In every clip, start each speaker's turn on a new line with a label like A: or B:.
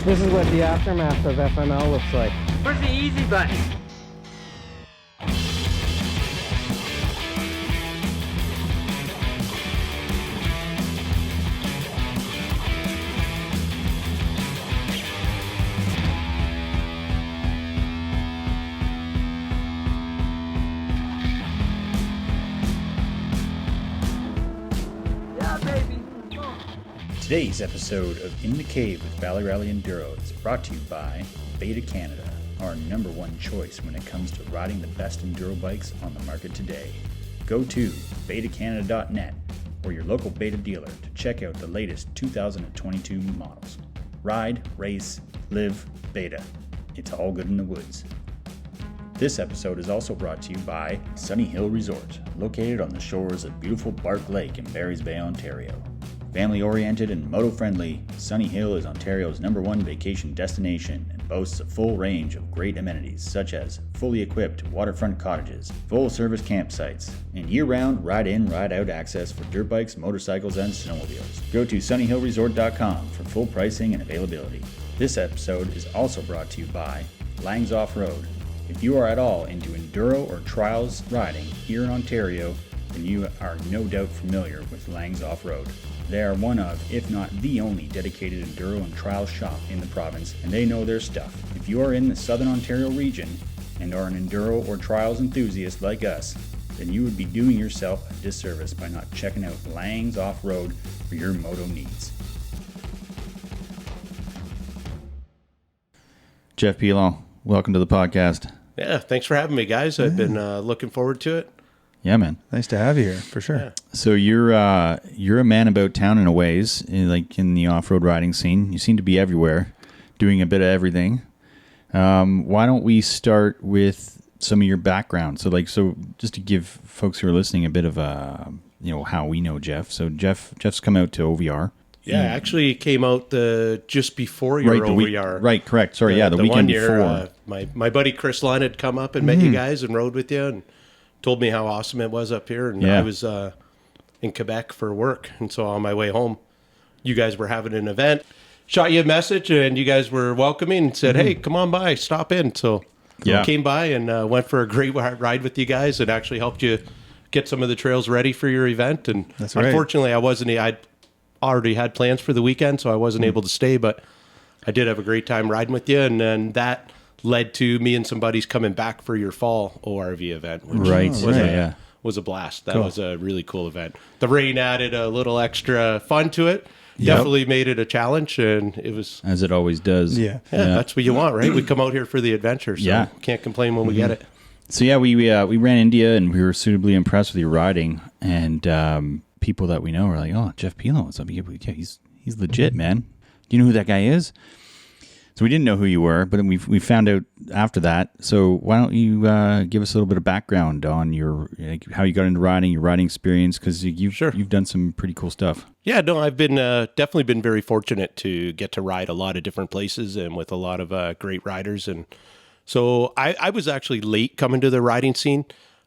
A: This is what the aftermath of FML looks like.
B: Where's the easy button?
C: Today's episode of In the Cave with Valley Rally Enduro is brought to you by Beta Canada, our number one choice when it comes to riding the best enduro bikes on the market today. Go to betacanada.net or your local Beta dealer to check out the latest 2022 models. Ride, race, live, Beta. It's all good in the woods. This episode is also brought to you by Sunny Hill Resort, located on the shores of beautiful Bark Lake in Barry's Bay, Ontario. Family-oriented and moto-friendly, Sunny Hill is Ontario's #1 vacation destination and boasts a full range of great amenities such as fully equipped waterfront cottages, full-service campsites, and year-round ride-in, ride-out access for dirt bikes, motorcycles, and snowmobiles. Go to sunnyhillresort.com for full pricing and availability. This episode is also brought to you by Langs Off-Road. If you are at all into enduro or trials riding here in Ontario, then you are no doubt familiar with Langs Off-Road. They are one of, if not the only, dedicated enduro and trial shop in the province, and they know their stuff. If you are in the Southern Ontario region and are an enduro or trials enthusiast like us, then you would be doing yourself a disservice by not checking out Langs Off-Road for your moto needs. Jeff Pilon, welcome to the podcast.
D: Yeah, thanks for having me, guys. I've been looking forward to it.
C: Yeah, man.
E: Nice to have you here, for sure.
D: Yeah.
C: So you're a man about town in a ways, like in the off-road riding scene. You seem to be everywhere, doing a bit of everything. Why don't we start with some of your background? So just to give folks who are listening a bit of how we know Jeff. So Jeff's come out to OVR.
D: Yeah, actually came out just before your OVR.
C: Right, correct. Sorry, the weekend
D: 1 year,
C: before.
D: My buddy Chris Lunn had come up and met you guys and rode with you and told me how awesome it was up here. And I was in Quebec for work. And so on my way home, you guys were having an event. Shot you a message and you guys were welcoming and said, hey, come on by, stop in. So I came by and went for a great ride with you guys and actually helped you get some of the trails ready for your event. And
E: That's right.
D: Unfortunately, I'd already had plans for the weekend, so I wasn't able to stay, but I did have a great time riding with you. And then that led to me and some buddies coming back for your fall ORV event, which was a blast. That was a really cool event. The rain added a little extra fun to it. Definitely made it a challenge, and it was...
C: As it always does.
D: Yeah, that's what you want, right? We come out here for the adventure, so can't complain when we get it.
C: So we ran India, and we were suitably impressed with your riding, and people that we know are like, oh, Jeff Pilon, what's up? Yeah, he's legit, man. Do you know who that guy is? So we didn't know who you were, but then we found out after that. So why don't you give us a little bit of background on your how you got into riding, your riding experience, because you've done some pretty cool stuff.
D: Yeah, no, I've been definitely been very fortunate to get to ride a lot of different places and with a lot of great riders. And so I was actually late coming to the riding scene.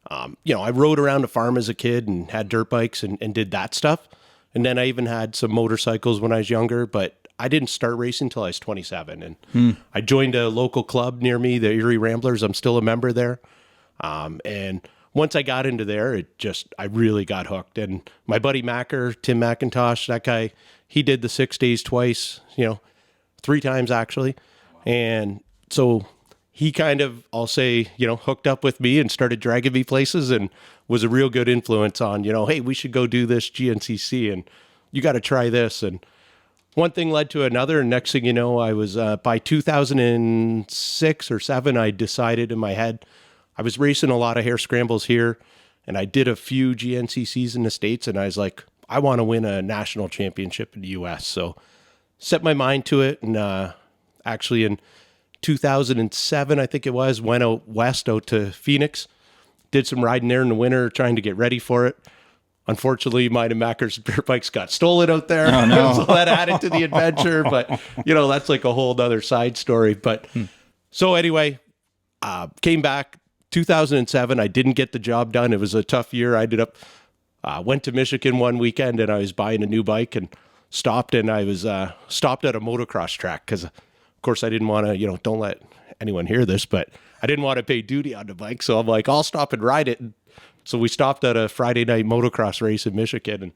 D: I rode around a farm as a kid and had dirt bikes and did that stuff. And then I even had some motorcycles when I was younger, but I didn't start racing until I was 27. And I joined a local club near me, the Erie Ramblers. I'm still a member there. And once I got into there, I really got hooked. And my buddy Macker, Tim McIntosh, that guy, he did the 6 days twice, 3 times actually. And so he kind of, I'll say, hooked up with me and started dragging me places and was a real good influence on, hey, we should go do this GNCC and you got to try this. And one thing led to another. And next thing you know, I was, by 2006 or 7, I decided in my head, I was racing a lot of hare scrambles here and I did a few GNCCs in the States. And I was like, I want to win a national championship in the US. So set my mind to it. And actually in 2007, I think it was, went out west, out to Phoenix, did some riding there in the winter, trying to get ready for it. Unfortunately, mine and Macker's dirt bikes got stolen out there.
C: Oh, no.
D: So that added to the adventure, but that's like a whole other side story. But so anyway, came back 2007. I didn't get the job done. It was a tough year. I ended up, went to Michigan one weekend and I was buying a new bike and stopped, and I was stopped at a motocross track because course, I didn't want to, don't let anyone hear this, but I didn't want to pay duty on the bike. So I'm like, I'll stop and ride it. And so we stopped at a Friday night motocross race in Michigan and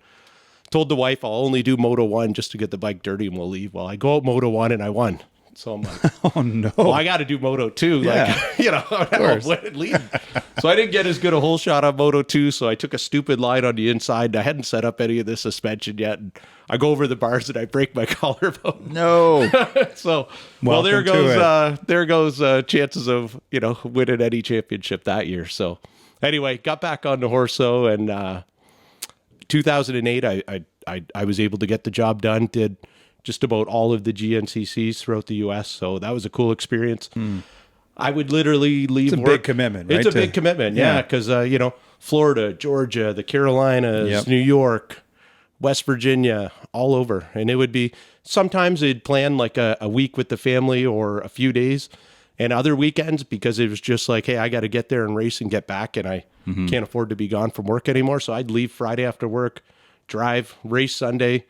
D: told the wife I'll only do Moto 1 just to get the bike dirty and we'll leave. Well, I go out Moto 1 and I won. So I'm like,
B: oh no,
D: well, I got to do Moto 2.
B: Yeah.
D: Like, lead. So I didn't get as good a hole shot on Moto 2. So I took a stupid line on the inside. I hadn't set up any of the suspension yet. And I go over the bars and I break my collarbone.
B: no.
D: So,
B: Welcome
D: there goes chances of, winning any championship that year. So anyway, got back on the horse though. And 2008, I was able to get the job done, did just about all of the GNCCs throughout the U.S. So that was a cool experience. I would literally leave
B: It's a big commitment, right?
D: It's a big commitment, yeah, because, Florida, Georgia, the Carolinas, New York, West Virginia, all over. And it would be, sometimes they'd plan like a week with the family or a few days, and other weekends, because it was just like, hey, I got to get there and race and get back, and I can't afford to be gone from work anymore. So I'd leave Friday after work, drive, race Sunday,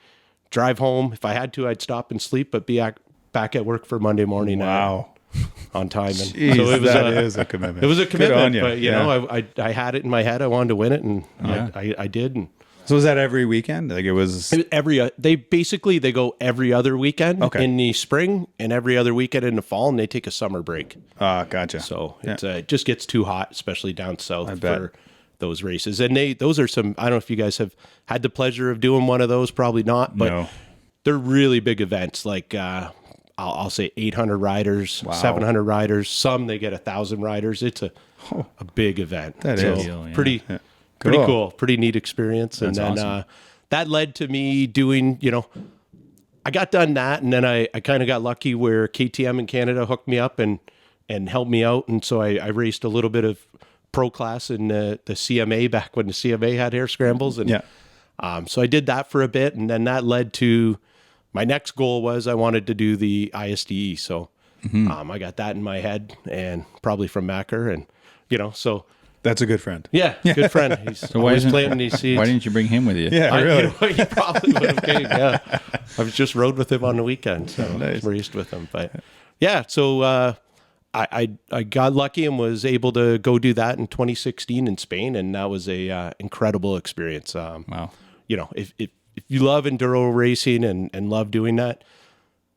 D: drive home. If I had to, I'd stop and sleep, but be back at work for Monday morning.
B: Wow.
D: On time. And
B: Jeez,
D: so it was
B: that is a commitment.
D: It was a commitment, but
B: you
D: know, I had it in my head. I wanted to win it, and I did. And
B: so was that every weekend? Like it was
D: they go every other weekend
B: Okay.
D: in the spring and every other weekend in the fall, and they take a summer break.
B: Gotcha.
D: So it just gets too hot, especially down south
B: bet.
D: for those races. And those are some, I don't know if you guys have had the pleasure of doing one of those, probably not, but
B: No.
D: they're really big events. Like I'll say 800 riders, 700 riders. Some they get 1,000 riders. It's a big event.
B: That
D: so
B: is.
D: pretty cool, pretty neat experience.
B: That's
D: and then
B: awesome.
D: that led to me doing, I got done that, and then I kind of got lucky where KTM in Canada hooked me up and helped me out. And so I raced a little bit of pro class in the CMA back when the CMA had air scrambles. And so I did that for a bit, and then that led to my next goal was I wanted to do the ISDE. So I got that in my head, and probably from Macker, and so
B: That's a good friend.
D: yeah, good friend. He's always planting these seeds.
E: Why didn't you bring him with you?
B: Yeah, really.
D: He probably would have came. Yeah, I was just rode with him on the weekend, so
B: Nice.
D: raced with him. But yeah, so I got lucky and was able to go do that in 2016 in Spain, and that was a incredible experience.
E: Wow.
D: If you love enduro racing and love doing that,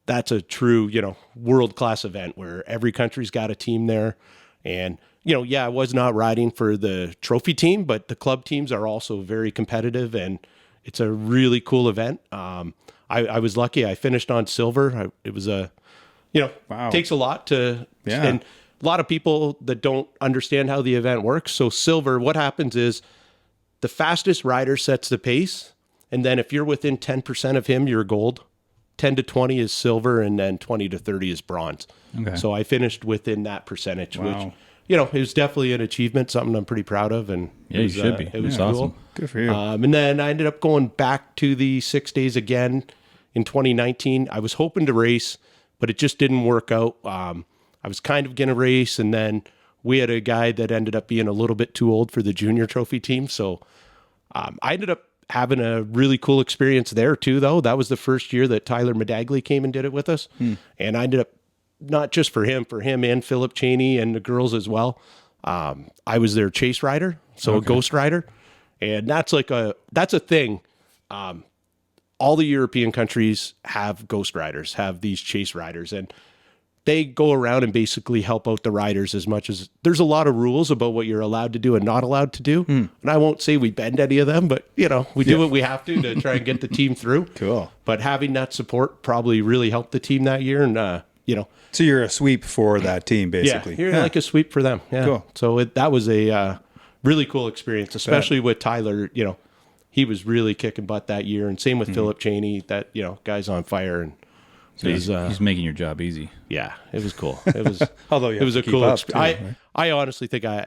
D: that's a true world class event where every country's got a team there, and I was not riding for the trophy team, but the club teams are also very competitive, and it's a really cool event. I was lucky. I finished on silver. It was takes a lot to, and a lot of people that don't understand how the event works. So silver, what happens is the fastest rider sets the pace. And then if you're within 10% of him, you're gold. 10 to 20 is silver, and then 20 to 30 is bronze.
E: Okay.
D: So I finished within that percentage, which, it was definitely an achievement, something I'm pretty proud of. And
E: Yeah,
D: it
E: you
D: was,
E: should be.
D: It was
E: Yeah,
D: cool.
E: awesome.
B: Good for you.
D: And then I ended up going back to the 6 days again in 2019. I was hoping to race, but it just didn't work out. I was kind of going to race, and then we had a guy that ended up being a little bit too old for the junior trophy team. So I ended up having a really cool experience there too, though. That was the first year that Tyler Medagli came and did it with us. And I ended up, not just for him and Philip Cheney and the girls as well. I was their chase rider, so a ghost rider. And that's a thing. All the European countries have ghost riders, have these chase riders, and they go around and basically help out the riders as much as there's a lot of rules about what you're allowed to do and not allowed to do. And I won't say we bend any of them, but we do what we have to try and get the team through.
B: Cool.
D: But having that support probably really helped the team that year. And,
B: So you're a sweep for that team, basically.
D: you're like a sweep for them. Yeah.
B: Cool.
D: So that was a really cool experience, especially with Tyler. He was really kicking butt that year, and same with Philip Cheney. That guy's on fire, and
E: So he's making your job easy.
D: yeah, it was cool. It was
B: Although you
D: it
B: have
D: was
B: to
D: a
B: keep
D: cool
B: up,
D: experience.
B: too, right?
D: I honestly think I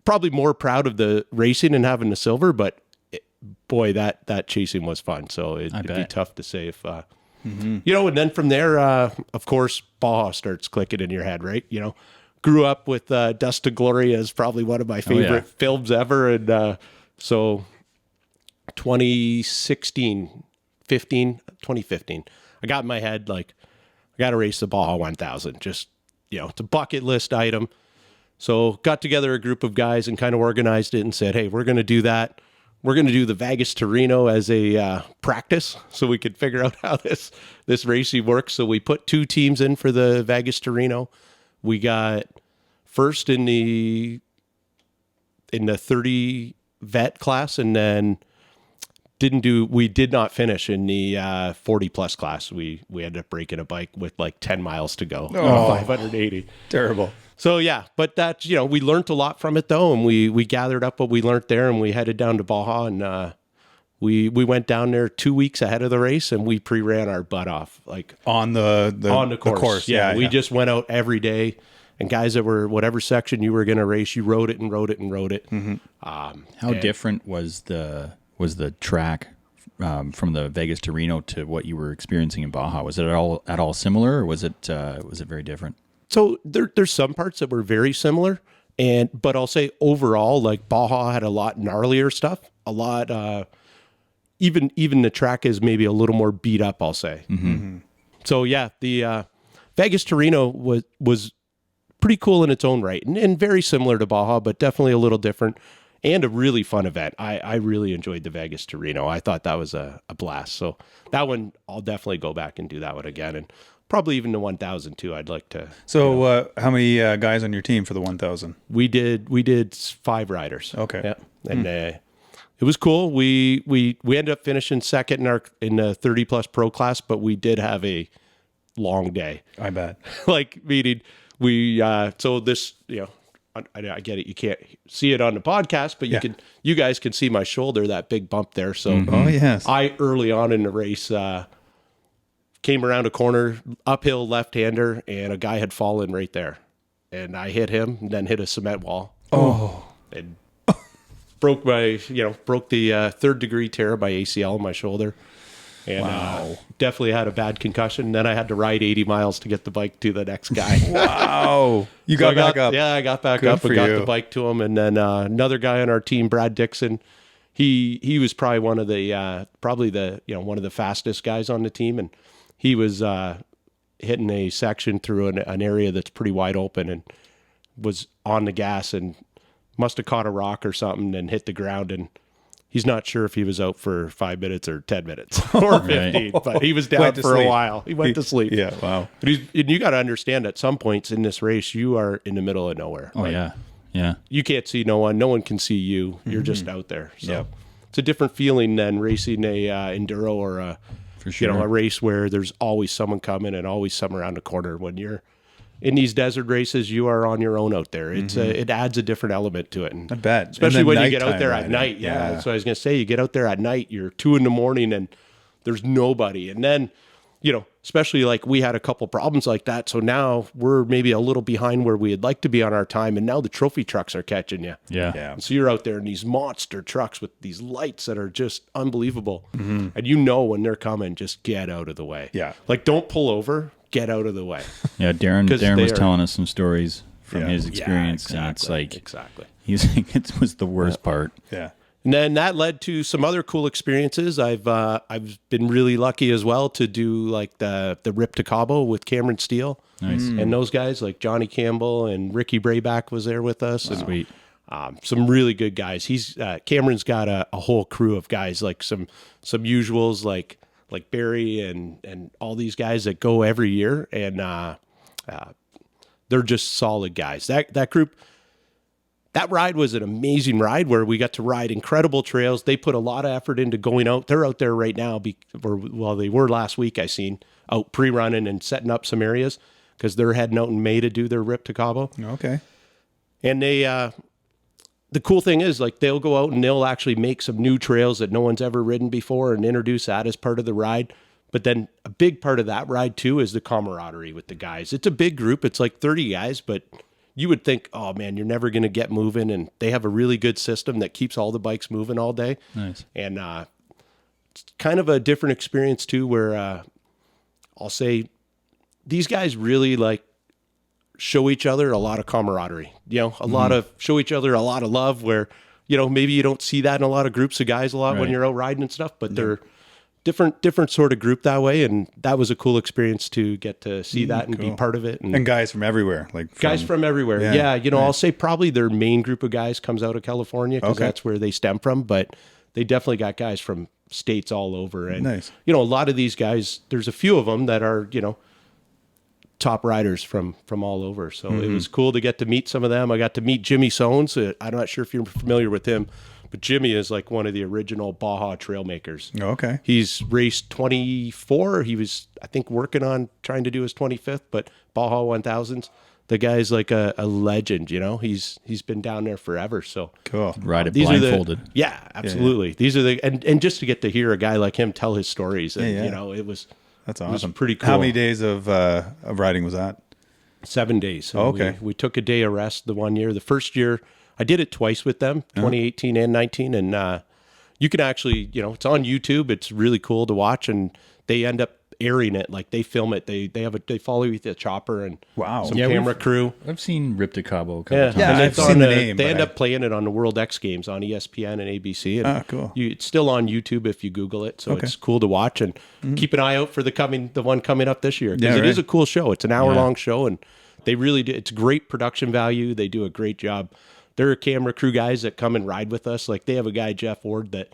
D: probably more proud of the racing and having the silver, but boy, that chasing was fun. So it'd be
E: bet.
D: tough to say if and then from there, of course, Baja starts clicking in your head, right? Grew up with Dust to Glory as probably one of my favorite films ever, and so 2015, I got in my head like I got to race the Baja 1000. Just, it's a bucket list item. So got together a group of guys and kind of organized it and said, hey, we're going to do that. We're going to do the Vegas to Reno as a practice so we could figure out how this racing works. So we put 2 teams in for the Vegas to Reno. We got first in the 30 vet class, and then we did not finish in the 40 plus class. We ended up breaking a bike with like 10 miles to go. 580.
B: Terrible.
D: So yeah, but that's, we learned a lot from it though. And we gathered up what we learned there, and we headed down to Baja, and we went down there 2 weeks ahead of the race, and we pre-ran our butt off, like
B: on the course.
D: Yeah. We just went out every day, and guys that were whatever section you were going to race, you rode it and rode it and rode it.
B: Mm-hmm.
E: How different was the track from the Vegas to Reno to what you were experiencing in Baja? Was it at all similar, or was it very different?
D: So there's some parts that were very similar, but I'll say overall, like Baja had a lot gnarlier stuff, a lot. Even the track is maybe a little more beat up, I'll say.
B: Mm-hmm.
D: So yeah, the Vegas to Reno was pretty cool in its own right, and very similar to Baja, but definitely a little different, and a really fun event. I really enjoyed the Vegas to Reno. I thought that was a blast. So that one, I'll definitely go back and do that one again, and probably even the 1000 too. I'd like to.
B: So how many guys on your team for the 1000?
D: We did 5 riders.
B: Okay.
D: Yeah, and it was cool. We ended up finishing second in the 30 plus pro class, but we did have a long day.
B: I bet.
D: Meaning so this, I get it. You can't see it on the podcast, but you guys can see my shoulder, that big bump there. So
B: Oh yes.
D: I early on in the race came around a corner, uphill left-hander, and a guy had fallen right there, and I hit him, and then hit a cement wall.
B: Oh.
D: And broke the 3rd degree tear of my ACL in my shoulder. And definitely had a bad concussion. Then I had to ride 80 miles to get the bike to the next guy.
B: Wow. You got back up.
D: Yeah, I got back
B: Good
D: up and
B: for
D: got
B: you.
D: the bike to him. And then another guy on our team, Brad Dixon, he was probably one of the one of the fastest guys on the team, and he was hitting a section through an area that's pretty wide open, and was on the gas and must have caught a rock or something and hit the ground, and he's not sure if he was out for 5 minutes or 10 minutes or 15, but he was down for a while. He went to sleep.
B: Yeah, wow.
D: But and you got to understand, at some points in this race, you are in the middle of nowhere.
E: Oh, yeah. Yeah.
D: You can't see no one. No one can see you. You're just out there. So it's a different feeling than racing a enduro or a race where there's always someone coming and always someone around the corner. When you're in these desert races, you are on your own out there. It's it adds a different element to it. And
B: I bet.
D: Especially when you get out there
B: nighttime
D: at night. Yeah. That's what I was going to say. You get out there at night, you're 2 a.m. and there's nobody. And then, especially like we had a couple problems like that. So now we're maybe a little behind where we'd like to be on our time. And now the trophy trucks are catching you.
E: Yeah.
D: And so you're out there in these monster trucks with these lights that are just unbelievable. Mm-hmm. And when they're coming, just get out of the way.
B: Yeah.
D: Like, don't pull over, get out of the way.
E: Yeah, Darren was telling us some stories from his experience.
D: Yeah, exactly,
E: and it's like,
D: exactly.
E: He's like, it was the worst part.
B: Yeah.
D: And then that led to some other cool experiences. I've been really lucky as well to do like the Rip to Cabo with Cameron Steele.
E: Nice.
D: And those guys like Johnny Campbell and Ricky Brayback was there with us. And,
E: Sweet.
D: some really good guys. Cameron's got a whole crew of guys, like some usuals like Barry and all these guys that go every year. And they're just solid guys. That group. That ride was an amazing ride where we got to ride incredible trails. They put a lot of effort into going out. They're out there right now. They were last week, I seen, out pre-running and setting up some areas because they're heading out in May to do their Rip to Cabo.
B: Okay.
D: And they, the cool thing is, like, they'll go out and they'll actually make some new trails that no one's ever ridden before and introduce that as part of the ride. But then a big part of that ride, too, is the camaraderie with the guys. It's a big group. It's like 30 guys, but you would think, oh man, you're never going to get moving. And they have a really good system that keeps all the bikes moving all day.
E: Nice.
D: And it's kind of a different experience too, where I'll say these guys really like show each other a lot of camaraderie, lot of show each other a lot of love where, maybe you don't see that in a lot of groups of guys a lot when you're out riding and stuff, but different sort of group that way, and that was a cool experience to get to see that and be part of it.
B: And guys from everywhere, like
D: guys from everywhere. Yeah, you know, I'll say probably their main group of guys comes out of California because that's where they stem from, but they definitely got guys from states all over. And you know, a lot of these guys, there's a few of them that are, you know, top riders from all over. So it was cool to get to meet some of them. I got to meet Jimmy Sones. I'm not sure if you're familiar with him, but Jimmy is like one of the original Baja trail makers.
B: Oh, okay.
D: He's raced 24. He was, I think, working on trying to do his 25th, but Baja 1000s. The guy's like a legend, you know. He's been down there forever. So
B: cool.
E: Ride it blindfolded.
D: Yeah, absolutely. Yeah. These are the and just to get to hear a guy like him tell his stories, and you know, that's awesome. It was pretty cool.
B: How many days of riding was that?
D: 7 days. So we took a day of rest the one year. The first year, I did it twice with them, 2018 and 19. And you can actually, you know, it's on YouTube. It's really cool to watch. And they end up airing it. Like they film it. They follow you with a chopper and some camera crew.
E: I've seen Rip to Cabo a couple times.
B: Yeah, I've seen the name.
D: They end up playing it on the World X Games on ESPN and ABC. And
B: cool.
D: It's still on YouTube if you Google it. So it's cool to watch. And keep an eye out for the one coming up this year. Because it is a cool show. It's an hour-long show. And they really do. It's great production value. They do a great job. There are camera crew guys that come and ride with us. Like they have a guy, Jeff Ward, that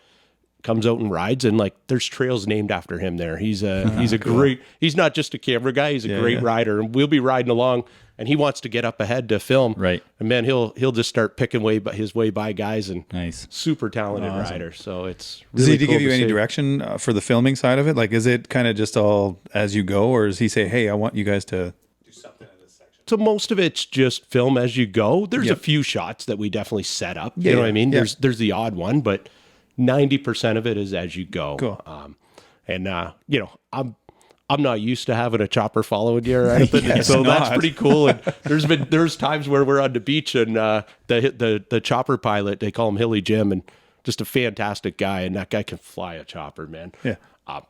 D: comes out and rides, and like there's trails named after him there. He's a great, he's not just a camera guy, he's a great rider. And we'll be riding along and he wants to get up ahead to film.
E: Right.
D: And man, he'll just start picking his way by guys, and super talented rider. So it's really
B: Does he
D: cool
B: give you
D: to
B: any
D: see.
B: direction for the filming side of it? Like, is it kind of just all as you go, or does he say, hey, I want you guys to do something in this section?
D: So most of it's just film as you go. There's a few shots that we definitely set up. You know what I mean? There's the odd one, but 90% of it is as you go.
B: Cool.
D: And you know, I'm not used to having a chopper following you or anything, so that's pretty cool. And there's times where we're on the beach and the chopper pilot, they call him Hilly Jim, and just a fantastic guy, and that guy can fly a chopper, man.
B: Yeah.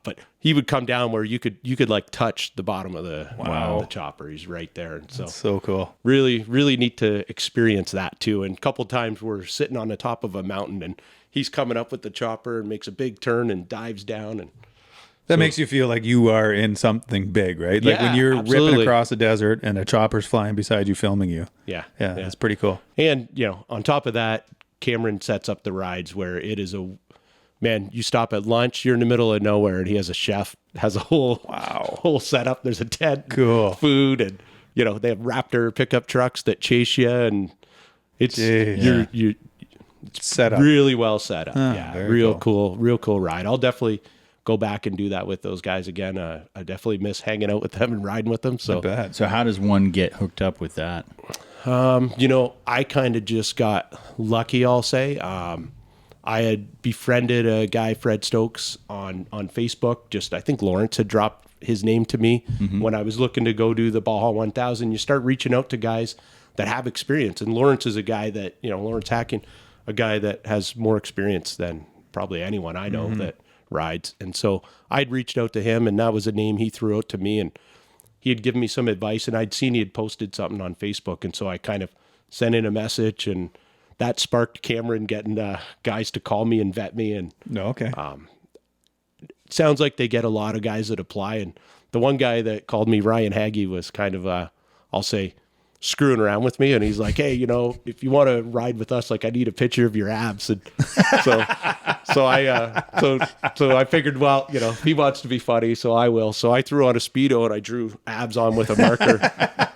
D: But he would come down where you could like touch the bottom of the chopper. He's right there, and so
B: that's so cool.
D: Really, really neat to experience that too. And a couple times we're sitting on the top of a mountain, and he's coming up with the chopper and makes a big turn and dives down, and
B: that makes you feel like you are in something big, right? Like when you're ripping across the desert and a chopper's flying beside you, filming you.
D: Yeah,
B: that's pretty cool.
D: And you know, on top of that, Cameron sets up the rides where it is you stop at lunch, you're in the middle of nowhere, and he has a chef, has a whole setup. There's a tent, food, and you know, they have Raptor pickup trucks that chase you, and it's you're
B: set up
D: really well set up. Real
B: cool.
D: cool ride. I'll definitely go back and do that with those guys again. I definitely miss hanging out with them and riding with them. So,
B: I bet.
E: So how does one get hooked up with that?
D: You know, I kind of just got lucky, I'll say. I had befriended a guy, Fred Stokes, on Facebook. I think Lawrence had dropped his name to me when I was looking to go do the Baja 1000. You start reaching out to guys that have experience. And Lawrence is a guy that, you know, Lawrence Hacking, a guy that has more experience than probably anyone I know that rides. And so I'd reached out to him, and that was a name he threw out to me. And he had given me some advice, and I'd seen he had posted something on Facebook. And so I kind of sent in a message, and that sparked Cameron getting guys to call me and vet me. And it sounds like they get a lot of guys that apply. And the one guy that called me, Ryan Haggy, was kind of, I'll say, screwing around with me, and he's like, hey, you know, if you want to ride with us, like, I need a picture of your abs. And so I figured, well, you know, he wants to be funny, so I will. So I threw on a Speedo and I drew abs on with a marker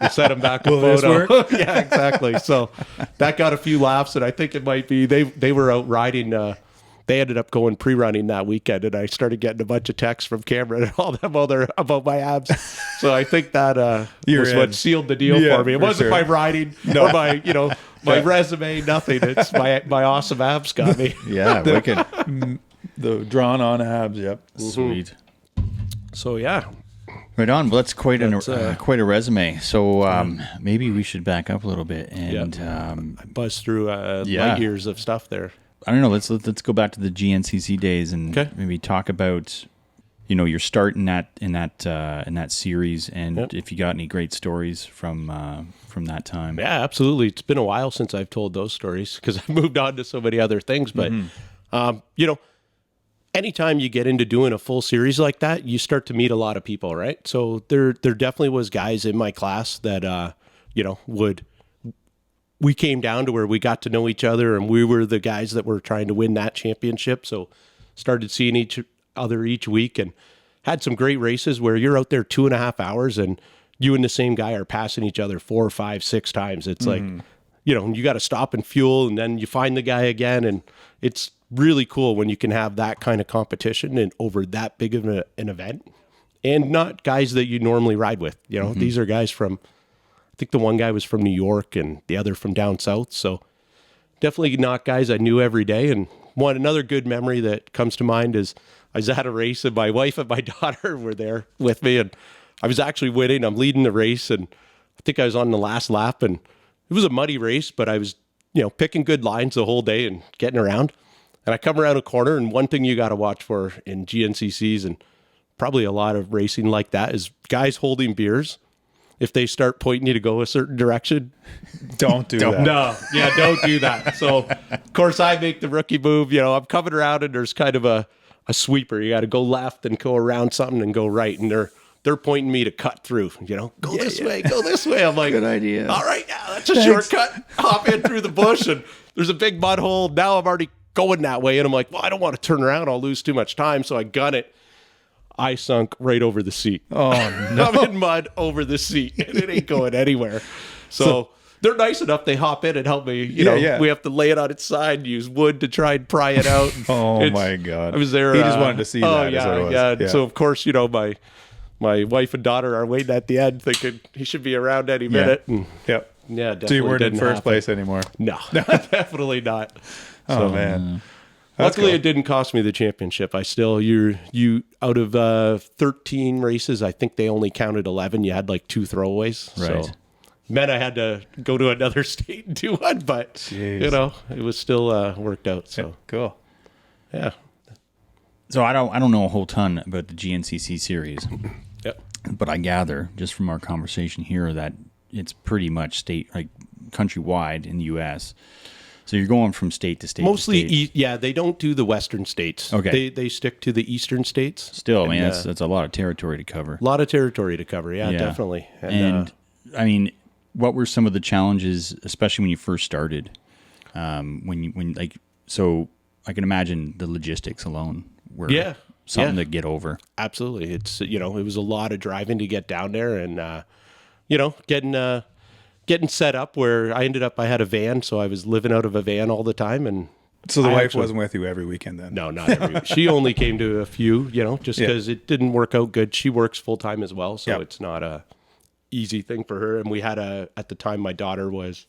D: and sent him back a photo. Yeah, exactly. So that got a few laughs, and I think it might be they were out riding. They ended up going pre-running that weekend, and I started getting a bunch of texts from Cameron and all them about my abs. So I think that was what sealed the deal for me. It wasn't my riding or my, you know, my resume, nothing. It's my awesome abs got me.
E: Yeah, wicked.
B: The drawn on abs. Yep.
E: Sweet.
D: So yeah.
E: Right on. Well, that's quite a resume. So maybe we should back up a little bit and
D: I buzzed through light years of stuff there.
E: I don't know. Let's go back to the GNCC days and maybe talk about, you know, your start in that series, and if you got any great stories from that time.
D: Yeah, absolutely. It's been a while since I've told those stories because I've moved on to so many other things. But you know, anytime you get into doing a full series like that, you start to meet a lot of people, right? So there definitely was guys in my class that, we came down to where we got to know each other, and we were the guys that were trying to win that championship. So started seeing each other each week and had some great races where you're out there 2.5 hours and you and the same guy are passing each other 4, 5, 6 times. It's like, you got to stop and fuel, and then you find the guy again. And it's really cool when you can have that kind of competition and over that big of an event, and not guys that you normally ride with. These are guys from, I think the one guy was from New York and the other from down south. So definitely not guys I knew every day. And another good memory that comes to mind is I was at a race and my wife and my daughter were there with me, and I was actually winning. I'm leading the race, and I think I was on the last lap, and it was a muddy race, but I was, picking good lines the whole day and getting around. And I come around a corner, and one thing you got to watch for in GNCCs and probably a lot of racing like that is guys holding beers. If they start pointing you to go a certain direction,
B: don't do that.
D: No, don't do that. So, of course, I make the rookie move. I'm coming around, and there's kind of a sweeper. You got to go left and go around something and go right, and they're pointing me to cut through. Go this way, go this way. I'm like,
E: good idea.
D: All right, yeah, that's a shortcut. Hop in through the bush, and there's a big mud hole. Now I'm already going that way, and I'm like, well, I don't want to turn around. I'll lose too much time, so I gun it. I sunk right over the seat.
B: Oh, no.
D: I'm in mud over the seat, and it ain't going anywhere. So they're nice enough. They hop in and help me. We have to lay it on its side and use wood to try and pry it out.
B: My God.
D: I was there.
B: He just wanted to see that.
D: Oh,
B: is what it was.
D: yeah. So, of course, my wife and daughter are waiting at the end thinking he should be around any minute. And
B: Yep.
D: yeah, definitely.
B: So you weren't in
D: didn't
B: first
D: happen.
B: place anymore?
D: No, definitely not.
B: Oh, man.
D: Luckily,
B: cool.
D: it didn't cost me the championship. I still, you out of 13 races, I think they only counted 11. You had like 2 throwaways.
E: Right.
D: So meant I had to go to another state and do one, but
B: Jeez.
D: it was still worked out. So
B: Yeah, cool.
D: yeah.
E: So I don't know a whole ton about the GNCC series,
D: Yep.
E: but I gather just from our conversation here that it's pretty much countrywide in the U.S. So you're going from state to state.
D: Mostly,
E: to state.
D: They don't do the western states.
E: Okay.
D: They stick to the eastern states.
E: Still,
D: And,
E: that's a lot of territory to cover.
D: a lot of territory to cover. Yeah, definitely.
E: And I mean, what were some of the challenges, especially when you first started? So I can imagine the logistics alone were something to get over.
D: Absolutely. It's, it was a lot of driving to get down there and, getting set up where I had a van. So I was living out of a van all the time. And
B: So the wife wasn't with you every weekend then?
D: no, not every week. She only came to a few, just because it didn't work out good. She works full time as well. So it's not a easy thing for her. And we had at the time my daughter was,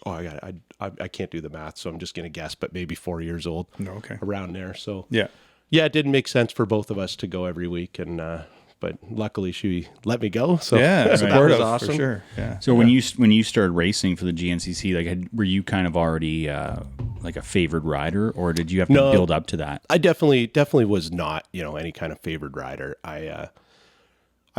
D: I can't do the math, so I'm just going to guess, but maybe 4 years old.
B: Okay.
D: Around there. So
B: Yeah.
D: it didn't make sense for both of us to go every week, and but luckily she let me go. So
B: Yeah,
D: that was
B: supportive,
D: awesome.
B: for sure. Yeah.
E: So when you started racing for the GNCC, were you kind of already like a favored rider, or did you have to build up to that?
D: I definitely was not, any kind of favored rider. I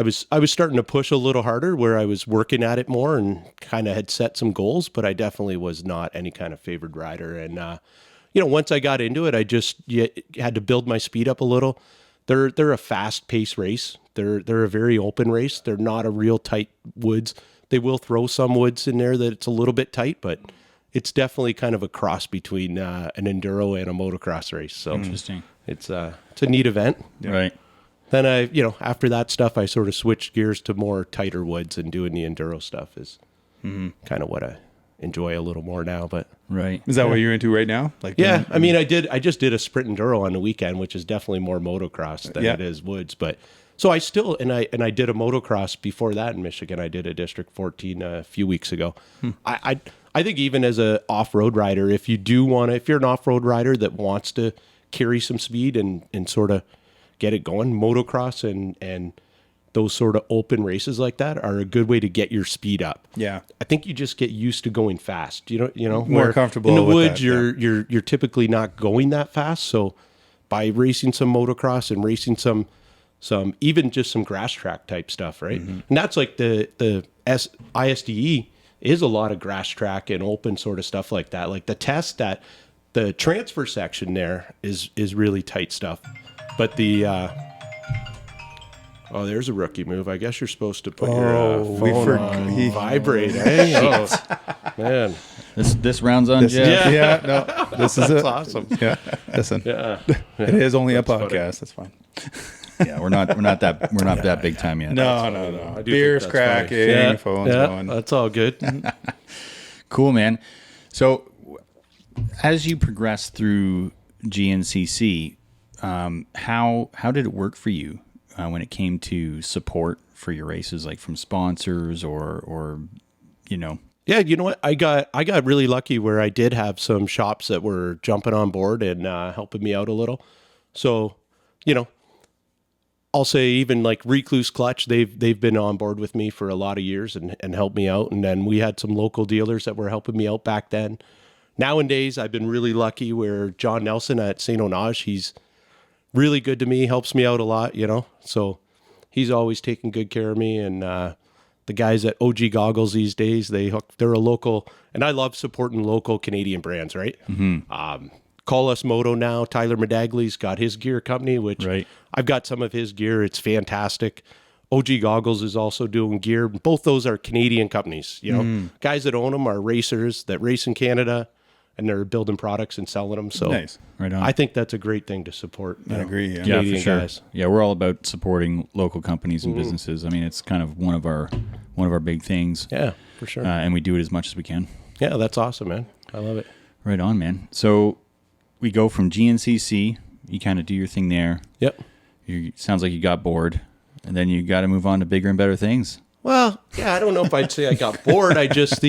D: was starting to push a little harder where I was working at it more and kind of had set some goals, but I definitely was not any kind of favored rider. And, once I got into it, I just had to build my speed up a little. They're a fast paced race. They're a very open race. They're not a real tight woods. They will throw some woods in there that it's a little bit tight, but it's definitely kind of a cross between an enduro and a motocross race. So
E: Interesting.
D: It's a neat event.
E: Right.
D: Then after that stuff, I sort of switched gears to more tighter woods, and doing the enduro stuff is kind of what I enjoy a little more now. But
E: Right.
B: Is that what you're into right now?
D: I just did a sprint enduro on the weekend, which is definitely more motocross than it is woods. But so I still, and I did a motocross before that in Michigan. I did a District 14 a few weeks ago. I think even as a off-road rider, if you're an off-road rider that wants to carry some speed and sort of get it going, motocross and those sort of open races like that are a good way to get your speed up.
B: Yeah.
D: I think you just get used to going fast.
B: More
D: where
B: comfortable
D: in the
B: with
D: woods.
B: that,
D: You're typically not going that fast. So by racing some motocross and racing some even just some grass track type stuff, right? And that's like the ISDE is a lot of grass track and open sort of stuff like that. Like the test that The transfer section there is really tight stuff. But the there's a rookie move. I guess you're supposed to put your phone on vibrate. Hey? Oh, man.
E: This round's on Jeff.
B: No, this is
D: awesome.
B: Yeah, listen.
D: Yeah.
B: It is only a podcast. That's fine.
E: Yeah, we're not that big time yet.
B: No.
D: I do
B: Beers
D: think that's
B: cracking, phones going.
D: That's all good.
E: Cool, man. So, as you progress through GNCC, how did it work for you when it came to support for your races, like from sponsors or you know?
D: Yeah, you know what? I got really lucky where I did have some shops that were jumping on board and helping me out a little. So, you know, I'll say even like Recluse Clutch, they've been on board with me for a lot of years and helped me out. And then we had some local dealers that were helping me out back then. Nowadays, I've been really lucky where John Nelson at St. Onage, he's really good to me, helps me out a lot, you know. So he's always taking good care of me. And the guys at OG Goggles these days, they're a local, and I love supporting local Canadian brands, right? Mm-hmm. Call Us Moto now. Tyler Medagli's got his gear company, which I've got some of his gear. It's fantastic. OG Goggles is also doing gear. Both those are Canadian companies. You know, guys that own them are racers that race in Canada, and they're building products and selling them. So
B: nice.
E: Right on.
D: I think that's a great thing to support.
B: I agree. Yeah,
D: Canadian
E: for sure.
D: guys.
E: Yeah, we're all about supporting local companies and businesses. I mean, it's kind of one of our big things.
D: Yeah, for sure.
E: And we do it as much as we can.
D: Yeah, that's awesome, man. I love it.
E: Right on, man. So we go from GNCC. You kind of do your thing there.
D: Yep.
E: Sounds like you got bored, and then you got to move on to bigger and better things.
D: Well, yeah, I don't know if I'd say I got bored. I just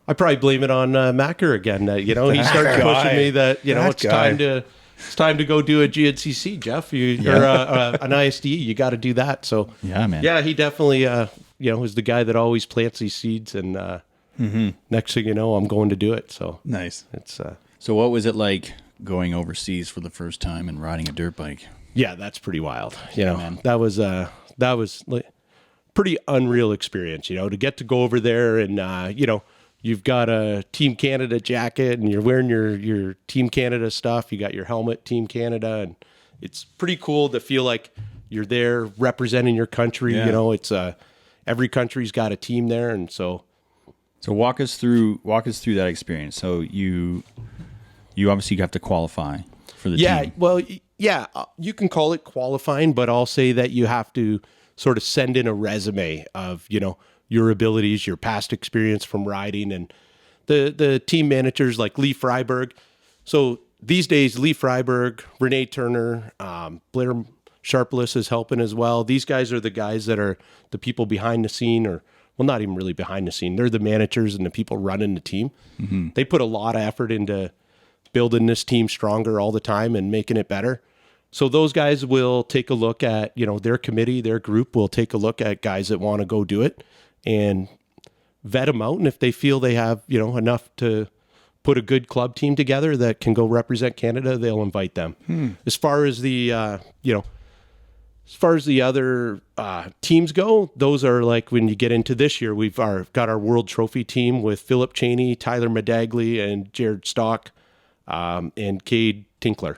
D: I probably blame it on Macker again. He started pushing me that it's time to go do a GNCC, Jeff. Or an ISDE. You got to do that. So
E: yeah, man.
D: Yeah, he definitely is the guy that always plants these seeds. And next thing you know, I'm going to do it. So
B: nice.
D: It's
E: So what was it like going overseas for the first time and riding a dirt bike?
D: Yeah, that's pretty wild. You know,
E: man.
D: that was like pretty unreal experience. To get to go over there and you've got a Team Canada jacket and you're wearing your Team Canada stuff. You got your helmet, Team Canada, and it's pretty cool to feel like you're there representing your country.
B: Yeah.
D: It's every country's got a team there, and so
E: walk us through that experience. So you obviously have to qualify for the team.
D: Well, yeah, you can call it qualifying, but I'll say that you have to sort of send in a resume of your abilities, your past experience from riding, and the team managers like Lee Freiberg. So these days, Lee Freiberg, Renee Turner, Blair Sharpless is helping as well. These guys are the guys that are the people behind the scene, or well, not even really behind the scene. They're the managers and the people running the team. Mm-hmm. They put a lot of effort into building this team stronger all the time and making it better. So those guys will take a look at, their committee, their group will take a look at guys that want to go do it and vet them out. And if they feel they have, enough to put a good club team together that can go represent Canada, they'll invite them. As far as the, other teams go, those are like when you get into this year, we've got our World Trophy team with Philip Cheney, Tyler Medagli, and Jared Stock, and Cade Tinkler.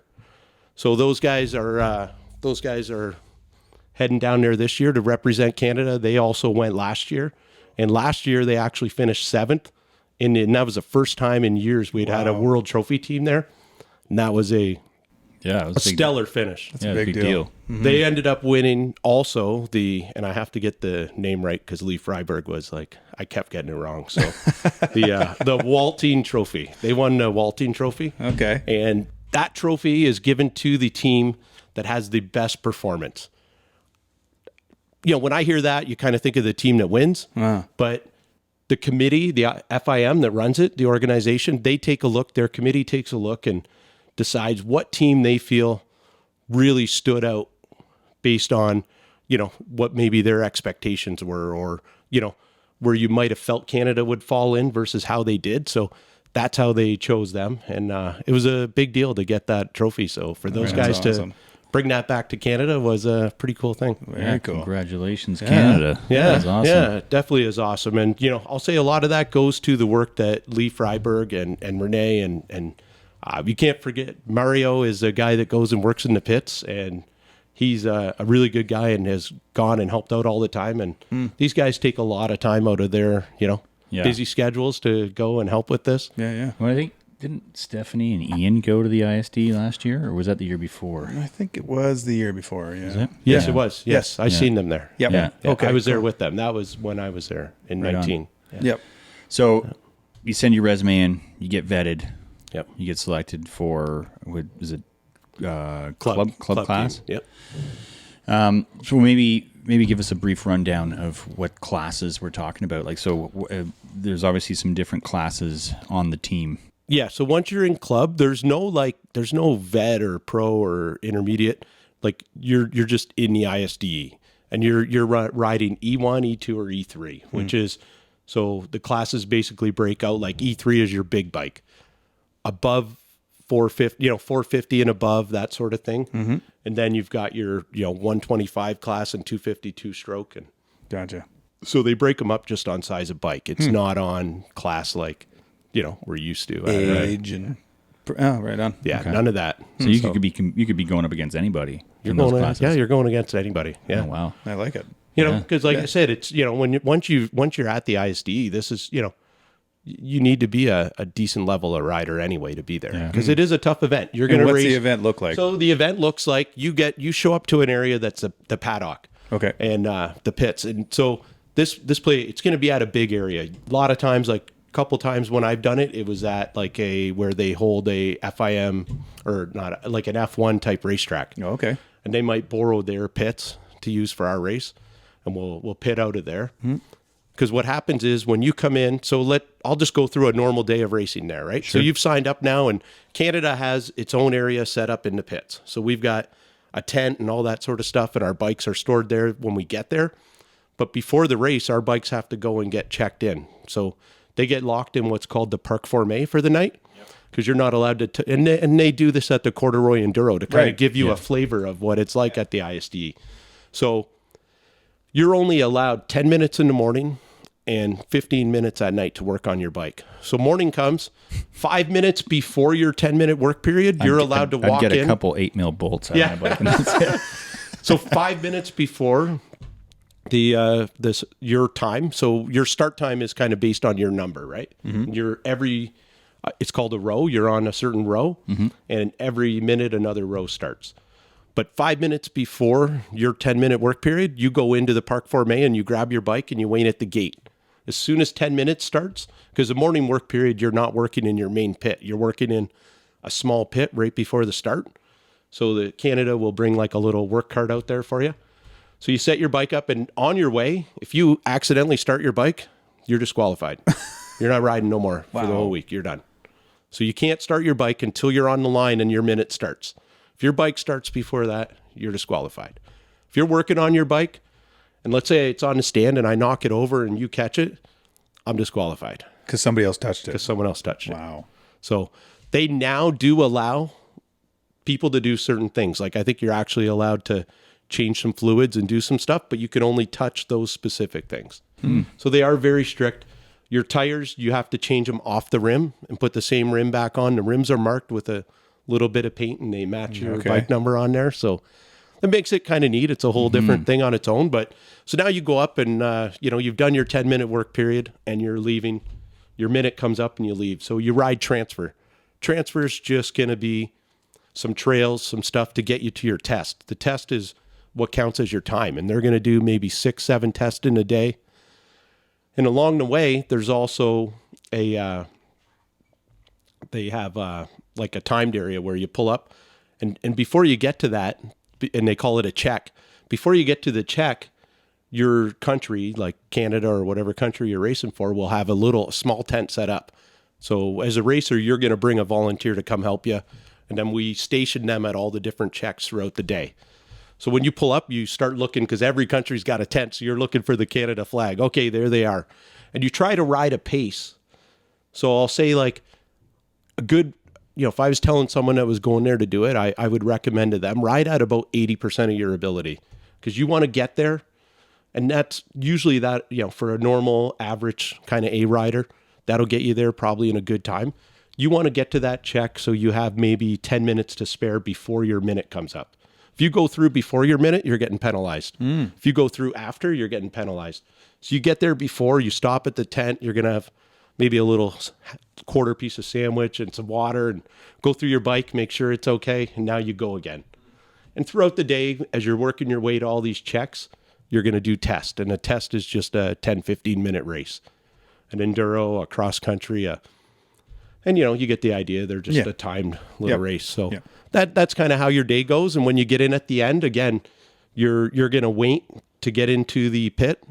D: So those guys are heading down there this year to represent Canada. They also went last year, and last year they actually finished 7th, and that was the first time in years we'd had a World Trophy team there, and that was a stellar finish.
B: That's a big deal.
D: Mm-hmm. They ended up winning also and I have to get the name right because Lee Freiberg was like, I kept getting it wrong. So the Waltone Trophy. They won the Waltone Trophy.
B: Okay.
D: And that trophy is given to the team that has the best performance. When I hear that, you kind of think of the team that wins, but the committee, the FIM that runs it, the organization, their committee takes a look and decides what team they feel really stood out based on, what maybe their expectations were, or, where you might have felt Canada would fall in versus how they did. So that's how they chose them. And it was a big deal to get that trophy. So for those guys to bring that back to Canada was a pretty cool thing.
B: Very cool.
E: Congratulations, Canada.
D: Yeah,
E: That's awesome.
D: Yeah, it definitely is awesome. And, I'll say a lot of that goes to the work that Lee Freiberg and Renee and you can't forget Mario is a guy that goes and works in the pits, and he's a really good guy and has gone and helped out all the time. And these guys take a lot of time out of their, busy schedules to go and help with this.
B: Yeah.
E: Well, I think, didn't Stephanie and Ian go to the ISD last year, or was that the year before?
B: I think it was the year before. Yeah.
E: Is it?
D: Yes, it was. Yes, I seen them there.
B: Yep.
E: Yeah.
D: Okay, I was there with them. That was when I was there in
E: Right
D: 19.
B: Yep.
E: So you send your resume in, you get vetted,
D: Yep.
E: you get selected for, what is it, club class?
D: Team. Yep.
E: So maybe give us a brief rundown of what classes we're talking about. Like, there's obviously some different classes on the team.
D: Yeah, so once you're in club, there's no vet or pro or intermediate. Like you're just in the ISDE, and you're riding E1, E2, or E3, which is, so the classes basically break out. Like E3 is your big bike, above 450, 450 and above, that sort of thing. And then you've got your 125 class and 252 stroke, and
B: Gotcha.
D: so they break them up just on size of bike. It's not on class like we're used to.
B: Age and right on.
D: Yeah,
E: Okay.
D: none of that.
E: So you could be going up against anybody in those classes.
D: Yeah, you're going against anybody. Yeah.
E: Oh, wow.
B: I like it.
D: Because like I said, it's once you're at the ISDE, this is you need to be a decent level of rider anyway to be there, because it is a tough event. You're going to race.
B: What's the event look like?
D: So the event looks like you show up to an area that's the paddock.
B: Okay.
D: And the pits, and so this play, it's going to be at a big area. A lot of times, like a couple times when I've done it, it was at like where they hold a FIM or not, like an F1 type racetrack.
B: Oh, okay.
D: And they might borrow their pits to use for our race, and we'll pit out of there. Because what happens is when you come in, I'll just go through a normal day of racing there, right? Sure. So you've signed up now, and Canada has its own area set up in the pits. So we've got a tent and all that sort of stuff, and our bikes are stored there when we get there. But before the race, our bikes have to go and get checked in. So they get locked in what's called the Parc Formé for the night, because you're not allowed to, and they do this at the Corduroy Enduro to kind of give you a flavor of what it's like at the ISDE. So you're only allowed 10 minutes in the morning and 15 minutes at night to work on your bike. So morning comes, 5 minutes before your 10-minute work period, you're allowed to walk in.
E: I'd get a couple 8-mil bolts out of my bike. And that's it.
D: So 5 minutes before your time. So your start time is kind of based on your number, right? It's called a row. You're on a certain row, and every minute another row starts. But 5 minutes before your 10-minute work period, you go into the Parc Formé and you grab your bike and you wait at the gate. As soon as 10 minutes starts, because the morning work period, you're not working in your main pit. You're working in a small pit right before the start. So the Canada will bring like a little work cart out there for you. So you set your bike up, and on your way, if you accidentally start your bike, you're disqualified. You're not riding no more for the whole week. You're done. So you can't start your bike until you're on the line and your minute starts. If your bike starts before that, you're disqualified. If you're working on your bike, and let's say it's on a stand and I knock it over and you catch it, I'm disqualified.
B: Because somebody else touched it.
D: Because someone else touched it.
B: Wow.
D: So they now do allow people to do certain things. Like I think you're actually allowed to change some fluids and do some stuff, but you can only touch those specific things. So they are very strict. Your tires, you have to change them off the rim and put the same rim back on. The rims are marked with a little bit of paint and they match your bike number on there. So it makes it kind of neat. It's a whole different thing on its own. But so now you go up and, you've done your 10-minute work period and you're leaving. Your minute comes up and you leave. So you ride transfer. Transfer is just going to be some trails, some stuff to get you to your test. The test is what counts as your time. And they're going to do maybe 6-7 tests in a day. And along the way, there's also they have like a timed area where you pull up, and before you get to that, and they call it a check, before you get to the check, your country, like Canada or whatever country you're racing for, will have a small tent set up. So as a racer, you're going to bring a volunteer to come help you, and then we station them at all the different checks throughout the day. So when you pull up, you start looking, because every country's got a tent, so you're looking for the Canada flag. Okay, there they are. And you try to ride a pace. So I'll say like a good if I was telling someone that was going there to do it, I would recommend to them, ride at about 80% of your ability, because you want to get there. And that's usually that, for a normal average kind of A rider, that'll get you there probably in a good time. You want to get to that check so you have maybe 10 minutes to spare before your minute comes up. If you go through before your minute, you're getting penalized. If you go through after, you're getting penalized. So you get there before, you stop at the tent, you're going to have maybe a little quarter piece of sandwich and some water, and go through your bike, make sure it's okay, and now you go again. And throughout the day, as you're working your way to all these checks, you're going to do test. And a test is just a 10, 15-minute race. An enduro, a cross country, and you get the idea. They're just a timed little race. So that's kind of how your day goes. And when you get in at the end, again, you're going to wait to get into the pit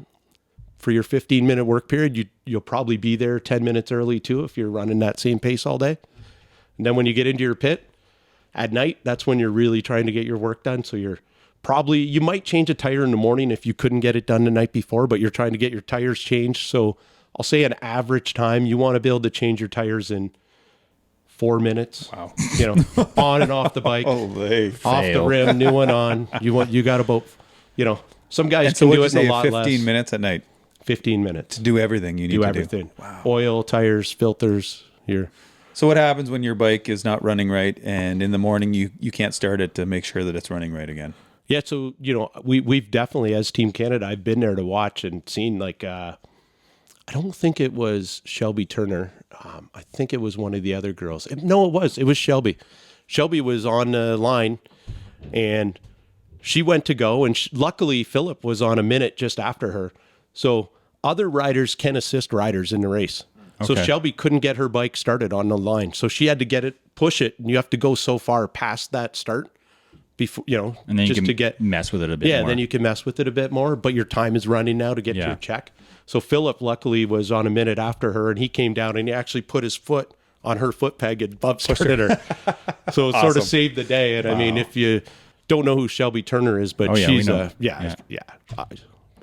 D: for your 15-minute work period. You'll probably be there 10 minutes early too if you're running that same pace all day. And then when you get into your pit at night, that's when you're really trying to get your work done. So you might change a tire in the morning if you couldn't get it done the night before, but you're trying to get your tires changed. So I'll say an average time, you want to be able to change your tires in 4 minutes.
B: Wow.
D: On and off the bike, off the rim, new one on. You got about, some guys can do it in a lot
B: 15
D: less.
B: minutes at night.
D: 15 minutes.
B: To do everything you need
D: do
B: to
D: everything.
B: do. Wow.
D: Oil, tires, filters.
B: So what happens when your bike is not running right, and in the morning you can't start it to make sure that it's running right again?
D: Yeah, so we've definitely, as Team Canada, I've been there to watch and seen I don't think it was Shelby Turner. I think it was one of the other girls. No, it was Shelby. Shelby was on the line, and she went to go, and luckily Philip was on a minute just after her. So other riders can assist riders in the race. So Shelby couldn't get her bike started on the line, so she had to push it, and you have to go so far past that start before,
E: and then
D: just
E: you can mess with it a bit more.
D: Yeah, then you can mess with it a bit more, but your time is running now to get to your check. So Philip luckily was on a minute after her, and he came down and he actually put his foot on her foot peg and bump started her. So it sort of saved the day. And I mean, if you don't know who Shelby Turner is, but she's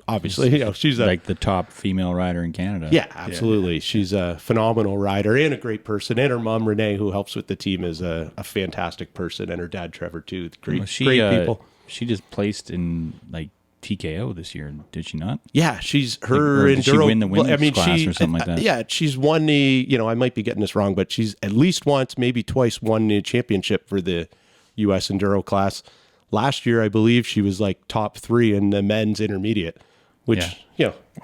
D: obviously, she's
E: like the top female rider in Canada.
D: Yeah, absolutely. Yeah. She's a phenomenal rider and a great person. And her mom, Renee, who helps with the team, is a fantastic person. And her dad, Trevor, too. Great people.
E: She just placed in TKO this year, did she not?
D: Yeah, she's her enduro.
E: Did she win the women's class or something like that?
D: Yeah, she's won the, I might be getting this wrong, but she's at least once, maybe twice won the championship for the U.S. enduro class. Last year, I believe she was top 3 in the men's intermediate, which,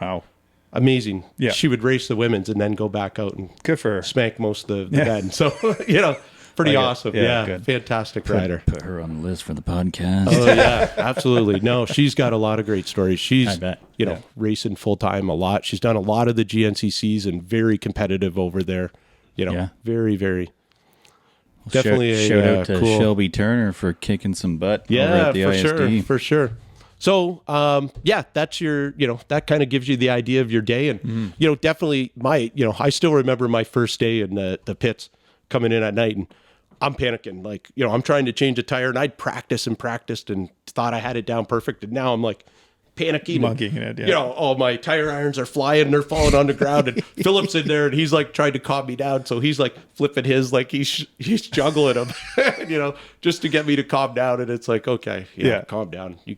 B: wow,
D: amazing.
B: Yeah.
D: She would race the women's and then go back out and
B: good for her.
D: Smack most of the men. So, pretty awesome. Yeah, fantastic rider.
E: Put her on the list for the podcast.
D: Oh, yeah, absolutely. No, she's got a lot of great stories. She's,
E: I bet.
D: Racing full-time a lot. She's done a lot of the GNCCs and very competitive over there. Very, very. Definitely
E: shout out to cool. Shelby Turner for kicking some butt over at the ISDE.
D: For sure. So, that's your, that kind of gives you the idea of your day. And, definitely I still remember my first day in the pits coming in at night, and I'm panicking. I'm trying to change a tire, and I'd practiced and thought I had it down perfect. And now I'm panicking.
B: Monkeying it, yeah.
D: All my tire irons are flying and they're falling on the ground. And Philip's in there and he's trying to calm me down. So he's flipping his, he's juggling them, just to get me to calm down. And it's okay, calm down. You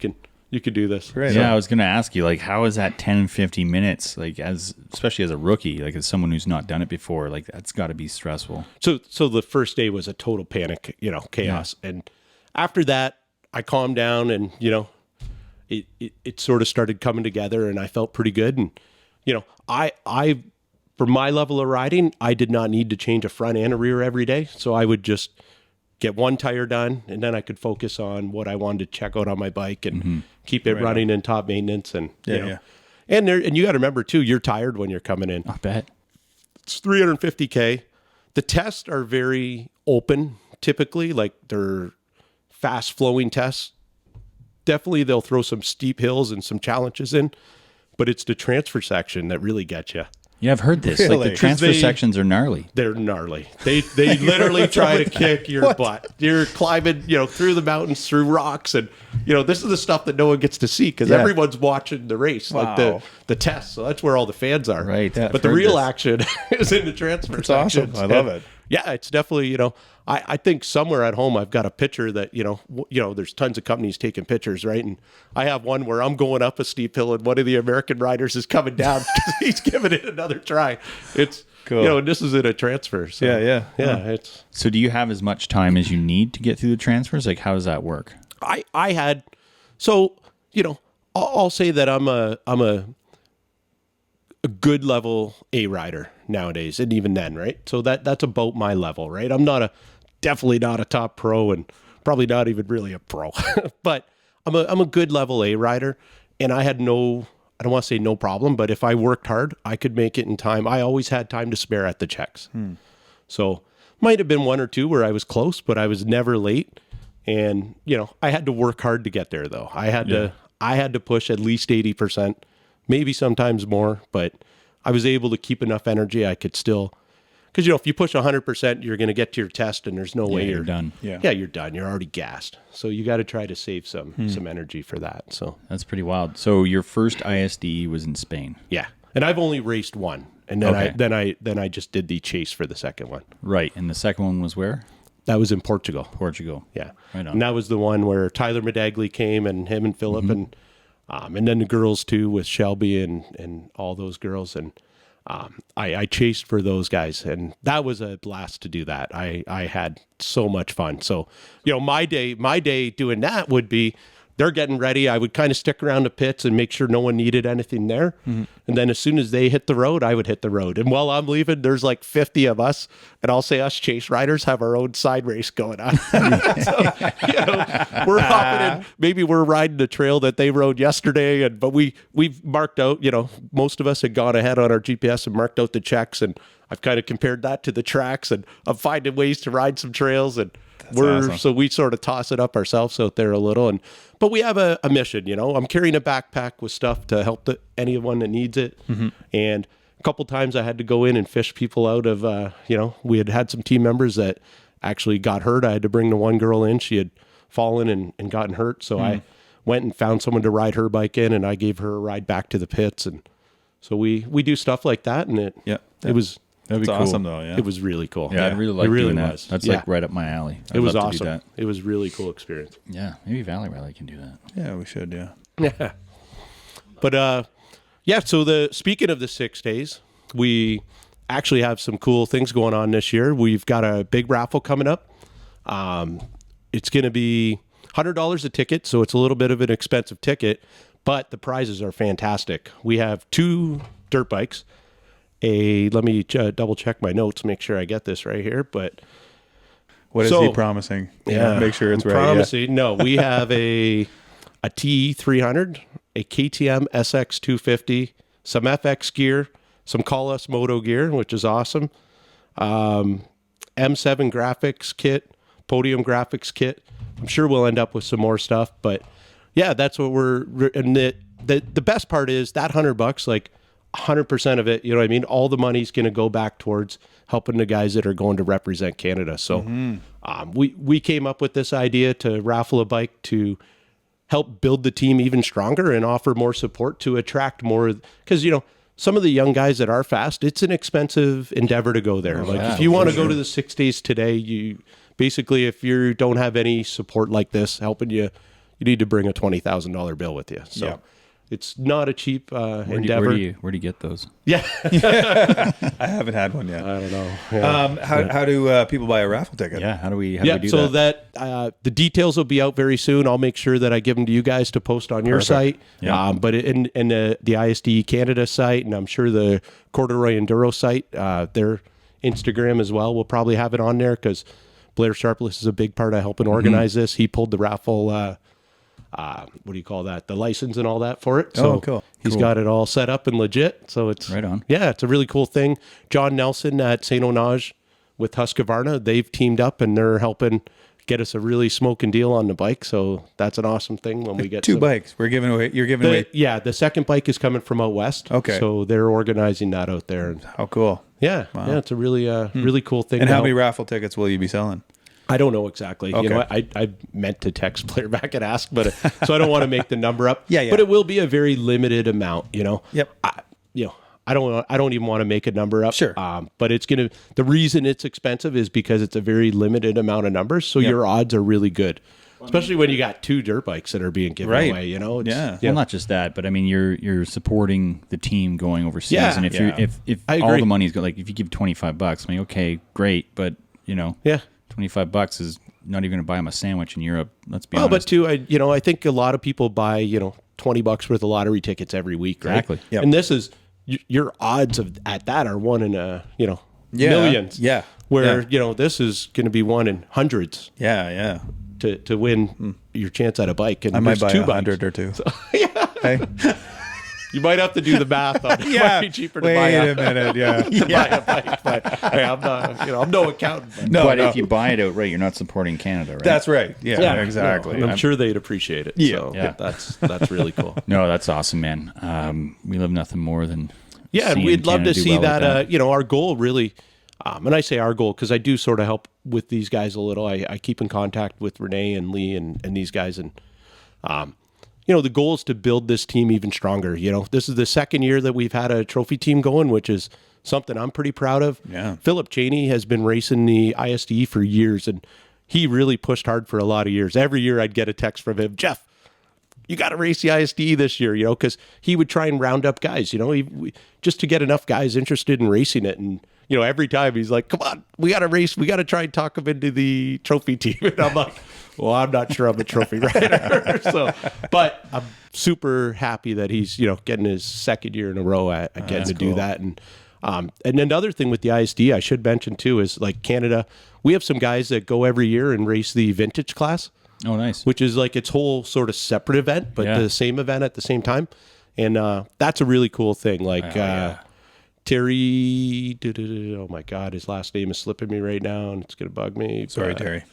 D: can do this.
B: Right.
E: Yeah, I was going to ask you, how is that 10, 50 minutes, especially as a rookie, as someone who's not done it before, that's got to be stressful.
D: So the first day was a total panic, chaos. Yeah. And after that, I calmed down and, it sort of started coming together and I felt pretty good. And, I for my level of riding, I did not need to change a front and a rear every day. So I would just get one tire done, and then I could focus on what I wanted to check out on my bike and keep it running in top maintenance. And and you got to remember too, you're tired when you're coming in.
E: I bet
D: it's 350K. The tests are very open, typically, they're fast flowing tests. Definitely, they'll throw some steep hills and some challenges in, but it's the transfer section that really gets you.
E: Yeah, I've heard this.
B: Really?
E: The transfer sections are gnarly.
D: They're gnarly. They literally try to kick your butt. You're climbing, through the mountains, through rocks, and this is the stuff that no one gets to see because everyone's watching the race, the test. So that's where all the fans are.
E: Right.
D: But the real action is in the transfer section.
B: Awesome. I love it.
D: Yeah, it's definitely, I think somewhere at home I've got a picture that, there's tons of companies taking pictures, right? And I have one where I'm going up a steep hill and one of the American riders is coming down because he's giving it another try. It's cool. And this is in a transfer. So, yeah. It's
E: So do you have as much time as you need to get through the transfers? Like, how does that work?
D: I had, so, I'll say that I'm a good level A rider nowadays, and even then, right? So that's about my level, right? I'm definitely not a top pro, and probably not even really a pro, but I'm a good level A rider, and I had I don't want to say no problem, but if I worked hard, I could make it in time. I always had time to spare at the checks. So might have been one or two where I was close, but I was never late. And, I had to work hard to get there though. I had to push at least 80%, maybe sometimes more, but I was able to keep enough energy. I could still, because, if you push 100%, you're going to get to your test and there's no way you're
E: done.
D: Yeah, you're done. You're already gassed. So you got to try to save some energy for that. So
E: that's pretty wild. So your first ISDE was in Spain.
D: Yeah. And I've only raced one. And then I just did the chase for the second one.
E: Right. And the second one was where?
D: That was in Portugal.
E: Portugal.
D: Yeah.
E: Right on.
D: And that was the one where Tyler Medagli came, and him and Philip, and then the girls too, with Shelby and all those girls. And I chased for those guys, and that was a blast to do that. I had so much fun. So, my day doing that would be, they're getting ready. I would kind of stick around the pits and make sure no one needed anything there. And then as soon as they hit the road, I would hit the road. And while I'm leaving, there's like 50 of us. And I'll say us chase riders have our own side race going on. So, we're hopping in. Maybe we're riding the trail that they rode yesterday. But we've marked out, most of us had gone ahead on our GPS and marked out the checks. And I've kind of compared that to the tracks. And I'm finding ways to ride some trails. And awesome. So we sort of toss it up ourselves out there a little, but we have a mission. I'm carrying a backpack with stuff to help anyone that needs it. And a couple times I had to go in and fish people out of, we had some team members that actually got hurt. I had to bring the one girl in. She had fallen and gotten hurt, so I went and found someone to ride her bike in, and I gave her a ride back to the pits. And so we do stuff like that, and it was.
E: That'd be
B: cool.
E: Awesome though, yeah.
D: It was really cool.
E: Yeah, I'd really like doing that. That's like right up my alley.
D: It was awesome. It was really cool experience.
E: Yeah, maybe Valley Rally can do that.
B: Yeah, we should, yeah.
D: Yeah. But so speaking of the 6 days, we actually have some cool things going on this year. We've got a big raffle coming up. It's going to be $100 a ticket, so it's a little bit of an expensive ticket, but the prizes are fantastic. We have 2 dirt bikes. Let me double check my notes, make sure I get this right here. But
B: what is he promising?
D: Yeah,
B: make sure it's right.
D: Promising. Yeah. No, we have a TE300, a KTM SX 250, some FX gear, some Call Us Moto gear, which is awesome. M7 graphics kit, podium graphics kit. I'm sure we'll end up with some more stuff, but yeah, that's what and the best part is that $100, like 100% of it, you know what I mean? All the money's going to go back towards helping the guys that are going to represent Canada. So we came up with this idea to raffle a bike to help build the team even stronger and offer more support to attract more. Because, some of the young guys that are fast, it's an expensive endeavor to go there. If you want to go to the 6 days today, you basically, if you don't have any support like this helping you, you need to bring a $20,000 bill with you. So it's not a cheap endeavor.
E: Where do you get those?
D: Yeah.
B: I haven't had one yet.
D: I don't know. Yeah.
B: How do people buy a raffle ticket?
E: Yeah. How do we do
D: so
E: that?
D: The details will be out very soon. I'll make sure that I give them to you guys to post on your site.
E: Yeah.
D: But in the ISDE Canada site, and I'm sure the Corduroy Enduro site, their Instagram as well, we'll probably have it on there because Blair Sharpless is a big part of helping organize this. He pulled the raffle what do you call that? The license and all that for it. So
B: cool.
D: He's got it all set up and legit. So it's
E: right on.
D: Yeah, it's a really cool thing. John Nelson at St. Onage with Husqvarna, they've teamed up and they're helping get us a really smoking deal on the bike. So that's an awesome thing when we get
B: 2 bikes. We're giving away. You're giving away.
D: Yeah, the second bike is coming from out west.
B: Okay.
D: So they're organizing that out there.
B: How cool.
D: Yeah. Wow. Yeah, it's a really really cool thing.
B: And how many raffle tickets will you be selling?
D: I don't know exactly.
B: Okay.
D: I meant to text Blair back and ask, but so I don't want to make the number up.
B: Yeah.
D: But it will be a very limited amount.
B: Yep.
D: I don't even want to make a number up.
B: Sure.
D: But the reason it's expensive is because it's a very limited amount of numbers. So your odds are really good, especially when you got 2 dirt bikes that are being given away, It's,
E: Well, not just that, but I mean, you're supporting the team going overseas.
D: Yeah.
E: And if all the money's go, like if you give $25, I mean, okay, great. But $25 is not even going to buy them a sandwich in Europe. Let's be honest.
D: But too, I think a lot of people buy, $20 worth of lottery tickets every week, right?
E: Exactly.
B: Yep.
D: And this is your odds at that are 1 in millions.
B: Yeah.
D: Where this is going to be 1 in hundreds.
B: Yeah.
D: To win your chance at a bike, and
B: I might buy
D: 200
B: or 2.
D: So,
B: Hey.
D: You might have to do the math on it. It might be cheaper to buy
B: Wait a minute. Yeah.
D: buy a bike. But hey, I'm not, I'm no accountant.
E: But if you buy it outright, you're not supporting Canada, right?
B: That's right. Yeah, exactly.
D: No, I'm sure they'd appreciate it.
B: Yeah.
D: So that's really cool.
E: No, that's awesome, man. We love nothing more than
D: and we'd love
E: Canada
D: to
E: do
D: see
E: well
D: that.
E: like
D: Our goal really, and I say our goal because I do sort of help with these guys a little. I keep in contact with Renee and Lee and these guys, and the goal is to build this team even stronger. This is the second year that we've had a trophy team going, which is something I'm pretty proud of.
B: Yeah.
D: Philip Cheney has been racing the ISDE for years, and he really pushed hard for a lot of years. Every year I'd get a text from him, Jeff, you got to race the ISDE this year, because he would try and round up guys, just to get enough guys interested in racing it. And, every time he's like, come on, we got to race. We got to try and talk him into the trophy team. And I'm like, well, I'm not sure I'm a trophy rider. But I'm super happy that he's, getting his second year in a row at getting to do that. And another thing with the ISD, I should mention too, is like Canada, we have some guys that go every year and race the vintage class.
E: Oh, nice.
D: Which is like its whole sort of separate event, but the same event at the same time. And that's a really cool thing. Like Terry, oh my God, his last name is slipping me right now and it's going to bug me.
B: Sorry, Terry.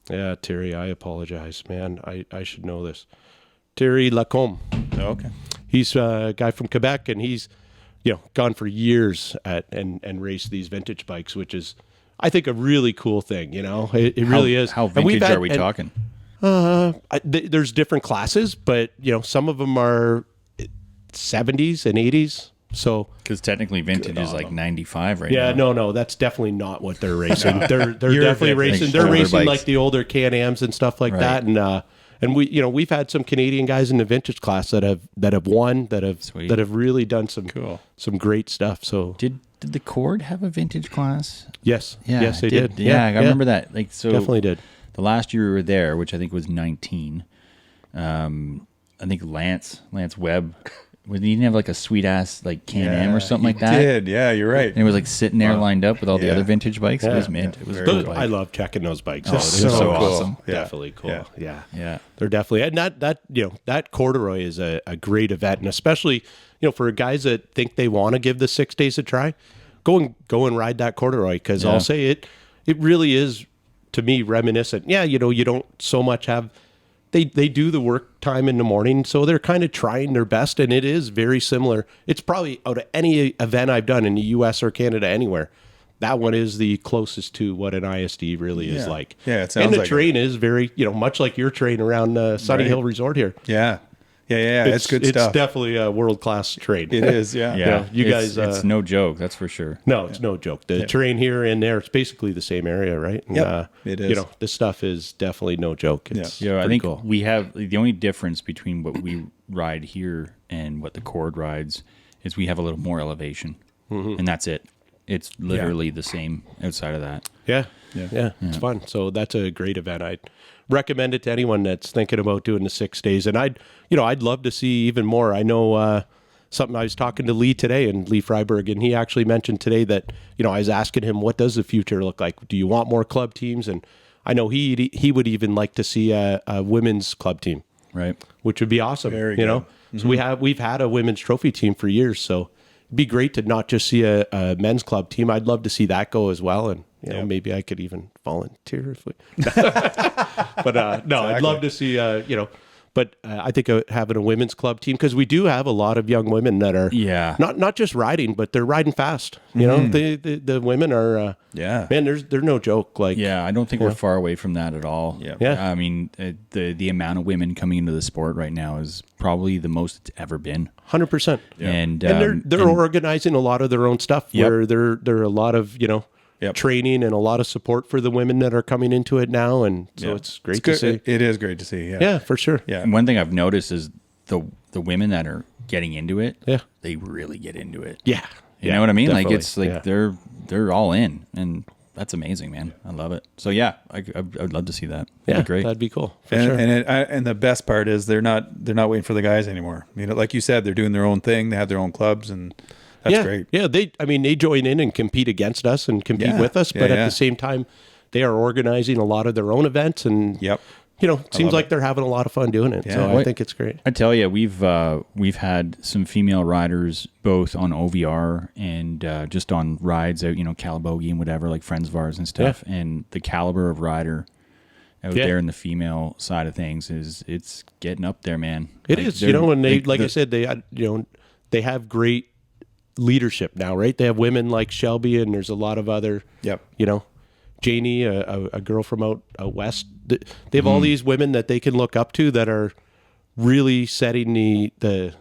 D: Yeah, Terry, I apologize, man. I should know this. Terry Lacombe.
B: Oh, okay.
D: He's a guy from Quebec, and he's gone for years and raced these vintage bikes, which is, I think, a really cool thing. It really is.
E: How vintage are we talking?
D: There's different classes, but some of them are 70s and 80s. So
E: because technically vintage is like 95 right
D: now.
E: Yeah,
D: no, that's definitely not what they're racing. They're definitely racing. They're racing like the older Can-Ams and stuff like that. And we've had some Canadian guys in the vintage class that have won, that have really done some great stuff. So
E: did the Cord have a vintage class?
D: Yes.
E: Yeah,
D: yes, they did.
E: Yeah, I remember that.
D: Definitely did.
E: The last year we were there, which I think was 19. I think Lance Webb. He didn't have like a sweet ass like Can-Am or something like that.
B: He did, yeah, you're right.
E: And it was like sitting there lined up with all the other vintage bikes. It was mint. It was
D: very
E: cool.
D: I love checking those bikes.
E: Oh,
D: they're
E: so
D: awesome.
E: cool.
D: Definitely cool. Yeah.
E: They're
D: definitely, and that corduroy is a great event, and especially for guys that think they want to give the 6 days a try, go and ride that corduroy, because I'll say it really is, to me, reminiscent. Yeah, you don't so much have. They do the work time in the morning, so they're kind of trying their best, and it is very similar. It's probably out of any event I've done in the U.S. or Canada, anywhere, that one is the closest to what an ISD really is like.
B: Yeah, it sounds
D: and the
B: like
D: terrain is very, much like your terrain around Sunny Hill Resort here.
B: Yeah. It's good stuff.
D: It's definitely a world-class terrain.
B: It is, yeah.
D: You guys...
E: It's no joke, that's for sure.
D: No, it's no joke. The terrain here and there, it's basically the same area, right? And,
B: it is.
D: This stuff is definitely no joke. It's
E: I think
D: cool.
E: we have the only difference between what we ride here and what the Cord rides is we have a little more elevation, and that's it. It's literally the same outside of that.
D: Yeah, it's fun. So that's a great event. I'd recommend it to anyone that's thinking about doing the 6 days. And I'd love to see even more. I know something, I was talking to Lee today, and Lee Freiberg, and he actually mentioned today that, I was asking him, what does the future look like? Do you want more club teams? And I know he would even like to see a women's club team,
E: right?
D: Which would be awesome.
B: Very good.
D: Mm-hmm. So we've had a women's trophy team for years. So it'd be great to not just see a men's club team. I'd love to see that go as well. And maybe I could even volunteer if we. But no, exactly. I'd love to see But I think having a women's club team, because we do have a lot of young women that are not just riding, but they're riding fast. You know, the women are man, they're no joke. Like
E: I don't think we're far away from that at all.
D: Yeah.
E: I mean, the amount of women coming into the sport right now is probably the most it's ever been.
D: 100%.
E: And
D: they're organizing a lot of their own stuff. Where there are a lot of training and a lot of support for the women that are coming into it now, and so it's great to see.
B: It is great to see.
D: Yeah, for sure.
B: Yeah.
E: And one thing I've noticed is the women that are getting into it.
D: Yeah,
E: they really get into it.
D: Yeah,
E: you know what I mean.
D: Definitely.
E: Like it's like they're all in, and that's amazing, man. I love it. So I'd love to see that. That'd be great.
D: That'd be cool. For sure.
B: And the best part is they're not waiting for the guys anymore. You know, like you said, they're doing their own thing. They have their own clubs, and that's great.
D: Yeah, they join in and compete against us and compete with us, but at the same time, they are organizing a lot of their own events, and it seems like they're having a lot of fun doing it. Yeah. So I think it's great.
E: I tell you, we've had some female riders both on OVR and just on rides out, Calabogie and whatever, like friends of ours and stuff. Yeah. And the caliber of rider out there in the female side of things it's getting up there, man.
D: It is, and they I said, they have great leadership now, right? They have women like Shelby, and there's a lot of other, Janie, a girl from out west. They have all these women that they can look up to that are really setting the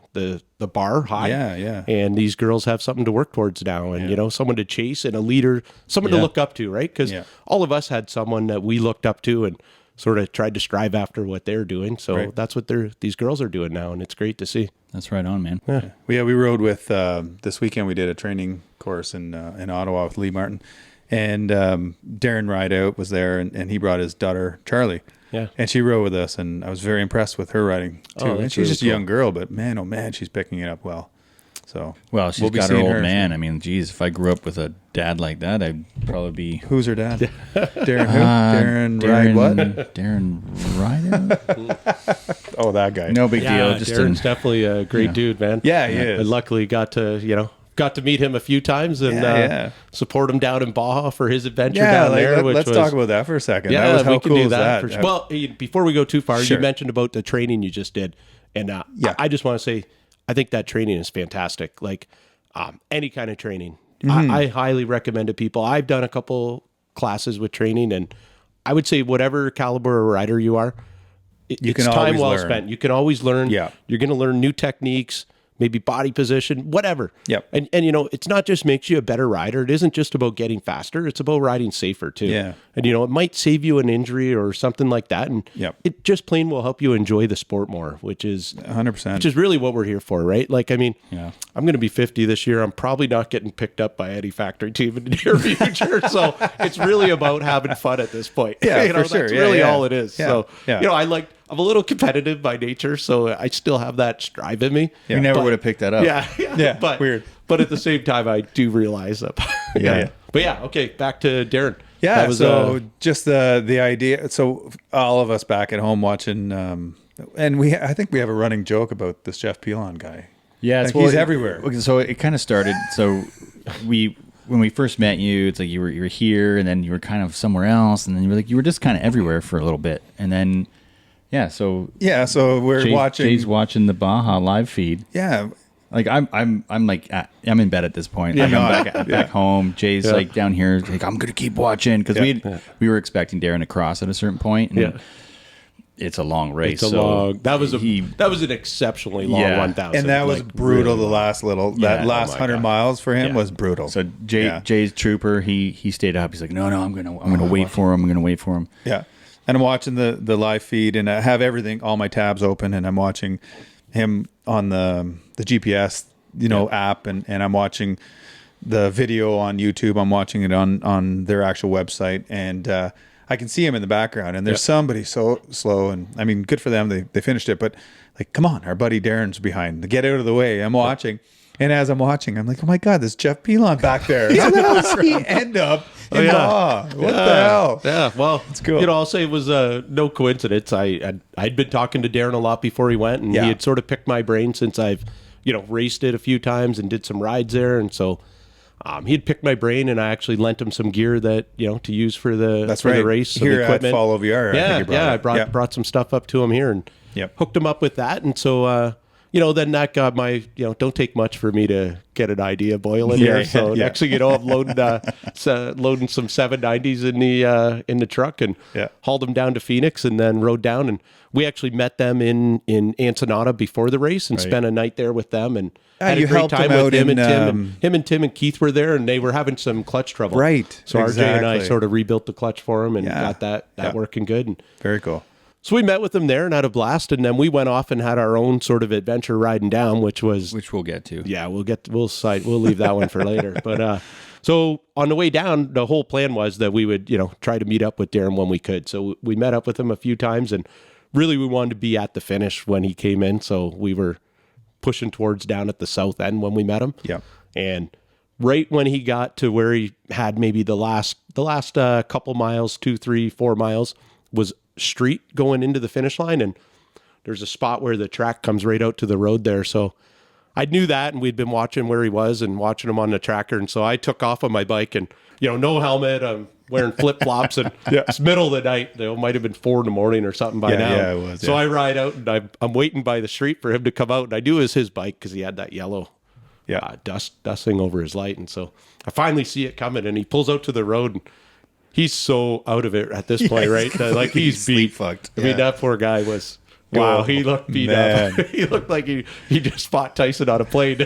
D: bar high.
B: Yeah.
D: And these girls have something to work towards now, and someone to chase and a leader, someone to look up to, right? Because all of us had someone that we looked up to and sort of tried to strive after what they're doing. So that's what these girls are doing now, and it's great to see.
E: That's right on, man.
B: Yeah. We rode with this weekend. We did a training course in Ottawa with Lee Martin, and Darren Rideout was there, and he brought his daughter Charlie. Yeah, and she rode with us, and I was very impressed with her riding too. And she's really just a young girl, but man, oh man, she's picking it up well. So
E: she's got her old man. I mean, geez, if I grew up with a dad like that, I'd probably be.
B: Who's her dad? Darren who? Darren Ride what?
E: Darren Ride.
B: Oh, that guy.
E: No big deal. Just
D: Darren's definitely a great dude, man.
B: Yeah, he is.
D: I luckily got to meet him a few times and support him down in Baja for his adventure down there.
B: Let's talk about that for a second.
D: Yeah,
B: that was how cool
D: do
B: is that?
D: Sure. Well, before we go too far, you mentioned about the training you just did, and I just want to say, I think that training is fantastic. Like any kind of training, I highly recommend to people. I've done a couple classes with training, and I would say whatever caliber of rider you are, it's time well spent. You can always learn.
B: Yeah.
D: You're going to learn new techniques, maybe body position, whatever.
B: Yep.
D: And it's not just makes you a better rider. It isn't just about getting faster. It's about riding safer too.
B: Yeah.
D: And it might save you an injury or something like that. And it just plain will help you enjoy the sport more, which is
B: 100%.
D: Which is really what we're here for, right? Like, I mean, I'm going to be 50 this year. I'm probably not getting picked up by any factory team in the near future. So it's really about having fun at this point.
B: Yeah, for sure.
D: That's really all it is.
B: Yeah.
D: So,
B: Yeah.
D: I'm a little competitive by nature, so I still have that strive in me.
E: Yeah. We never would have picked that up.
B: Yeah.
D: But
B: weird.
D: But at the same time, I do realize that. But okay, back to Darren.
B: Yeah. That was, just the idea. So all of us back at home watching, and I think we have a running joke about this Jeff Pilon guy.
E: Yeah,
B: he's everywhere.
E: So it kind of started. So when we first met you, it's like you were here, and then you were kind of somewhere else, and then you were just kind of everywhere for a little bit, and then. So
B: we're watching.
E: Jay's watching the Baja live feed.
B: Yeah,
E: like I'm in bed at this point. I'm back home. Jay's like down here. Like I'm gonna keep watching because we were expecting Darren to cross at a certain point. And it's a long race.
D: That was an exceptionally long 1,000,
B: and that was brutal. Really last 100 miles for him was brutal.
E: So Jay's trooper, he stayed up. He's like, no, I'm gonna wait for him. I'm gonna wait for him.
B: Yeah. And I'm watching the live feed, and I have all my tabs open, and I'm watching him on the GPS, app, and I'm watching the video on YouTube. I'm watching it on their actual website, and I can see him in the background. And there's somebody so slow, and I mean, good for them. They finished it, but like, come on, our buddy Darren's behind. Get out of the way. I'm watching. And as I'm watching, I'm like, oh my God, there's Jeff Pilon back there. How the hell does he end up in Baja? What the hell?
D: Yeah, well,
B: it's cool.
D: I'll say it was no coincidence. I'd been talking to Darren a lot before he went, and he had sort of picked my brain since I've, raced it a few times and did some rides there. And so He'd picked my brain, and I actually lent him some gear that, you know, to use for the,
B: That's
D: for
B: right.
D: the race. Some
B: Here
D: equipment.
B: at Follow VR.
D: I brought some stuff up to him here and hooked him up with that. And so, you know, then that got my, you know, don't take much for me to get an idea boiling here. So next thing you know, I'm loading some 790s in the truck and hauled them down to Phoenix and then rode down. And we actually met them in Ensenada before the race and spent a night there with them and had a great time with him and Tim. Him and Tim and Keith were there, and they were having some clutch trouble.
B: Right.
D: So RJ and I sort of rebuilt the clutch for him and got that working good. And
B: very cool.
D: so we met with them there and had a blast, and then we went off and had our own sort of adventure riding down, which
E: we'll get to.
D: Yeah, we'll leave that one for later. But so on the way down, the whole plan was that we would, you know, try to meet up with Darren when we could. So we met up with him a few times, and really we wanted to be at the finish when he came in. So we were pushing towards down at the south end when we met him.
B: Yeah.
D: And right when he got to where he had maybe the last couple miles, 2, 3, 4 miles, was street going into the finish line, and there's a spot where the track comes right out to the road there. So I knew that, and we'd been watching where he was and watching him on the tracker. And so I took off on my bike and, you know, no helmet, I'm wearing flip flops, and it's middle of the night. It might have been 4 a.m. or something by now.
B: Yeah, it was.
D: So I ride out, and I'm waiting by the street for him to come out, and I knew it was his bike because he had that yellow dust thing over his light. And so I finally see it coming, and he pulls out to the road, and he's so out of it at this point, right? Like he's beat.
B: Fucked.
D: I mean, that poor guy was. Wow, he looked beat up. He looked like he just fought Tyson on a plane.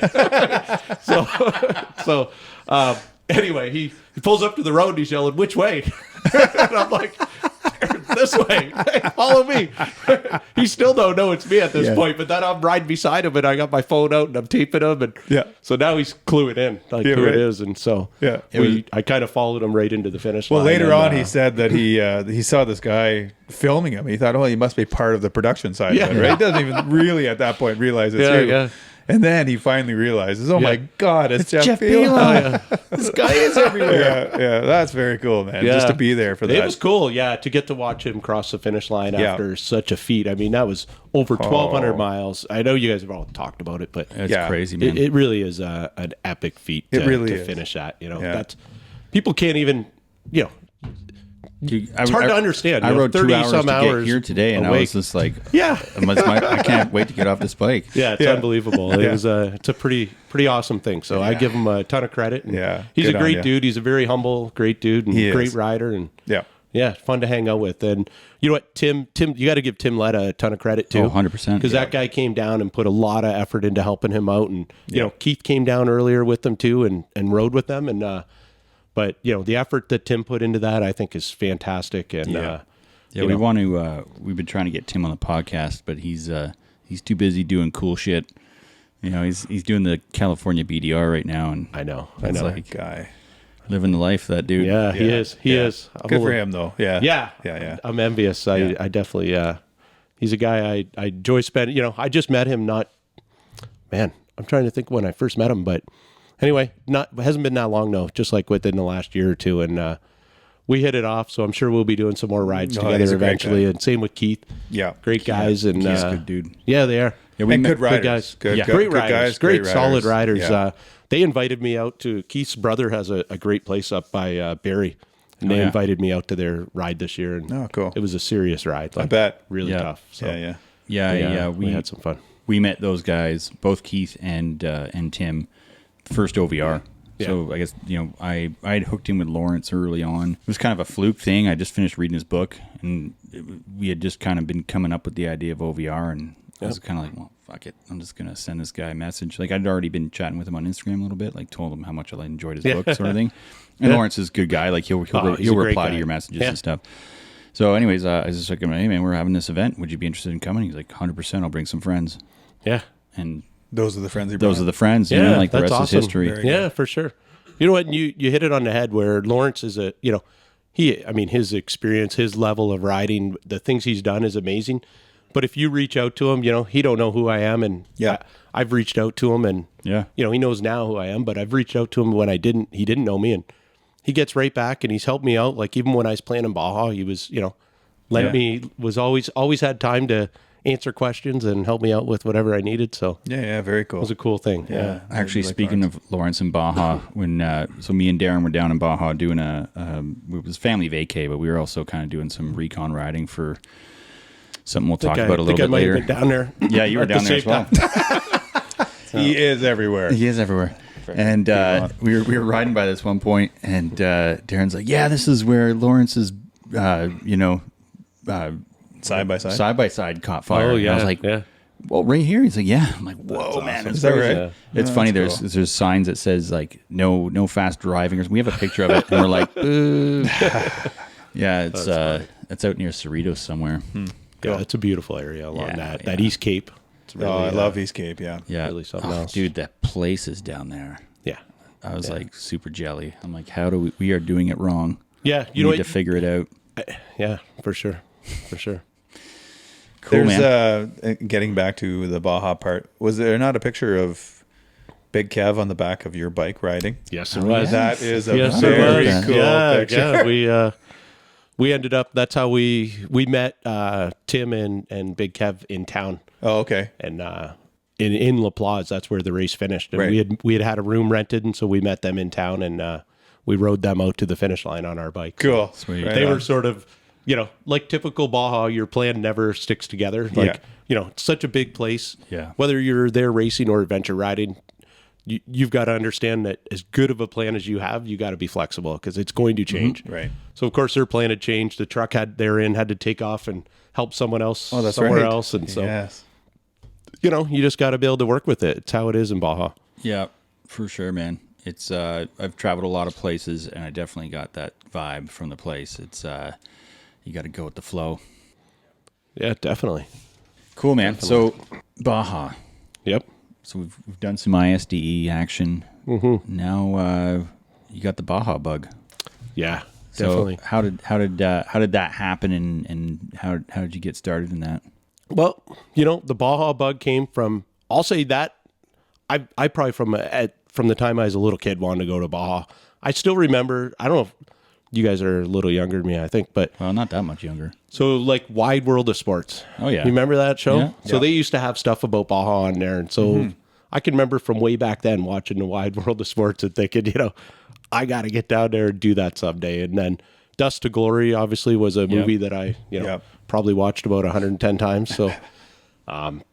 D: so anyway, he pulls up to the road and he's yelling, "Which way?" And I'm like, "This way. Hey, follow me." He still don't know it's me at this point, but then I'm riding beside him and I got my phone out and I'm taping him, and so now he's cluing in like who it is, and so I kind of followed him right into the finish line.
B: Well, later on, he said that he saw this guy filming him. He thought, "Oh, he must be part of the production side of it," right? He doesn't even really at that point realize it's you.
D: Yeah.
B: And then he finally realizes, "Oh my God, it's Jeff Pilon.
D: This guy is everywhere."
B: Yeah, that's very cool, man. Just to be there for that.
D: It was cool, to get to watch him cross the finish line after such a feat. I mean, that was over 1,200 miles. I know you guys have all talked about it, but
E: it's crazy, man.
D: It really is an epic feat to finish at. You know, that's people can't even, you know. It's hard to understand.
E: I rode
D: 30
E: 2 hours
D: some
E: to
D: hours
E: get here today, and
D: awake.
E: I was just like,
D: Yeah.
E: I can't wait to get off this bike.
D: Yeah, it's unbelievable. It was it's a pretty awesome thing. So I give him a ton of credit. And he's a great dude. He's a very humble, great dude, and great rider. And fun to hang out with. And you know what, Tim, you got to give Tim Letta a ton of credit too.
E: 100%.
D: Because that guy came down and put a lot of effort into helping him out. And you know, Keith came down earlier with them too, and rode with them. And but you know, the effort that Tim put into that, I think, is fantastic. And
E: we've been trying to get Tim on the podcast, but he's too busy doing cool shit. You know, he's doing the California BDR right now, and
D: I know,
E: like
B: guy
E: living the life, that dude.
D: Yeah, he is. He is.
B: Good for him, though. Yeah.
D: I'm envious. I definitely. He's a guy I enjoy spending. You know, I just met him. I'm trying to think when I first met him, but anyway, hasn't been that long though. Just like within the last year or two, and we hit it off. So I'm sure we'll be doing some more rides together eventually. And same with Keith.
B: Yeah,
D: great guys, and
E: he's a good dude.
D: Yeah, they are.
E: Yeah, we met
B: good riders.
D: Good guys.
B: Great
D: riders.
B: Guys,
D: great solid riders.
B: Yeah.
D: They invited me out to Keith's brother has a great place up by Barrie, and they invited me out to their ride this year. And
B: cool.
D: It was a serious ride. Like,
B: I bet.
D: Really tough. So,
E: we
D: had some fun.
E: We met those guys, both Keith and Tim, first OVR. So I guess, you know, I had hooked him with Lawrence early on. It was kind of a fluke thing. I just finished reading his book, and we had just kind of been coming up with the idea of OVR, and I was kind of like, well, fuck it. I'm just going to send this guy a message. Like, I'd already been chatting with him on Instagram a little bit, like told him how much I enjoyed his book sort of thing. And Lawrence is a good guy. Like, he'll reply to your messages and stuff. So anyways, I was just like, hey, man, we're having this event. Would you be interested in coming? He's like, 100%. I'll bring some friends.
D: Yeah.
E: And
B: those are the friends.
E: Those are the friends. You know, like the rest is history.
D: For sure. You know what? You hit it on the head where Lawrence is his experience, his level of riding, the things he's done is amazing. But if you reach out to him, you know, he don't know who I am. And I've reached out to him, and, you know, he knows now who I am, but I've reached out to him when he didn't know me, and he gets right back, and he's helped me out. Like, even when I was playing in Baja, he was, you know, was always had time to answer questions and help me out with whatever I needed. So
B: Yeah, very cool.
D: it was a cool thing. Yeah.
E: Actually, speaking of Lawrence and Baja, when so me and Darren were down in Baja doing it was family vacay, but we were also kind of doing some recon riding for something we'll talk about a little bit later.
D: Have been down there.
E: Yeah, you were down there as well.
B: He is everywhere.
E: He is everywhere. And we were riding by this one point, and Darren's like, "Yeah, this is where Lawrence's,
B: Side by side.
E: side by side caught fire."
D: Oh,
E: And
D: yeah.
E: I was like, "Well, right here." He's like, "Yeah." I'm like, "Whoa, man,
B: Is that right?
E: It's funny. There's signs that says like no fast driving. We have a picture of it, and we're like, "Boo." Yeah, it's out near Cerritos somewhere.
D: Yeah, it's a beautiful area along
E: Yeah,
D: that East Cape. It's really,
B: I love East Cape. Yeah.
E: Yeah,
D: Really something else.
E: dude. The places down there.
D: Yeah.
E: I was like super jelly. I'm like, how do we are doing it wrong?
D: Yeah.
E: We need to figure it out.
D: Yeah, for sure. For sure.
E: Cool, man.
B: There's getting back to the Baja part. Was there not a picture of Big Kev on the back of your bike riding?
D: Yes, it was.
B: That is a
D: Yes, it
B: very
D: was.
B: cool
D: Yeah,
B: picture.
D: yeah. We ended up. That's how we met Tim and Big Kev in town,
B: Oh, okay.
D: and in La Plaza. That's where the race finished. And
B: Right.
D: we had a room rented, and so we met them in town, and we rode them out to the finish line on our bike.
B: Cool.
E: Sweet.
B: Right
D: They
B: on.
D: were sort of, like typical Baja. Your plan never sticks together. Like it's such a big place.
E: Yeah.
D: Whether you're there racing or adventure riding, you've got to understand that as good of a plan as you have, you got to be flexible because it's going to change.
B: Right.
D: So of course their plan had changed. The truck they're in had to take off and help someone else
B: Oh, that's
D: somewhere
B: right.
D: else, and so
B: Yes.
D: you just got to be able to work with it. It's how it is in Baja.
E: Yeah, for sure, man. It's I've traveled a lot of places, and I definitely got that vibe from the place. It's you got to go with the flow.
D: Yeah, definitely.
E: Cool, man. So Baja.
D: Yep.
E: So we've done some ISDE action. Mm-hmm. Now you got the Baja bug.
D: Yeah,
E: So
D: definitely.
E: how did that happen, and how did you get started in that?
D: Well, the Baja bug came from. I'll say that I probably from the time I was a little kid wanted to go to Baja. I still remember. I don't know if you guys are a little younger than me, I think, but
E: Well, not that much younger.
D: so like Wide World of Sports.
E: Oh, yeah.
D: You remember that show?
E: Yeah.
D: So they used to have stuff about Baja on there, and so I can remember from way back then watching the Wide World of Sports and thinking, I got to get down there and do that someday. And then Dust to Glory obviously was a movie that I probably watched about 110 times. So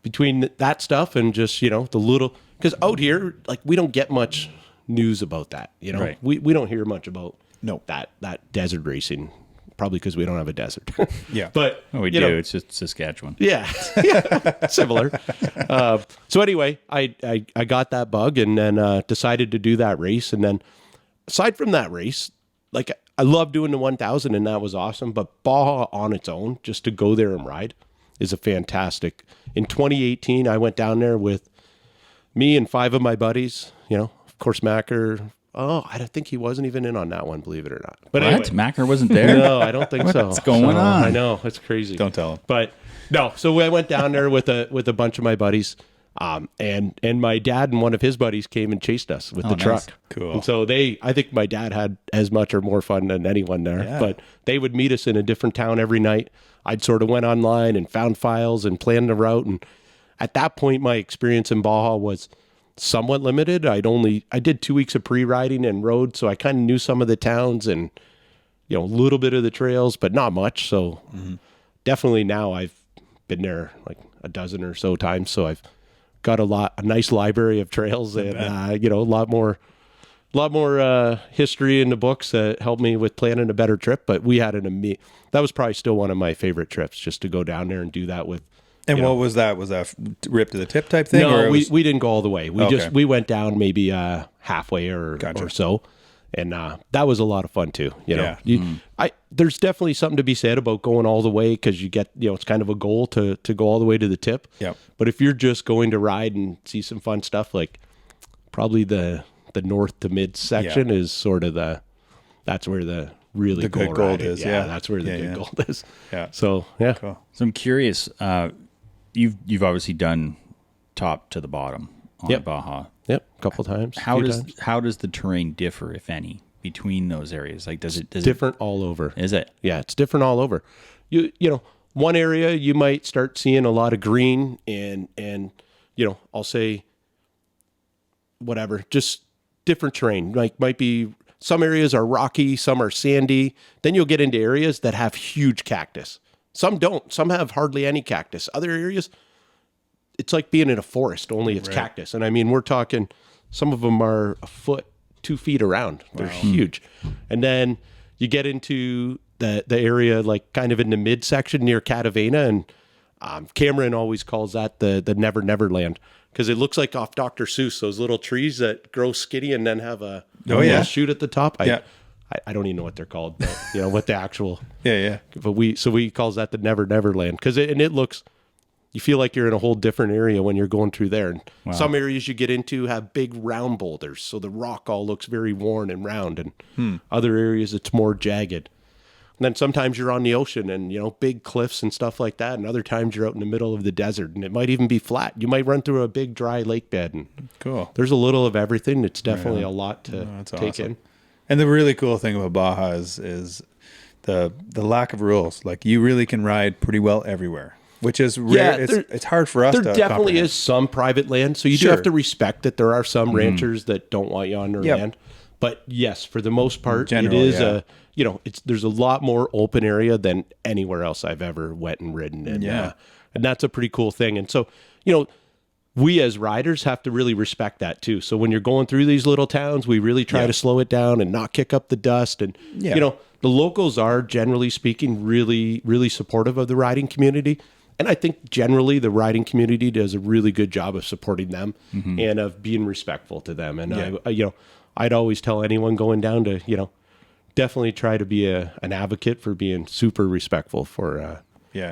D: between that stuff and just the little, because out here like we don't get much news about that.
E: Right.
D: We don't hear much about
B: No.
D: that desert racing. Probably because we don't have a desert.
B: Yeah.
D: But
E: Oh, we
D: you
E: do.
D: know,
E: It's just Saskatchewan.
D: yeah, similar. So anyway, I got that bug and then decided to do that race. And then aside from that race, like I love doing the 1000 and that was awesome. But Baja on its own, just to go there and ride, is a fantastic. In 2018, I went down there with me and 5 of my buddies. Of course, Macker. Oh, I don't think he wasn't even in on that one, believe it or not. But
E: What?
D: anyway,
E: Macker wasn't there?
D: no, I don't think so.
E: What's going on?
D: I know, it's crazy.
B: Don't tell him.
D: But no, so I went down there with a bunch of my buddies, and my dad and one of his buddies came and chased us with the
E: nice.
D: truck.
B: Cool.
D: And so I think my dad had as much or more fun than anyone there.
B: Yeah.
D: But they would meet us in a different town every night. I'd sort of went online and found files and planned the route. And at that point, my experience in Baja was somewhat limited. I did 2 weeks of pre-riding and rode, so I kind of knew some of the towns and a little bit of the trails, but not much. So definitely now I've been there like a dozen or so times, so I've got a nice library of trails and a lot more history in the books that helped me with planning a better trip. But we had that was probably still one of my favorite trips, just to go down there and do that with.
B: And what was that? Was that rip to the tip type thing?
D: No,
B: or it was-
D: we didn't go all the way.
B: Okay.
D: We went down maybe halfway or so, and that was a lot of fun too.
B: Yeah.
D: There's definitely something to be said about going all the way because you get it's kind of a goal to go all the way to the tip.
B: Yep.
D: But if you're just going to ride and see some fun stuff, like probably the north to mid section is sort of that's where the really
B: The good
D: cool
B: gold
D: riding-
B: is, yeah.
D: That's where the
B: Yeah,
D: good
B: yeah.
D: gold is.
B: Yeah.
D: So yeah.
B: Cool.
E: So I'm curious. You've obviously done top to the bottom on
D: Yep.
E: Baja.
D: Yep. A couple times.
E: How
D: few
E: does
D: times.
E: how does the terrain differ, if any, between those areas? Like, does it
D: Different all over.
E: Is it?
D: Yeah, it's different all over. You know, one area you might start seeing a lot of green and I'll say whatever, just different terrain. Like might be some areas are rocky, some are sandy. Then you'll get into areas that have huge cactus. Some don't. Some have hardly any cactus. Other areas, it's like being in a forest, only it's cactus. And I mean, we're talking, some of them are a foot, 2 feet around. They're huge. And then you get into the area like kind of in the midsection near Catavena, and Cameron always calls that the Never Never Land, because it looks like off Dr. Seuss, those little trees that grow skinny and then have a little shoot at the top. I don't even know what they're called, but what the actual But we calls that the Never Never Land, because it looks, you feel like you're in a whole different area when you're going through there. And some areas you get into have big round boulders, so the rock all looks very worn and round, and other areas it's more jagged. And then sometimes you're on the ocean and, big cliffs and stuff like that. And other times you're out in the middle of the desert and it might even be flat. You might run through a big dry lake bed. And
B: cool.
D: There's a little of everything. It's definitely a lot to take in.
B: And the really cool thing about Baja is the lack of rules. Like you really can ride pretty well everywhere, which is rare. It's hard for us to
D: There definitely
B: comprehend.
D: is some private land. So you do have to respect that there are some ranchers that don't want you on their land. But yes, for the most part, it is there's a lot more open area than anywhere else I've ever went and ridden. And, and that's a pretty cool thing. And so, we as riders have to really respect that too. So when you're going through these little towns, we really try to slow it down and not kick up the dust. And, the locals are, generally speaking, really, really supportive of the riding community. And I think generally the riding community does a really good job of supporting them and of being respectful to them. And, I'd always tell anyone going down to, definitely try to be an advocate for being super respectful for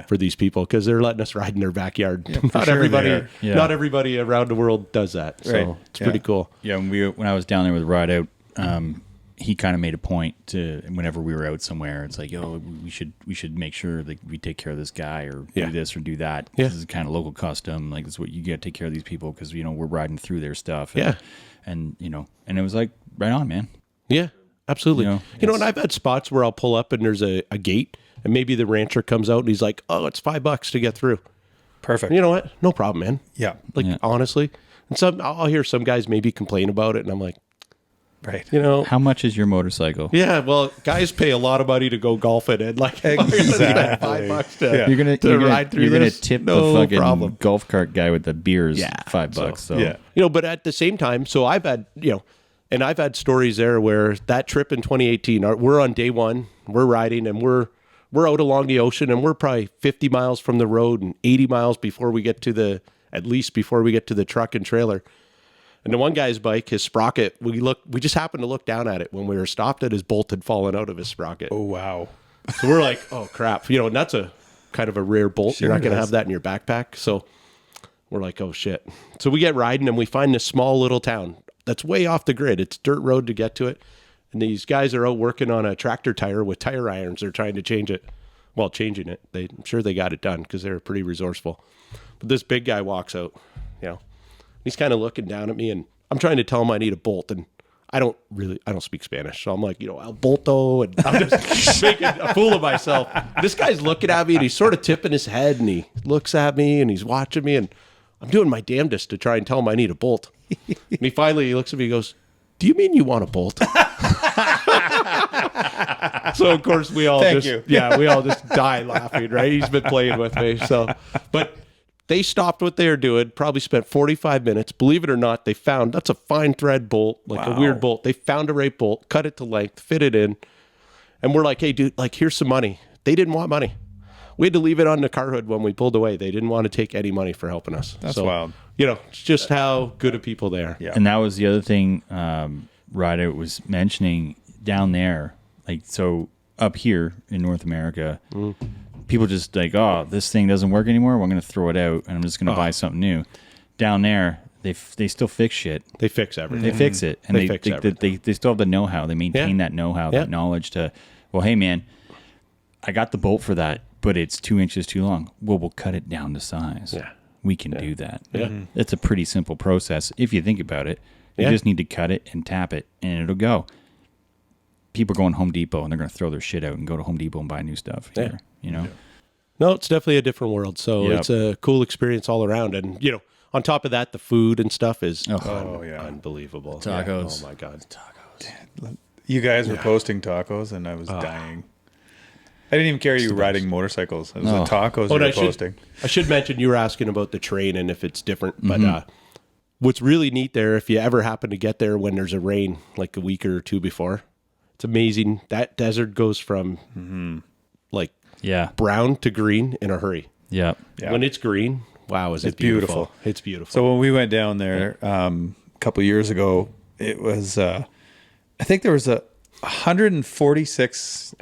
D: these people, because they're letting us ride in their backyard. Not everybody around the world does that. So it's pretty cool.
E: Yeah. When I was down there with Ride Out, he kind of made a point to, whenever we were out somewhere, it's like, we should make sure that we take care of this guy or do this or do that. This is kind of local custom. Like, this is what you got to take care of these people, because, we're riding through their stuff. And and it was like, right on, man.
D: Yeah. Absolutely. And I've had spots where I'll pull up and there's a gate, and maybe the rancher comes out and he's like, "Oh, it's $5 to get through."
B: Perfect.
D: You know what? No problem, man.
B: Yeah.
D: Honestly. And I'll hear some guys maybe complain about it, and I'm like,
B: right.
E: How much is your motorcycle?
D: Yeah, well, guys pay a lot of money to go golfing, and
B: exactly.
D: $5 to ride through
E: you're
D: this.
E: Tip
D: no
E: the fucking
D: problem.
E: golf cart guy with the beers $5. So
D: but at the same time, so I've had and I've had stories there where that trip in 2018, we're on day one, we're riding, and we're out along the ocean, and we're probably 50 miles from the road and 80 miles before we get to the truck and trailer. And the one guy's bike, his sprocket, we just happened to look down at it when we were stopped, and his bolt had fallen out of his sprocket.
B: Oh, wow.
D: So we're like, oh crap. And that's a kind of a rare bolt.
B: Sure,
D: you're not going to have that in your backpack. So we're like, oh shit. So we get riding, and we find this small little town that's way off the grid. It's dirt road to get to it. And these guys are out working on a tractor tire with tire irons. They're trying to change it. Well, changing it. I'm sure they got it done because they're pretty resourceful. But this big guy walks out, he's kind of looking down at me, and I'm trying to tell him I need a bolt. And I don't speak Spanish. So I'm like, El Bolto. And I'm just making a fool of myself. This guy's looking at me, and he's sort of tipping his head, and he looks at me, and he's watching me, and I'm doing my damnedest to try and tell him I need a bolt. And he looks at me and goes, "Do you mean you want a bolt?" So of course we all just die laughing, right? He's been playing with me. But they stopped what they were doing, probably spent 45 minutes. Believe it or not, they found, that's a fine thread bolt, a weird bolt. They found a right bolt, cut it to length, fit it in. And we're like, "Hey dude, here's some money." They didn't want money. We had to leave it on the car hood when we pulled away. They didn't want to take any money for helping us.
B: That's wild.
D: It's just how good of people they are.
B: Yeah.
E: And that was the other thing Ryder was mentioning down there. So up here in North America, people just like, "Oh, this thing doesn't work anymore. Well, I'm going to throw it out, and I'm just going to buy something new." Down there, they still fix shit.
D: They fix everything.
E: They fix it. And
D: they fix everything.
E: They still have the know-how. They maintain that know-how, that knowledge to, well, hey, man, I got the bolt for that, but it's 2 inches too long. Well, we'll cut it down to size.
D: Yeah.
E: We can do that.
D: Yeah.
E: It's a pretty simple process if you think about it. You just need to cut it and tap it, and it'll go. People are going Home Depot, and they're going to throw their shit out and go to Home Depot and buy new stuff here,
D: No, it's definitely a different world. So
E: Yep.
D: it's a cool experience all around. And, you know, on top of that, the food and stuff is unbelievable.
E: Tacos.
D: Yeah. Oh, my God.
B: You guys were posting tacos, and I was dying. I didn't even care you were riding motorcycles. It was the tacos you were posting.
D: I should mention you were asking about the train and if it's different. But what's really neat there, if you ever happen to get there when there's a rain, like a week or two before, it's amazing. That desert goes from like brown to green in a hurry.
E: Yeah.
D: When it's green, wow, is it beautiful. It's beautiful.
B: So when we went down there a couple of years ago, it was, I think there was 146...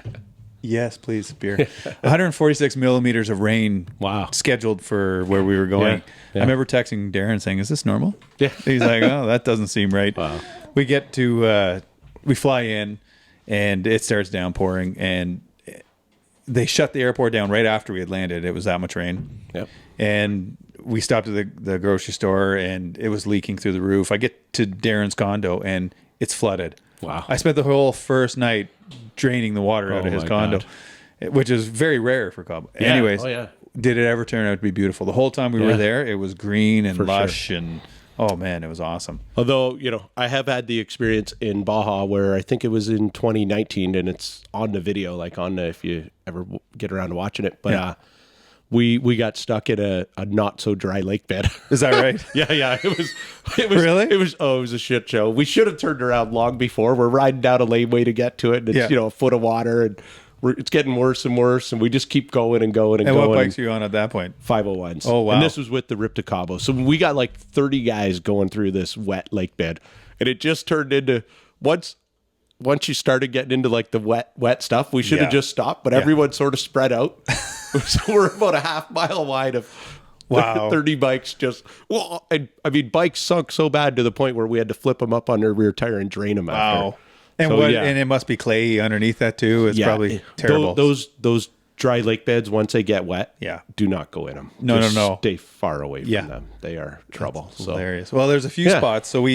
B: Yes, please, beer. 146 millimeters of rain scheduled for where we were going. I remember texting Darren saying, is this normal?
D: Yeah.
B: He's like, oh, that doesn't seem right.
D: Wow.
B: We get to, we fly in and it starts downpouring and they shut the airport down right after we had landed. It was that much rain.
D: Yep.
B: And we stopped at the grocery store and it was leaking through the roof. I get to Darren's condo and it's flooded.
D: Wow.
B: I spent the whole first night draining the water out of his condo, which is very rare for Cabo.
D: Yeah.
B: Anyways,
D: Oh, yeah.
B: did it ever turn out to be beautiful? The whole time we were there, it was green and
D: For
B: lush and oh man, it was awesome.
D: Although, you know, I have had the experience in Baja where I think it was in 2019 and it's on the video, like on the, if you ever get around to watching it. But we got stuck in a not so dry lake bed.
B: Is that right?
D: Yeah. It was
B: Really?
D: it was a shit show. We should have turned around long before. We're riding down a laneway to get to it, and it's you know, a foot of water, and it's getting worse and worse, and we just keep going and going and
B: And
D: going.
B: what bikes are you on at that point?
D: 501s.
B: Oh, wow.
D: And this was with the Rip to Cabo. So we got like 30 guys going through this wet lake bed, and it just turned into once you started getting into like the wet stuff, we should have just stopped, but everyone sort of spread out. So we're about a half mile wide of 30 bikes just, and I mean, bikes sunk so bad to the point where we had to flip them up on their rear tire and drain them after.
B: And
D: So,
B: and it must be clayy underneath that too. It's probably terrible.
D: Those dry lake beds, once they get wet, do not go in them.
B: No.
D: Stay far away from them. They are trouble.
B: That's hilarious. Well, there's a few spots. So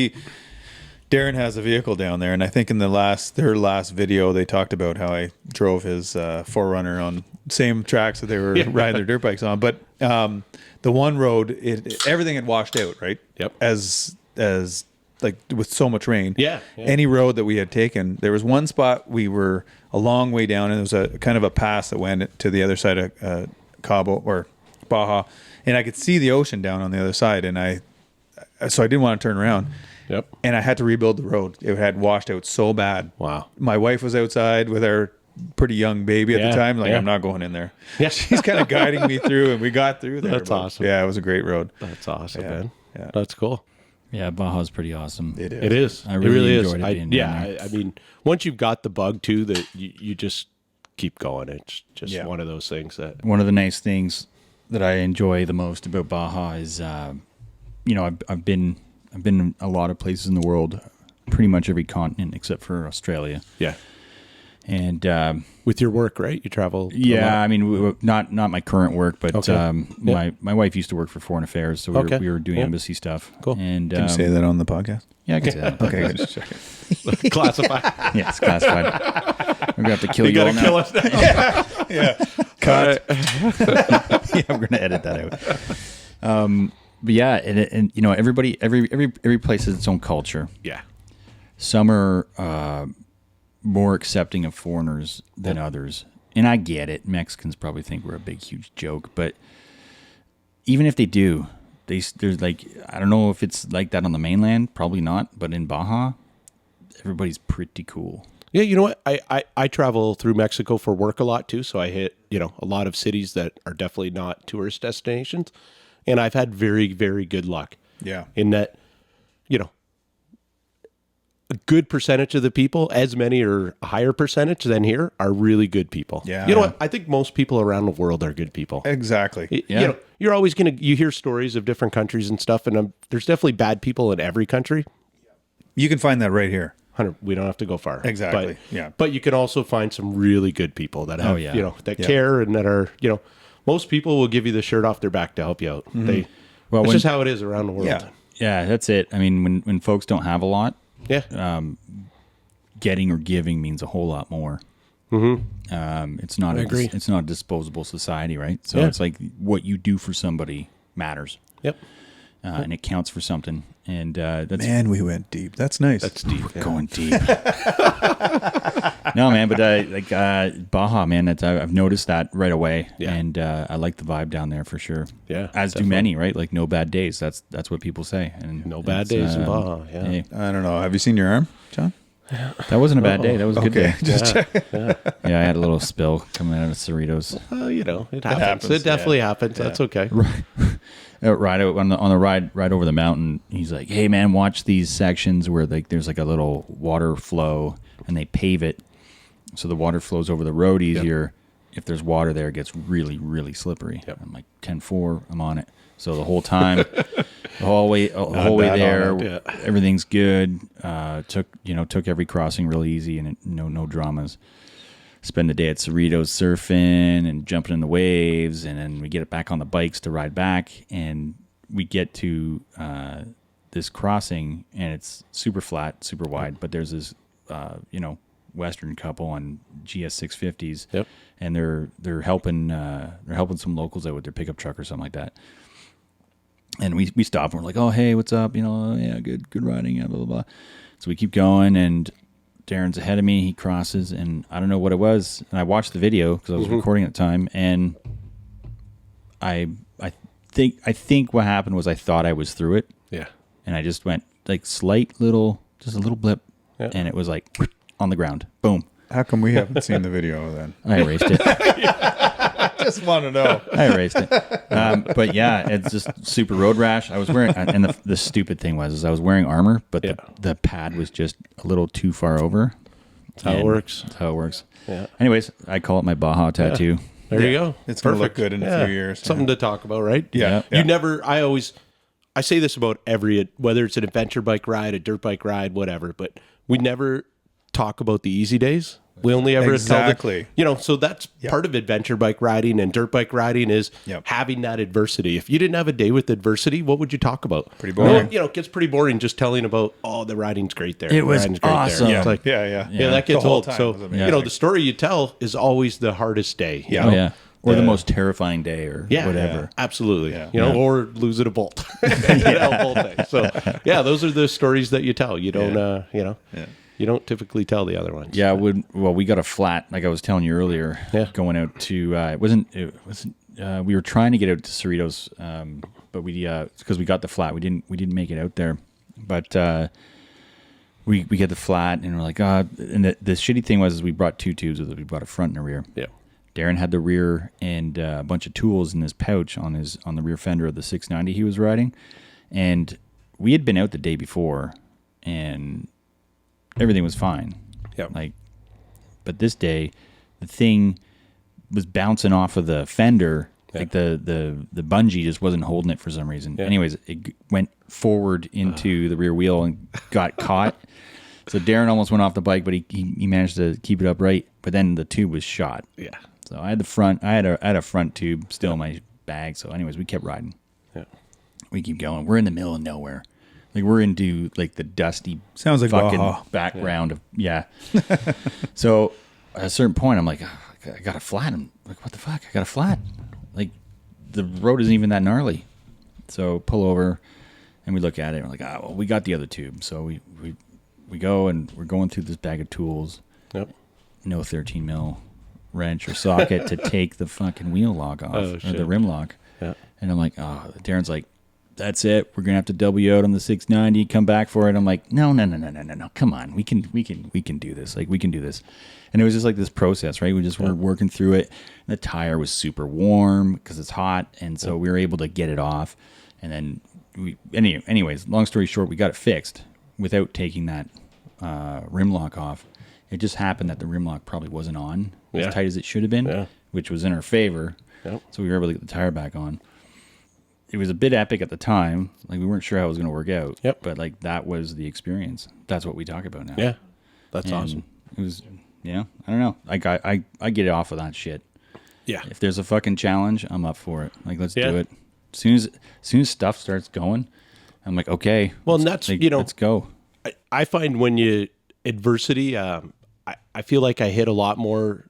B: Darren has a vehicle down there, and I think in their last video they talked about how I drove his 4Runner on same tracks that they were riding their dirt bikes on. But the one road, everything had washed out, right?
D: Yep.
B: As like with so much rain.
D: Yeah.
B: Any road that we had taken, there was one spot we were a long way down, and there was a kind of a pass that went to the other side of Cabo or Baja, and I could see the ocean down on the other side, and so I didn't want to turn around.
D: Yep.
B: And I had to rebuild the road. It had washed out so bad.
D: Wow.
B: My wife was outside with our pretty young baby at the time. Like, I'm not going in there. Yeah. She's kind of guiding me through, and we got through there.
D: That's awesome.
B: Yeah, it was a great road.
D: That's awesome, man.
B: Yeah.
D: That's cool.
E: Yeah, Baja's pretty awesome.
B: It is.
D: It is.
E: I really
D: really
E: enjoyed
D: is.
E: it being down there.
D: I mean, once you've got the bug too, that you just keep going. It's just one of those things that.
E: One of the nice things that I enjoy the most about Baja is, you know, I've been in a lot of places in the world, pretty much every continent except for Australia.
D: Yeah.
E: And
D: with your work, right? You travel.
E: Yeah, I mean, not my current work, but my wife used to work for Foreign Affairs, so we were doing embassy stuff.
D: Cool.
E: And
B: Can you say that on the podcast?
E: Yeah, I can say that.
B: Okay, just checking.
D: Classified.
E: Yeah, it's classified. We're gonna have to kill you all
D: gotta
E: now.
D: kill us now.
B: Yeah. Cut.
E: Yeah, I'm gonna edit that out. But yeah, and you know, every place has its own culture.
D: Yeah.
E: Some are more accepting of foreigners than others, and I get it. Mexicans probably think we're a big, huge joke, but even if they do, there's like, I don't know if it's like that on the mainland, probably not, but in Baja, everybody's pretty cool.
D: Yeah, you know what? I travel through Mexico for work a lot too, so I hit, you know, a lot of cities that are definitely not tourist destinations, and I've had very, very good luck.
B: Yeah.
D: In that, you know, a good percentage of the people, as many or a higher percentage than here, are really good people.
B: Yeah.
D: You know what? I think most people around the world are good people.
B: Exactly.
E: Yeah.
D: You know, you're always you hear stories of different countries and stuff, and there's definitely bad people in every country.
B: You can find that right here.
D: We don't have to go far.
B: Exactly.
D: But,
B: Yeah.
D: But you can also find some really good people that have,
E: yeah.
D: you know, that care and that are, you know, most people will give you the shirt off their back to help you out.
B: Mm-hmm.
D: It's just how it is around the world.
B: Yeah.
E: Yeah, that's it. I mean, when folks don't have a lot,
D: Yeah.
E: getting or giving means a whole lot more. It's not.
D: agree.
E: It's not a disposable society, right? So
D: Yeah.
E: it's like what you do for somebody matters,
D: Yep.
E: and it counts for something. And that's
B: Man, we went deep. That's nice.
D: That's deep.
E: going deep. No, man, but Baja, man, I've noticed that right away,
D: Yeah.
E: and I like the vibe down there for sure.
D: Yeah,
E: as do
D: definitely.
E: many, right? Like no bad days. That's what people say. And
D: No bad
E: it's,
D: days in Baja. Yeah.
E: hey,
B: I don't know. Have you seen your arm, John?
E: that wasn't a bad day. That was a good day.
B: Just check.
E: Yeah, I had a little spill coming out of Cerritos.
D: It happens. It definitely happens. That's okay.
E: Right on the ride over the mountain, he's like, "Hey man, watch these sections where like there's like a little water flow and they pave it, so the water flows over the road easier. If there's water there, it gets really really slippery."
D: Yep.
E: I'm like 10-4, I'm on it. So the whole time, the whole way there,
B: on
D: it,
E: everything's good. Took every crossing real easy and no dramas. Spend the day at Cerritos surfing and jumping in the waves, and then we get it back on the bikes to ride back, and we get to this crossing, and it's super flat, super wide, but there's this Western couple on GS 650s,
D: Yep.
E: and they're helping some locals out with their pickup truck or something like that. And we stop and we're like, "Oh hey, what's up? Yeah, good riding, blah blah blah." So we keep going, and Darren's ahead of me. He crosses, and I don't know what it was. And I watched the video because I was recording at the time, and I think what happened was I thought I was through it,
D: Yeah.
E: and I just went like just a little blip,
D: Yeah.
E: and it was like on the ground, boom.
B: How come we haven't seen the video then?
E: I erased it.
B: Just want to know.
E: I erased it. But yeah, it's just super road rash. I was wearing, and the stupid thing was I was wearing armor, but the pad was just a little too far over.
D: That's how it works.
E: That's how it works.
D: Yeah.
E: Anyways, I call it my Baja tattoo.
D: There you go.
B: It's going to look good in a few years.
D: Something to talk about, right?
B: Yeah.
E: Yeah.
D: You never, I say this about whether it's an adventure bike ride, a dirt bike ride, whatever, but we never talk about the easy days. We only ever
B: Exactly.
D: tell so that's part of adventure bike riding and dirt bike riding is
B: Yep.
D: having that adversity. If you didn't have a day with adversity, what would you talk about?
B: Pretty boring.
D: It gets pretty boring just telling about, the riding's great there.
E: It
D: the
E: was
D: riding's great
E: awesome.
D: There. It's like,
B: Yeah.
D: that gets
B: The whole
D: old.
B: time
D: So,
B: was amazing.
D: the story you tell is always the hardest day. You
B: Yeah.
D: know?
E: Oh yeah, or the most terrifying day, or
D: Yeah,
E: whatever.
D: absolutely.
B: Yeah.
D: Or losing a bolt. Bolt day. So, those are the stories that you tell. You don't, you don't typically tell the other ones.
E: Yeah, we got a flat, like I was telling you earlier.
D: Yeah.
E: Going out to it wasn't. We were trying to get out to Cerritos, but because we got the flat, we didn't make it out there. But we get the flat, and we're like, and the shitty thing was we brought two tubes with us. We brought a front and a rear.
D: Yeah.
E: Darren had the rear and a bunch of tools in his pouch on the rear fender of the 690 he was riding, and we had been out the day before, and everything was fine.
D: Yep.
E: But this day, the thing was bouncing off of the fender.
D: Yeah.
E: Like the bungee just wasn't holding it for some reason.
D: Yeah.
E: Anyways, it went forward into the rear wheel and got caught. So Darren almost went off the bike, but he managed to keep it upright. But then the tube was shot.
D: Yeah.
E: So I had the front. I had a front tube still in my bag. So anyways, we kept riding.
D: Yeah.
E: We keep going. We're in the middle of nowhere. Like we're into like the dusty
B: Sounds like
E: fucking
B: Baja.
E: background of So at a certain point, I'm like, I got a flat. I'm like, what the fuck? I got a flat. Like the road isn't even that gnarly. So pull over, and we look at it. And we're like, well, we got the other tube. So we go, and we're going through this bag of tools.
D: Yep.
E: No 13 mil wrench or socket to take the fucking wheel lock off or
D: shit.
E: the rim lock.
D: Yeah.
E: And I'm like, Darren's like, that's it. We're gonna have to double you out on the 690. Come back for it. I'm like, no. Come on, we can do this. Like we can do this. And it was just like this process, right? We just were working through it. And the tire was super warm because it's hot, and so we were able to get it off. And then anyways, long story short, we got it fixed without taking that rim lock off. It just happened that the rim lock probably wasn't on as tight as it should have been, which was in our favor.
D: Yep.
E: So we were able to get the tire back on. It was a bit epic at the time. Like we weren't sure how it was going to work out.
D: Yep.
E: But like that was the experience. That's what we talk about now.
D: Yeah. That's
E: And
D: awesome.
E: It was, I don't know. I get off of that shit.
D: Yeah.
E: If there's a fucking challenge, I'm up for it. Like let's
D: Yeah.
E: do it. As soon as stuff starts going, I'm like, okay.
D: Well, and that's,
E: let's go.
D: I find when you adversity, I I feel like I hit a lot more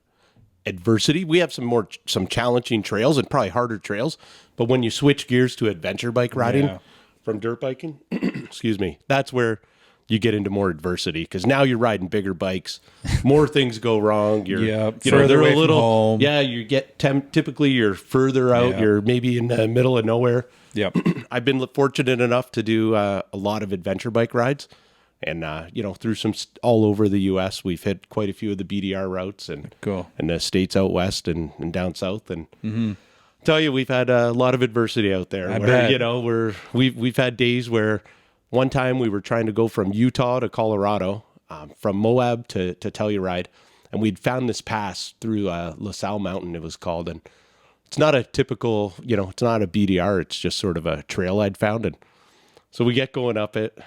D: adversity. We have some challenging trails and probably harder trails, but when you switch gears to adventure bike riding from dirt biking, excuse me, that's where you get into more adversity, because now you're riding bigger bikes, more things go wrong. You're
B: further away from home.
D: You get typically you're further out. You're maybe in the middle of nowhere.
B: Yep.
D: I've been fortunate enough to do a lot of adventure bike rides. And, through all over the U.S., we've hit quite a few of the BDR routes and the states out west and down south. And tell you, we've had a lot of adversity out there.
B: I bet.
D: We've had days where one time we were trying to go from Utah to Colorado, from Moab to Telluride, and we'd found this pass through La Salle Mountain, it was called. And it's not a typical, it's not a BDR. It's just sort of a trail I'd found. And so we get going up it.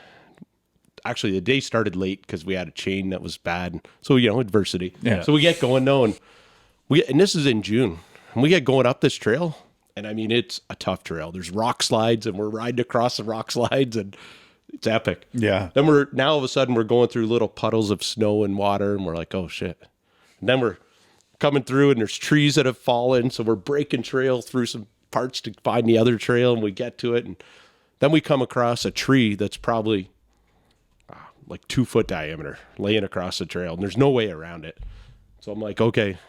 D: Actually, the day started late because we had a chain that was bad. So, adversity.
B: Yeah.
D: So we get going though, and this is in June, and we get going up this trail, and I mean, it's a tough trail. There's rock slides, and we're riding across the rock slides, and it's epic.
B: Yeah.
D: Then all of a sudden we're going through little puddles of snow and water, and we're like, oh shit. And then we're coming through, and there's trees that have fallen, so we're breaking trail through some parts to find the other trail, and we get to it, and then we come across a tree that's probably like 2 foot diameter laying across the trail, and there's no way around it. So I'm like, okay,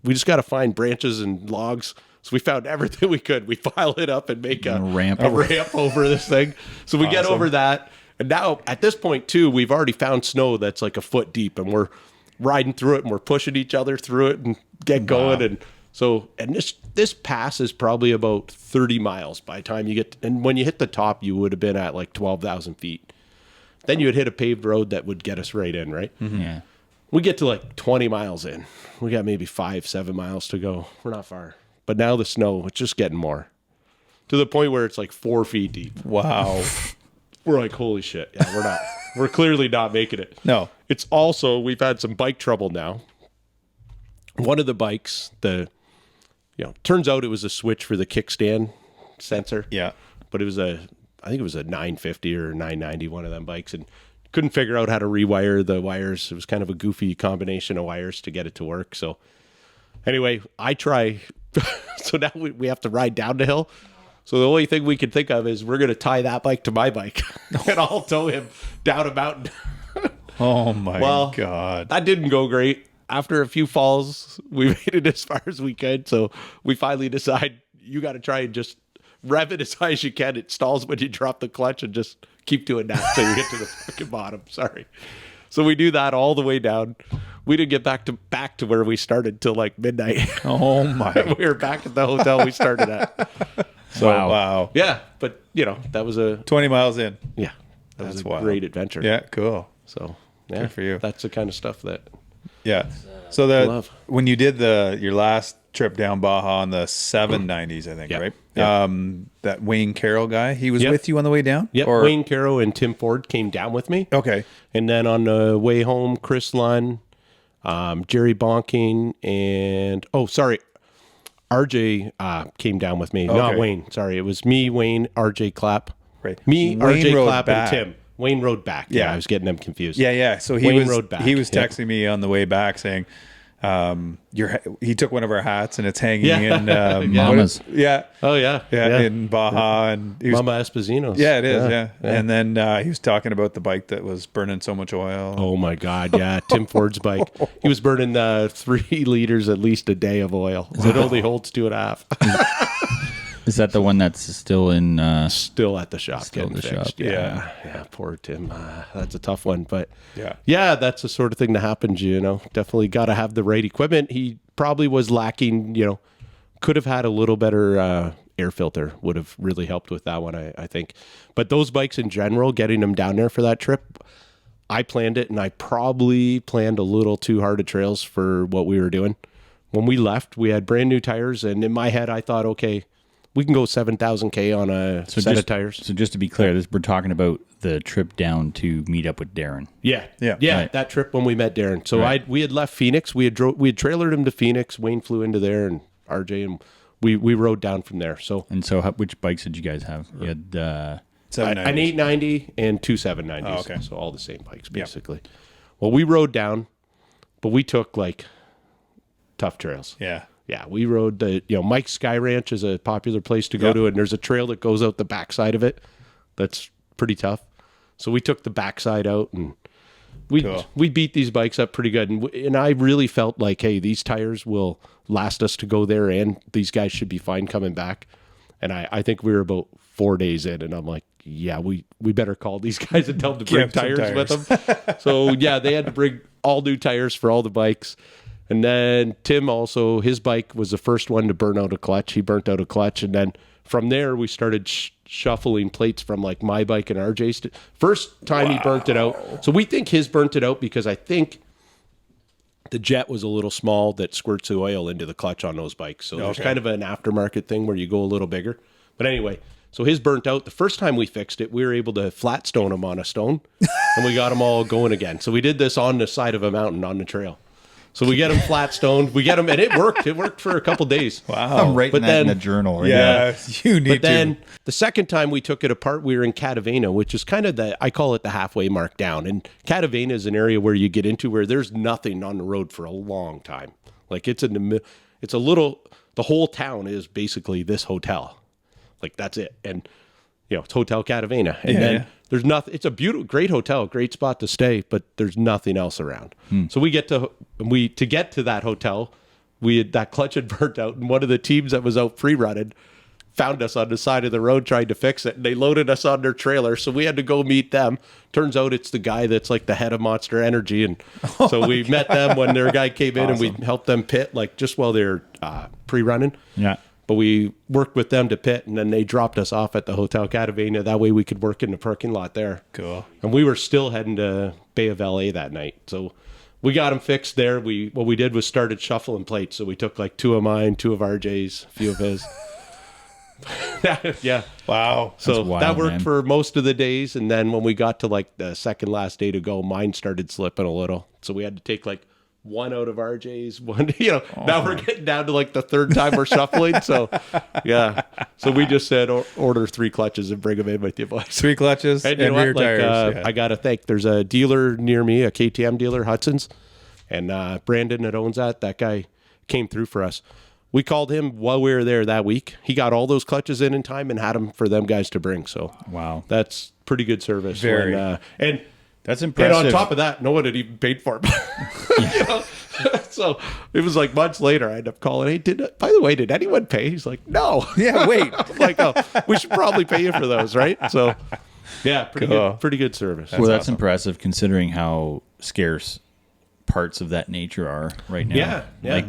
D: we just got to find branches and logs. So we found everything we could. We file it up and make a ramp over this thing. So we get over that. And now at this point too, we've already found snow that's like a foot deep, and we're riding through it, and we're pushing each other through it and get going. And so, this pass is probably about 30 miles by the time you get, and when you hit the top, you would have been at like 12,000 feet. Then you would hit a paved road that would get us right in, right?
E: Mm-hmm. Yeah.
D: We get to like 20 miles in. We got maybe 5-7 miles to go. We're not far. But now the snow, it's just getting more. To the point where it's like 4 feet deep.
B: Wow.
D: We're like, holy shit. Yeah, we're clearly not making it.
B: No.
D: It's also, we've had some bike trouble now. One of the bikes, turns out it was a switch for the kickstand sensor.
B: Yeah.
D: But I think it was a 950 or 990, one of them bikes, and couldn't figure out how to rewire the wires. It was kind of a goofy combination of wires to get it to work. So anyway, I try. So now we have to ride down the hill. So the only thing we can think of is we're going to tie that bike to my bike and I'll tow him down a mountain.
B: Oh my God.
D: That didn't go great. After a few falls, we made it as far as we could. So we finally decide you got to try and just rev it as high as you can. It stalls when you drop the clutch, and just keep doing that till you get to the fucking bottom. Sorry. So we do that all the way down. We didn't get back to where we started till like midnight.
B: Oh my.
D: We were back at the hotel we started at. So,
B: wow.
D: Yeah, but that was
B: 20 miles in.
D: Yeah. That was a
B: wild.
D: great adventure.
B: Yeah, cool.
D: So, yeah.
B: Good for you.
D: That's the kind of stuff that
B: Yeah. So when you did your last trip down Baja on the 790s, I think, right?
D: Yeah.
B: That Wayne Carroll guy, he was with you on the way down?
D: Yep. Wayne Carroll and Tim Ford came down with me.
B: Okay.
D: And then on the way home, Chris Lunn, Jerry Bonking, and RJ came down with me. Not Wayne. Sorry, it was me, Wayne, RJ Clapp.
B: Right.
D: Me,
B: Wayne
D: RJ
B: rode
D: Clapp,
B: back.
D: and Tim. Wayne rode back. Yeah, I was getting them confused.
B: Yeah. So
D: Wayne rode back.
B: He was texting me on the way back saying, he took one of our hats and it's hanging in
E: Mama's.
B: Yeah.
D: Oh yeah.
B: In Baja, and he was,
D: Mama Esposito's.
B: Yeah, it is. Yeah. And then he was talking about the bike that was burning so much oil.
D: Oh my God. Yeah. Tim Ford's bike. He was burning 3 liters at least a day of oil. It only holds 2.5.
E: Is that the one that's still in?
D: Still at the shop.
E: Still in the
D: fixed.
E: shop.
D: Yeah. Poor Tim. That's a tough one, but
B: yeah,
D: that's the sort of thing that happens. Definitely got to have the right equipment. He probably was lacking. Could have had a little better air filter. Would have really helped with that one, I think. But those bikes in general, getting them down there for that trip, I planned it, and I probably planned a little too hard of trails for what we were doing. When we left, we had brand new tires, and in my head, I thought, okay, we can go 7,000 K on a set of tires.
E: So just to be clear, we're talking about the trip down to meet up with Darren.
D: Yeah.
E: Right.
D: That trip when we met Darren. So we had left Phoenix. We had trailered him to Phoenix. Wayne flew into there, and RJ, and we rode down from there. So
E: which bikes did you guys have? You had
D: an 890 and 2 790s.
B: Oh, okay.
D: So all the same bikes basically. Well, we rode down. but we took like tough trails.
B: Yeah.
D: Yeah, we rode Mike's Sky Ranch is a popular place to go to, and there's a trail that goes out the backside of it. That's pretty tough. So we took the backside out, and we beat these bikes up pretty good. And I really felt like, hey, these tires will last us to go there, and these guys should be fine coming back. And I think we were about 4 days in, and I'm like, yeah, we better call these guys and tell them to bring tires with them. So yeah, they had to bring all new tires for all the bikes. And then Tim also, his bike was the first one to burn out a clutch. He burnt out a clutch. And then from there, we started shuffling plates from like my bike and RJ's. First time he burnt it out. So we think his burnt it out because I think the jet was a little small that squirts the oil into the clutch on those bikes. So there's kind of an aftermarket thing where you go a little bigger. But anyway, so his burnt out. The first time we fixed it, we were able to flat stone him on a stone. And we got him all going again. So we did this on the side of a mountain on the trail. So we get him flat stoned. We get him, and it worked. It worked for a couple days.
E: Wow. I'm writing that in a journal. Right
B: Yeah, you need
D: But then the second time we took it apart, we were in Catavena, which is kind of I call it the halfway mark down. And Catavena is an area where you get into where there's nothing on the road for a long time. Like it's the whole town is basically this hotel. Like that's it. And, it's Hotel Catavena. And then there's nothing. It's a beautiful, great hotel, great spot to stay, but there's nothing else around. So to get to that hotel, that clutch had burnt out, and one of the teams that was out free running found us on the side of the road trying to fix it, and they loaded us on their trailer. So we had to go meet them. Turns out it's the guy that's like the head of Monster Energy, and so we met them when their guy came in, and we helped them pit like just while they're pre-running.
E: Yeah.
D: But we worked with them to pit, and then they dropped us off at the Hotel Catavena. That way we could work in the parking lot there.
B: Cool.
D: And we were still heading to Bay of LA that night. So we got them fixed there. What we did was started shuffling plates. So we took like 2 of mine, 2 of RJ's, a few of his. Yeah.
B: Wow.
D: So
E: wild,
D: that worked
E: man.
D: for most of the days. And then when we got to like the second last day to go, mine started slipping a little. So we had to take like 1 out of RJ's, one, now we're getting down to like the third time we're shuffling. So, yeah. So we just said, order 3 clutches and bring them in with you, boys.
B: 3 clutches and rear tires.
D: I got to think there's a dealer near me, a KTM dealer, Hudson's, and Brandon that owns that guy came through for us. We called him while we were there that week. He got all those clutches in time and had them for them guys to bring. So,
E: wow.
D: That's pretty good service.
B: Very.
D: And
E: That's impressive.
D: on top of that, no one had even paid for it. So it was like months later, I ended up calling, hey, by the way, did anyone pay? He's like, no.
B: Yeah, wait.
D: I'm like, oh, we should probably pay you for those, right? So, yeah, pretty good service.
E: That's impressive considering how scarce parts of that nature are right now.
D: Yeah.
E: Like,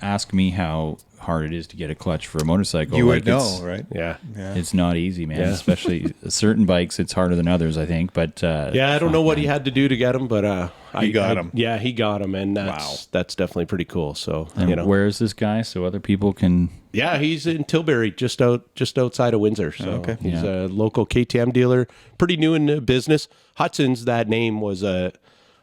E: ask me how hard it is to get a clutch for a motorcycle.
B: You
E: like
B: would know, right?
D: Yeah.
E: It's not easy, man.
D: Yeah.
E: Especially certain bikes, it's harder than others, I think. But
D: I don't know what he had to do to get them, but
B: He got 'em.
D: Yeah, he got them, and that's definitely pretty cool. So
E: and where is this guy so other people can?
D: Yeah, he's in Tilbury, just outside of Windsor. So
B: okay.
D: He's a local KTM dealer, pretty new in the business. Hudson's, that name was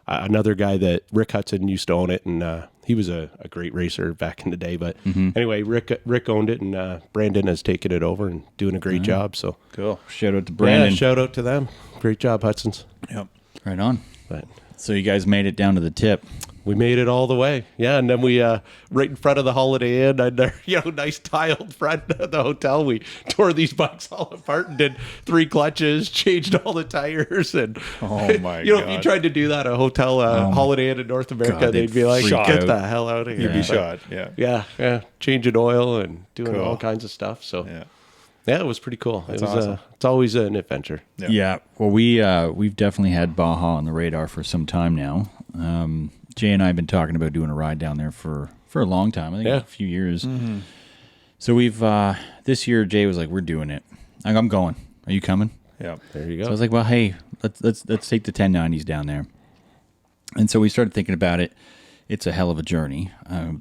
D: another guy that Rick Hudson used to own it, and he was a great racer back in the day. But anyway, Rick owned it, and Brandon has taken it over and doing a great job. So
B: Cool.
E: Shout out to Brandon.
D: Yeah, shout out to them. Great job, Hudson's.
B: Yep.
E: Right on.
D: But
E: So you guys made it down to the tip.
D: we made it all the way. Yeah, and then we right in front of the Holiday Inn, and their nice tiled front of the hotel, we tore these bikes all apart and did 3 clutches, changed all the tires, and
B: Oh, my
D: if
B: God.
D: you tried to do that at a hotel Holiday Inn in North America,
E: God,
D: they'd be like,
E: freak
D: "Get
E: out.
D: the hell out of here!"
B: You'd be
D: But,
B: shot. Yeah.
D: Yeah, changing oil and doing
B: Cool.
D: all kinds of stuff. So
B: Yeah.
D: yeah, it was pretty cool.
B: That's
D: it was
B: awesome.
D: it's always an adventure.
E: Yeah. Well, we've definitely had Baja on the radar for some time now. Jay and I have been talking about doing a ride down there for a long time. I think a few years. So we've this year Jay was like, "We're doing it." I'm going. Are you coming?
B: Yeah.
D: There you go.
E: So I was like, "Well, hey, let's take the 1090s down there." And so we started thinking about it. It's a hell of a journey.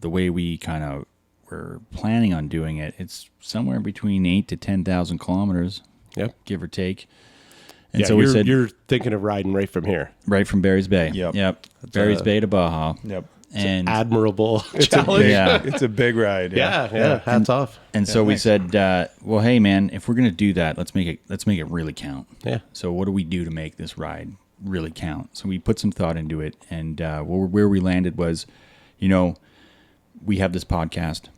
E: The way we kind of were planning on doing it, it's somewhere between 8,000 to 10,000 kilometers,
D: Yep.
E: give or take. And
D: Yeah,
E: so we said,
D: you're thinking of riding right from here.
E: right from Barry's Bay.
B: Yep.
E: Barry's Bay to Baja.
B: Yep.
E: And
D: Admirable challenge.
E: yeah.
B: It's a big ride.
D: Yeah. Hats off.
E: And so we said, well, hey man, if we're gonna do that, let's make it really count.
D: Yeah.
E: So what do we do to make this ride really count. So we put some thought into it, and where we landed was, you know, we have this podcast,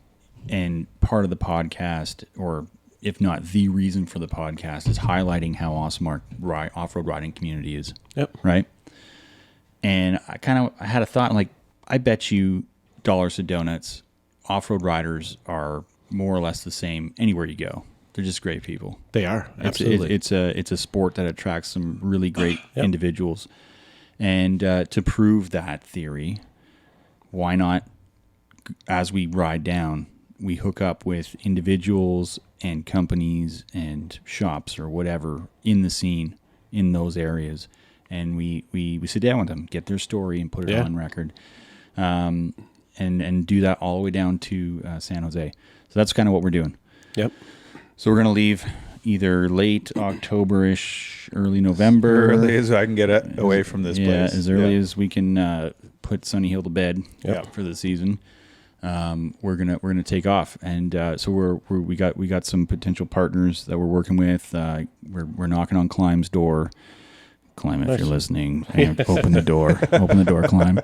E: and part of the podcast, or if not the reason for the podcast, is highlighting how awesome our off-road riding community is.
D: Yep.
E: Right? And I had a thought, like, I bet you dollars to donuts, off-road riders are more or less the same anywhere you go. They're just great people.
D: They are. Absolutely.
E: It's a sport that attracts some really great individuals. And to prove that theory, why not, as we ride down, we hook up with individuals and companies and shops or whatever in the scene in those areas, and we sit down with them, get their story, and put it on record, and do that all the way down to San Jose. So that's kind of what we're doing.
D: Yep.
E: So we're gonna leave either late October-ish, early November,
B: early as I can get away from this place.
E: As early as we can put Sunny Hill to bed for the season. We're gonna take off, and so we got some potential partners that we're working with. We're knocking on Climb's door. Climb, if you're listening, open the door, Climb.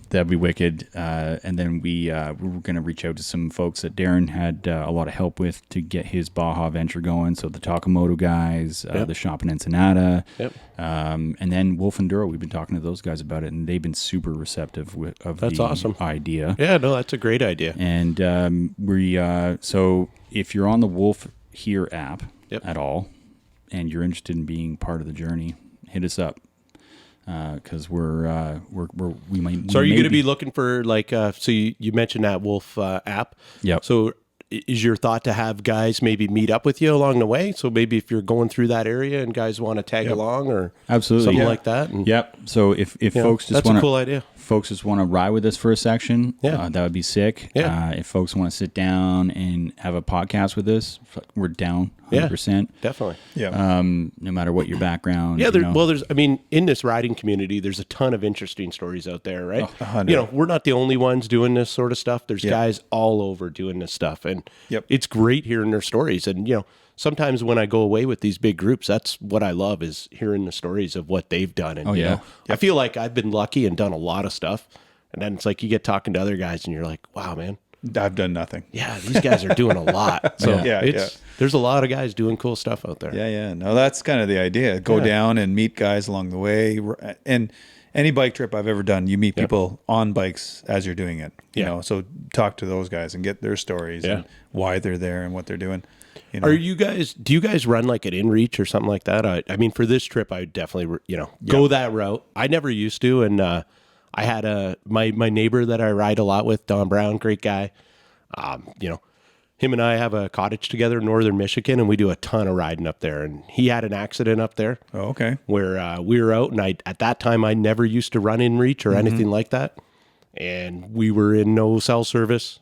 E: That'd be wicked. And then we're going to reach out to some folks that Darren had a lot of help with to get his Baja venture going. So the Takamoto guys, the shop in Ensenada, and then Wolf Enduro. We've been talking to those guys about it, and they've been super receptive of
D: that's
E: the
D: awesome
E: idea.
D: Yeah, no, that's a great idea.
E: And so if you're on the Wolf Here app at all, and you're interested in being part of the journey, hit us up, because we might.
D: So are you going to be looking for, like, so you mentioned that Wolf app?
E: Yep.
D: So is your thought to have guys maybe meet up with you along the way? So maybe if you're going through that area and guys want to tag along or
E: absolutely
D: something like that. And,
E: So if folks just
D: that's
E: want
D: a cool idea.
E: Folks just want to ride with us for a section, that would be sick.
D: Yeah.
E: If folks want to sit down and have a podcast with us, we're down 100%.
D: Definitely.
B: Yeah.
E: No matter what your background.
D: Yeah. There's, I mean, in this riding community, there's a ton of interesting stories out there, right?
B: 100.
D: We're not the only ones doing this sort of stuff. There's guys all over doing this stuff, and it's great hearing their stories. And, sometimes when I go away with these big groups, that's what I love, is hearing the stories of what they've done. And, I feel like I've been lucky and done a lot of stuff. And then it's like you get talking to other guys and you're like, wow, man,
B: I've done nothing.
D: Yeah, these guys are doing a lot. So there's a lot of guys doing cool stuff out there.
B: Yeah. No, that's kind of the idea. Go down and meet guys along the way. And any bike trip I've ever done, you meet people on bikes as you're doing it. You know, so talk to those guys and get their stories and why they're there and what they're doing. Do you guys run like an InReach or something like that? I mean, for this trip, I would definitely, go that route. I never used to. And I had my neighbor that I ride a lot with, Don Brown, great guy. Him and I have a cottage together in northern Michigan, and we do a ton of riding up there. And he had an accident up there. Oh, okay.
D: Where we were out, and at that time, I never used to run InReach or anything like that. And we were in no cell service.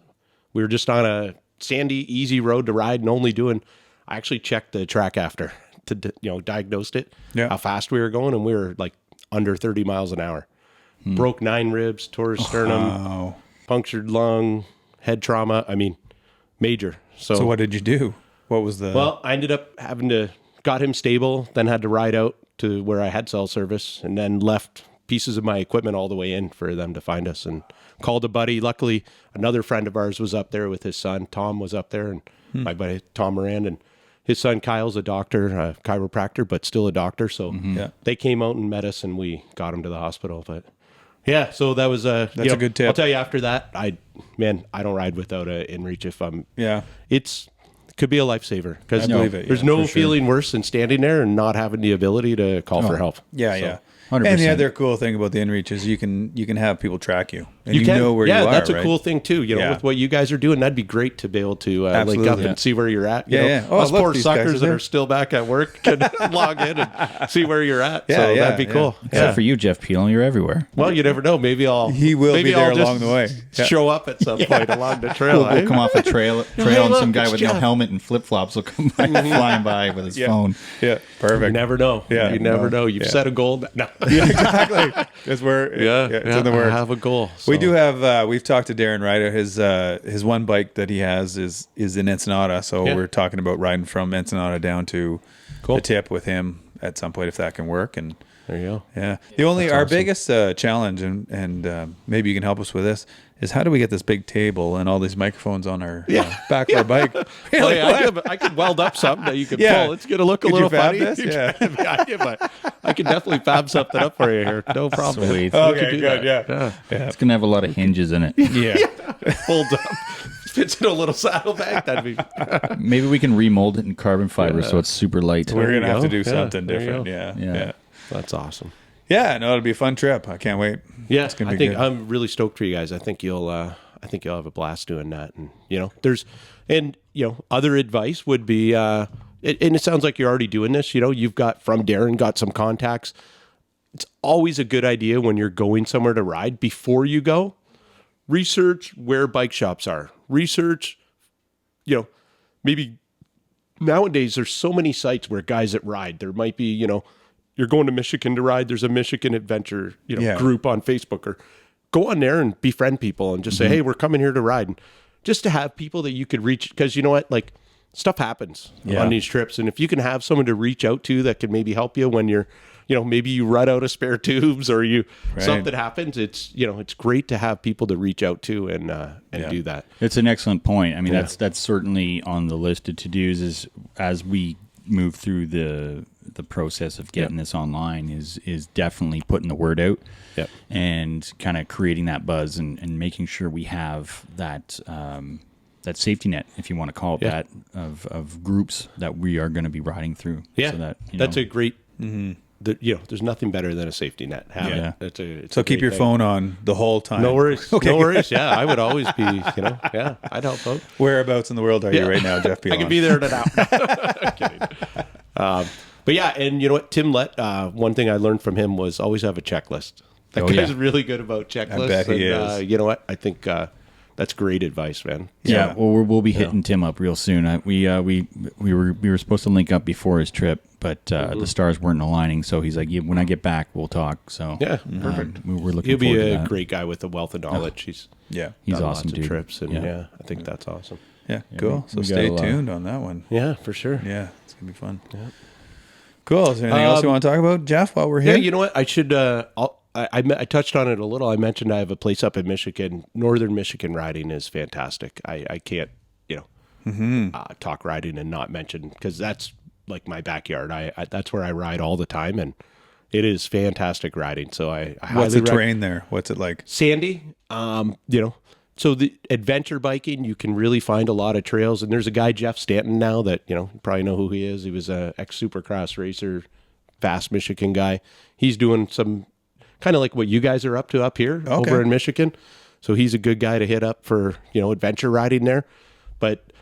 D: We were just on a sandy, easy road to ride, and only doing. I actually checked the track after to diagnosed it, how fast we were going, and we were like under 30 miles an hour. Broke 9 ribs, tore his sternum, punctured lung, head trauma. I mean, major. So
B: what did you do? What was the?
D: Well, I ended up got him stable, then had to ride out to where I had cell service, and then left pieces of my equipment all the way in for them to find us, and called a buddy. Luckily, another friend of ours was up there with his son. Tom was up there, and my buddy Tom Moran, and his son Kyle's a doctor, a chiropractor, but still a doctor. So they came out and met us, and we got him to the hospital. But yeah, so that was that's
B: a good tip.
D: I'll tell you after that, I don't ride without a InReach if I'm.
B: Yeah,
D: it could be a lifesaver, because there's no feeling worse than standing there and not having the ability to call for help.
B: Yeah.
E: 100%.
B: And the other cool thing about the InReach is you can have people track you, and you know where you are.
D: Yeah, that's a
B: right?
D: cool thing too. With what you guys are doing, that'd be great to be able to link up and see where you're at. Us poor suckers that are still back at work can log in and see where you're at. So that'd be cool.
E: Except for you, Jeff Pilon, you're everywhere.
D: Well, you never know. Maybe
B: he will be there along the way.
D: Show up at some point along the trail.
E: We'll come off a trail, and some guy with no helmet and flip flops will come by, flying by with his phone.
B: Yeah, perfect.
D: You never know.
B: Yeah,
D: you never know. You've set a goal. No.
B: Yeah, exactly. Because it's in the works.
D: I have a goal.
B: So. We do have. We've talked to Darren Ryder. His one bike that he has is in Ensenada. So we're talking about riding from Ensenada down to the tip with him at some point, if that can work. And
D: There you go.
B: Yeah. Our biggest challenge, and maybe you can help us with this, is how do we get this big table and all these microphones on our back of our bike? Really?
D: I could weld up something that you could pull. It's going to look a little
B: fab
D: funny.
B: this? Yeah.
D: But I can definitely fab something up for you here. No problem.
E: Sweet.
B: Okay, good. Yeah.
E: It's gonna have a lot of hinges in it.
B: Yeah.
D: Fold up. Fits in a little saddlebag. That'd be.
E: Maybe we can remold it in carbon fiber so it's super light.
B: We're going to have to
D: go.
B: do
D: Yeah,
B: something
D: there you
B: different.
D: go.
B: Yeah.
D: That's awesome.
B: Yeah, no, it'll be a fun trip. I can't wait.
D: Yeah,
B: It's gonna
D: I
B: be
D: think
B: good.
D: I'm really stoked for you guys. I think you'll have a blast doing that. And other advice would be, and it sounds like you're already doing this. You've got from Darren got some contacts. It's always a good idea when you're going somewhere to ride before you go. Research where bike shops are. Research, maybe nowadays there's so many sites where guys that ride. There might be, you're going to Michigan to ride. There's a Michigan Adventure, group on Facebook, or go on there and befriend people and just say, hey, we're coming here to ride. And just to have people that you could reach, because you know what, like stuff happens on these trips. And if you can have someone to reach out to that can maybe help you when you're, maybe you run out of spare tubes or something happens. It's, it's great to have people to reach out to and do that.
E: It's an excellent point. I mean, that's certainly on the list of to-dos is as we move through the process of getting this online is definitely putting the word out and kind of creating that buzz and making sure we have that that safety net, if you want to call it that, of groups that we are going to be riding through.
D: Yeah,
E: so that,
D: that's a great... there's nothing better than a safety net.
B: So keep your phone on the whole time.
D: No worries. Okay. No worries. Yeah, I would always be, I'd help out.
B: Whereabouts in the world are you right now, Jeff Pilon?
D: I could be there in an hour. Kidding. But yeah, and you know what? Tim Lett, one thing I learned from him was always have a checklist. That guy's really good about checklists.
B: I bet he is.
D: You know what? I think that's great advice, man.
E: Yeah, well, we'll be hitting Tim up real soon. We were supposed to link up before his trip, but the stars weren't aligning. So he's like, when I get back, we'll talk. So
D: perfect.
E: We're looking.
D: He'll be
E: forward to
D: a
E: that.
D: great guy with a wealth of knowledge. He's
E: he's
D: done
E: awesome,
D: lots of
E: dude.
D: trips, and I think that's awesome.
B: Yeah, cool. So
E: we got
B: stay
E: a lot.
B: tuned on that one.
D: Yeah, for sure.
B: Yeah, it's gonna be fun. Yeah. Cool. Is there anything else you want to talk about, Jeff? While we're here,
D: Yeah, you know what? I should. I touched on it a little. I mentioned I have a place up in Michigan. Northern Michigan riding is fantastic. I can't talk riding and not mention, because that's like my backyard. I that's where I ride all the time, and it is fantastic riding. So I
B: what's the terrain there? What's it like?
D: Sandy. So the adventure biking, you can really find a lot of trails. And there's a guy, Jeff Stanton, now that, you probably know who he is. He was a ex-Supercross racer, fast Michigan guy. He's doing some kind of like what you guys are up to up here over in Michigan. So he's a good guy to hit up for, adventure riding there. But,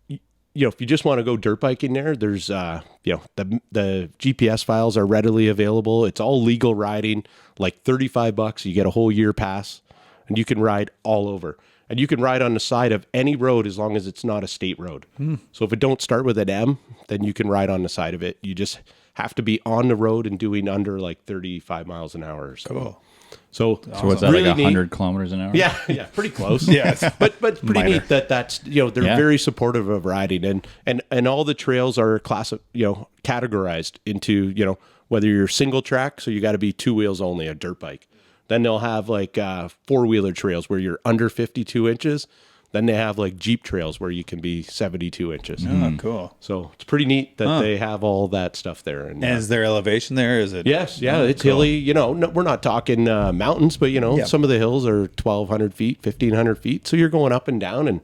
D: if you just want to go dirt biking there, there's, the GPS files are readily available. It's all legal riding, like $35. You get a whole year pass. And you can ride all over. And you can ride on the side of any road as long as it's not a state road. So if it don't start with an M, then you can ride on the side of it. You just have to be on the road and doing under like 35 miles an hour or so.
B: Cool.
D: So
E: what's that,
D: really
E: like 100 kilometers an hour?
D: Yeah, pretty close.
B: Yeah.
D: But it's pretty neat that's, they're very supportive of riding. And all the trails are categorized into, whether you're single track, so you got to be two wheels only, a dirt bike. Then they'll have like four-wheeler trails where you're under 52 inches. Then they have like Jeep trails where you can be 72 inches.
B: Oh, cool.
D: So it's pretty neat that they have all that stuff there. And
B: is there elevation there? Is it?
D: Yes, yeah, it's hilly. No, we're not talking mountains, but some of the hills are 1,200 feet, 1,500 feet. So you're going up and down and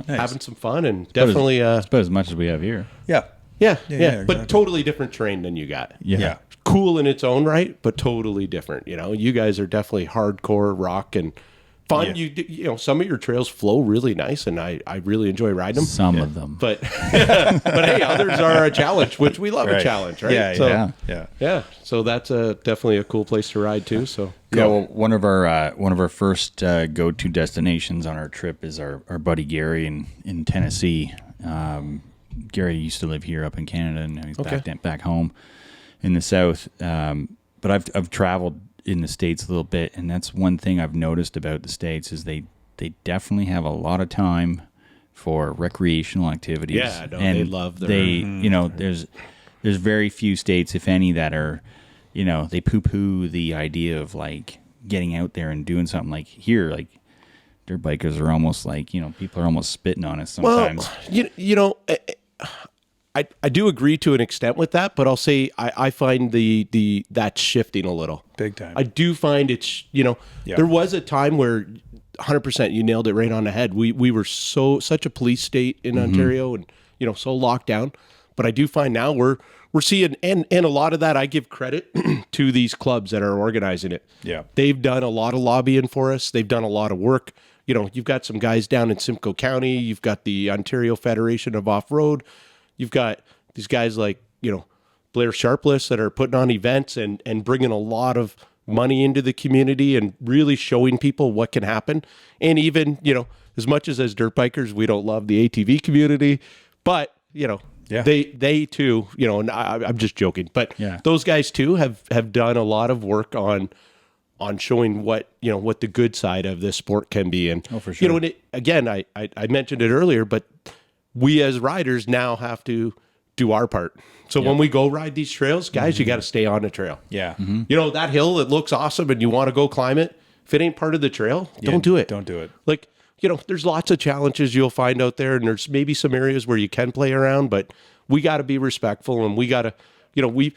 D: having some fun, and definitely.
E: It's about as much as we have here.
B: Yeah.
D: Yeah,
B: exactly.
D: But totally different terrain than you got.
B: Yeah.
D: Cool in its own right, but totally different. You guys are definitely hardcore rock and fun. You some of your trails flow really nice, and I really enjoy riding them.
E: Some of them,
D: but hey, others are a challenge, which we love a challenge, right?
B: Yeah.
D: So that's definitely a cool place to ride too. So
E: well, one of our first go-to destinations on our trip is our buddy Gary in Tennessee. Gary used to live here up in Canada, and now he's back home in the South. But I've traveled in the States a little bit, and that's one thing I've noticed about the States is they definitely have a lot of time for recreational activities.
D: Yeah,
E: and
D: they love their...
E: there's very few states, if any, that are you know, they poo-poo the idea of like getting out there and doing something. Like here, like dirt bikers are almost like, you know, people are almost spitting on us sometimes.
D: Well, you know, I do agree to an extent with that, but I'll say I find the that's shifting a little.
B: Big time.
D: I do find it's, you know,
B: Yeah.
D: there was a time where 100% you nailed it right on the head. We were such a police state in Ontario and, you know, so locked down. But I do find now we're seeing, and a lot of that I give credit to these clubs that are organizing it.
B: Yeah.
D: They've done a lot of lobbying for us. They've done a lot of work. You know, you've got some guys down in Simcoe County. You've got the Ontario Federation of Off-Road. You've got these guys like, you know, Blair Sharpless that are putting on events and bringing a lot of money into the community and really showing people what can happen. And even, you know, as much as dirt bikers, we don't love the ATV community, but, you know,
B: Yeah.
D: they too, you know, and I'm just joking, but those guys too have done a lot of work on showing what, you know, what the good side of this sport can be. And,
E: for sure.
D: you know, and again, I mentioned it earlier, but we as riders now have to do our part. So when we go ride these trails, guys, you got to stay on the trail.
B: Yeah.
D: You know, that hill, it looks awesome and you want to go climb it. If it ain't part of the trail, don't do it.
B: Don't do it.
D: Like, you know, there's lots of challenges you'll find out there, and there's maybe some areas where you can play around, but we got to be respectful, and we got to, you know, a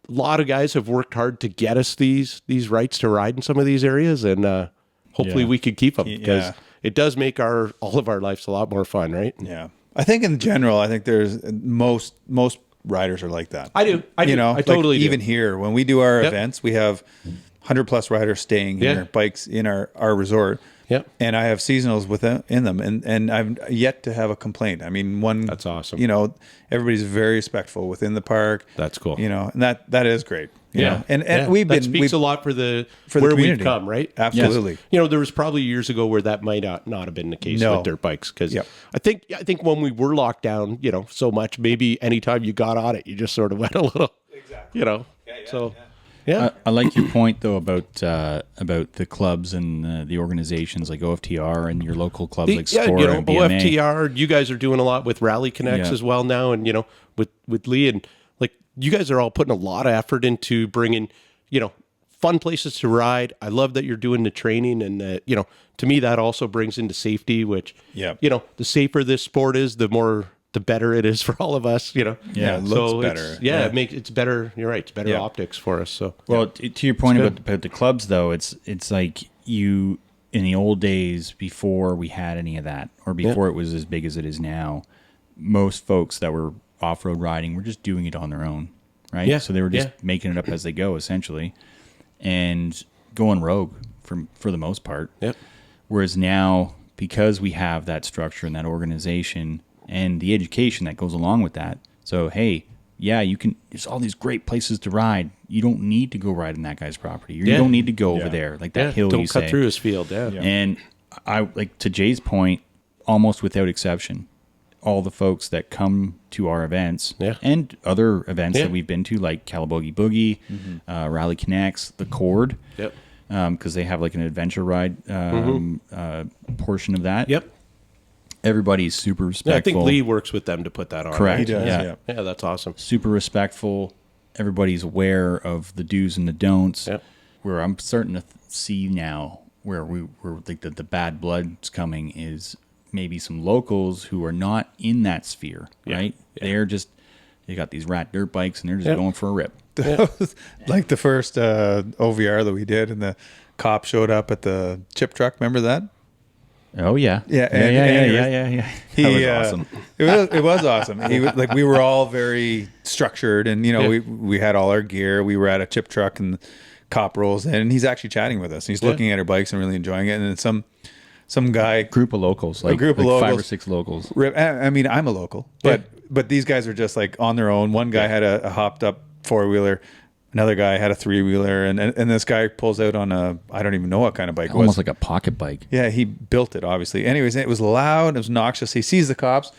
D: lot of guys have worked hard to get us these rights to ride in some of these areas, and hopefully we can keep them, because it does make all of our lives a lot more fun, right?
B: Yeah. I think in general, I think there's most riders are like that.
D: I do.
B: You know,
D: I totally
B: like
D: do.
B: even here, when we do our events, we have 100+ riders staying here,
D: Yeah.
B: bikes in our resort.
D: Yep.
B: And I have seasonals in them, and I've yet to have a complaint. I mean,
D: That's awesome.
B: You know, everybody's very respectful within the park.
D: That's cool.
B: You know, and that is great. You know? And
D: that speaks a lot for the
B: the
D: where
B: community.
D: we've come, right?
B: Absolutely.
D: You know, there was probably years ago where that might not have been the case with dirt bikes, because I think when we were locked down, you know, so much, maybe anytime you got on it, you just sort of went a little, you know. Yeah.
E: I like your point though about the clubs and the organizations like OFTR and your local clubs like Sport
D: you know,
E: and BMA.
D: OFTR, you guys are doing a lot with Rally Connects as well now, and you know, with Lee, and like you guys are all putting a lot of effort into bringing, you know, fun places to ride. I love that you're doing the training, and you know, to me that also brings into safety, which you know, the safer this sport is, the better it is for all of us, you know.
B: Yeah, it looks better.
D: It's better. You're right. It's better optics for us. So
E: Well, to your point about the clubs, though, it's like you in the old days before we had any of that, or before it was as big as it is now. Most folks that were off-road riding were just doing it on their own, right?
D: Yeah.
E: So they were just making it up as they go, essentially, and going rogue for the most part.
D: Yep.
E: Whereas now, because we have that structure and that organization and the education that goes along with that. So, hey, you can, there's all these great places to ride. You don't need to go ride in that guy's property. You don't need to go over there, like that hill
D: don't
E: you
D: cut
E: say.
D: through his field.
E: And I, like to Jay's point, almost without exception, all the folks that come to our events and other events that we've been to, like Calabogie Boogie, Rally Connects, the Cord, because they have like an adventure ride portion of that. Everybody's super respectful.
D: I think Lee works with them to put that on.
E: Correct.
D: Right?
B: He does,
E: Yeah.
D: Yeah, that's awesome.
E: Super respectful. Everybody's aware of the do's and the don'ts.
D: Yep.
E: Where I'm starting to see now where we're like the bad blood's coming is maybe some locals who are not in that sphere, right? They're just, they got these rat dirt bikes and they're just going for a rip.
B: Like the first OVR that we did, and the cop showed up at the chip truck. Remember that?
E: Oh yeah,
B: Yeah.
E: That was awesome.
B: It was awesome. He was like, we were all very structured, and you know, we had all our gear. We were at a chip truck, and the cop rolls in, and he's actually chatting with us. He's looking at our bikes and really enjoying it. And then some guy,
E: Group of locals, like 5 or 6 locals.
B: I mean, I'm a local, but these guys are just like on their own. One guy had a hopped up 4-wheeler. Another guy had a 3-wheeler, and this guy pulls out on I don't even know what kind of bike it was.
E: Almost like a pocket bike.
B: Yeah, he built it, obviously. Anyways, it was loud, it was noxious. He sees the cops,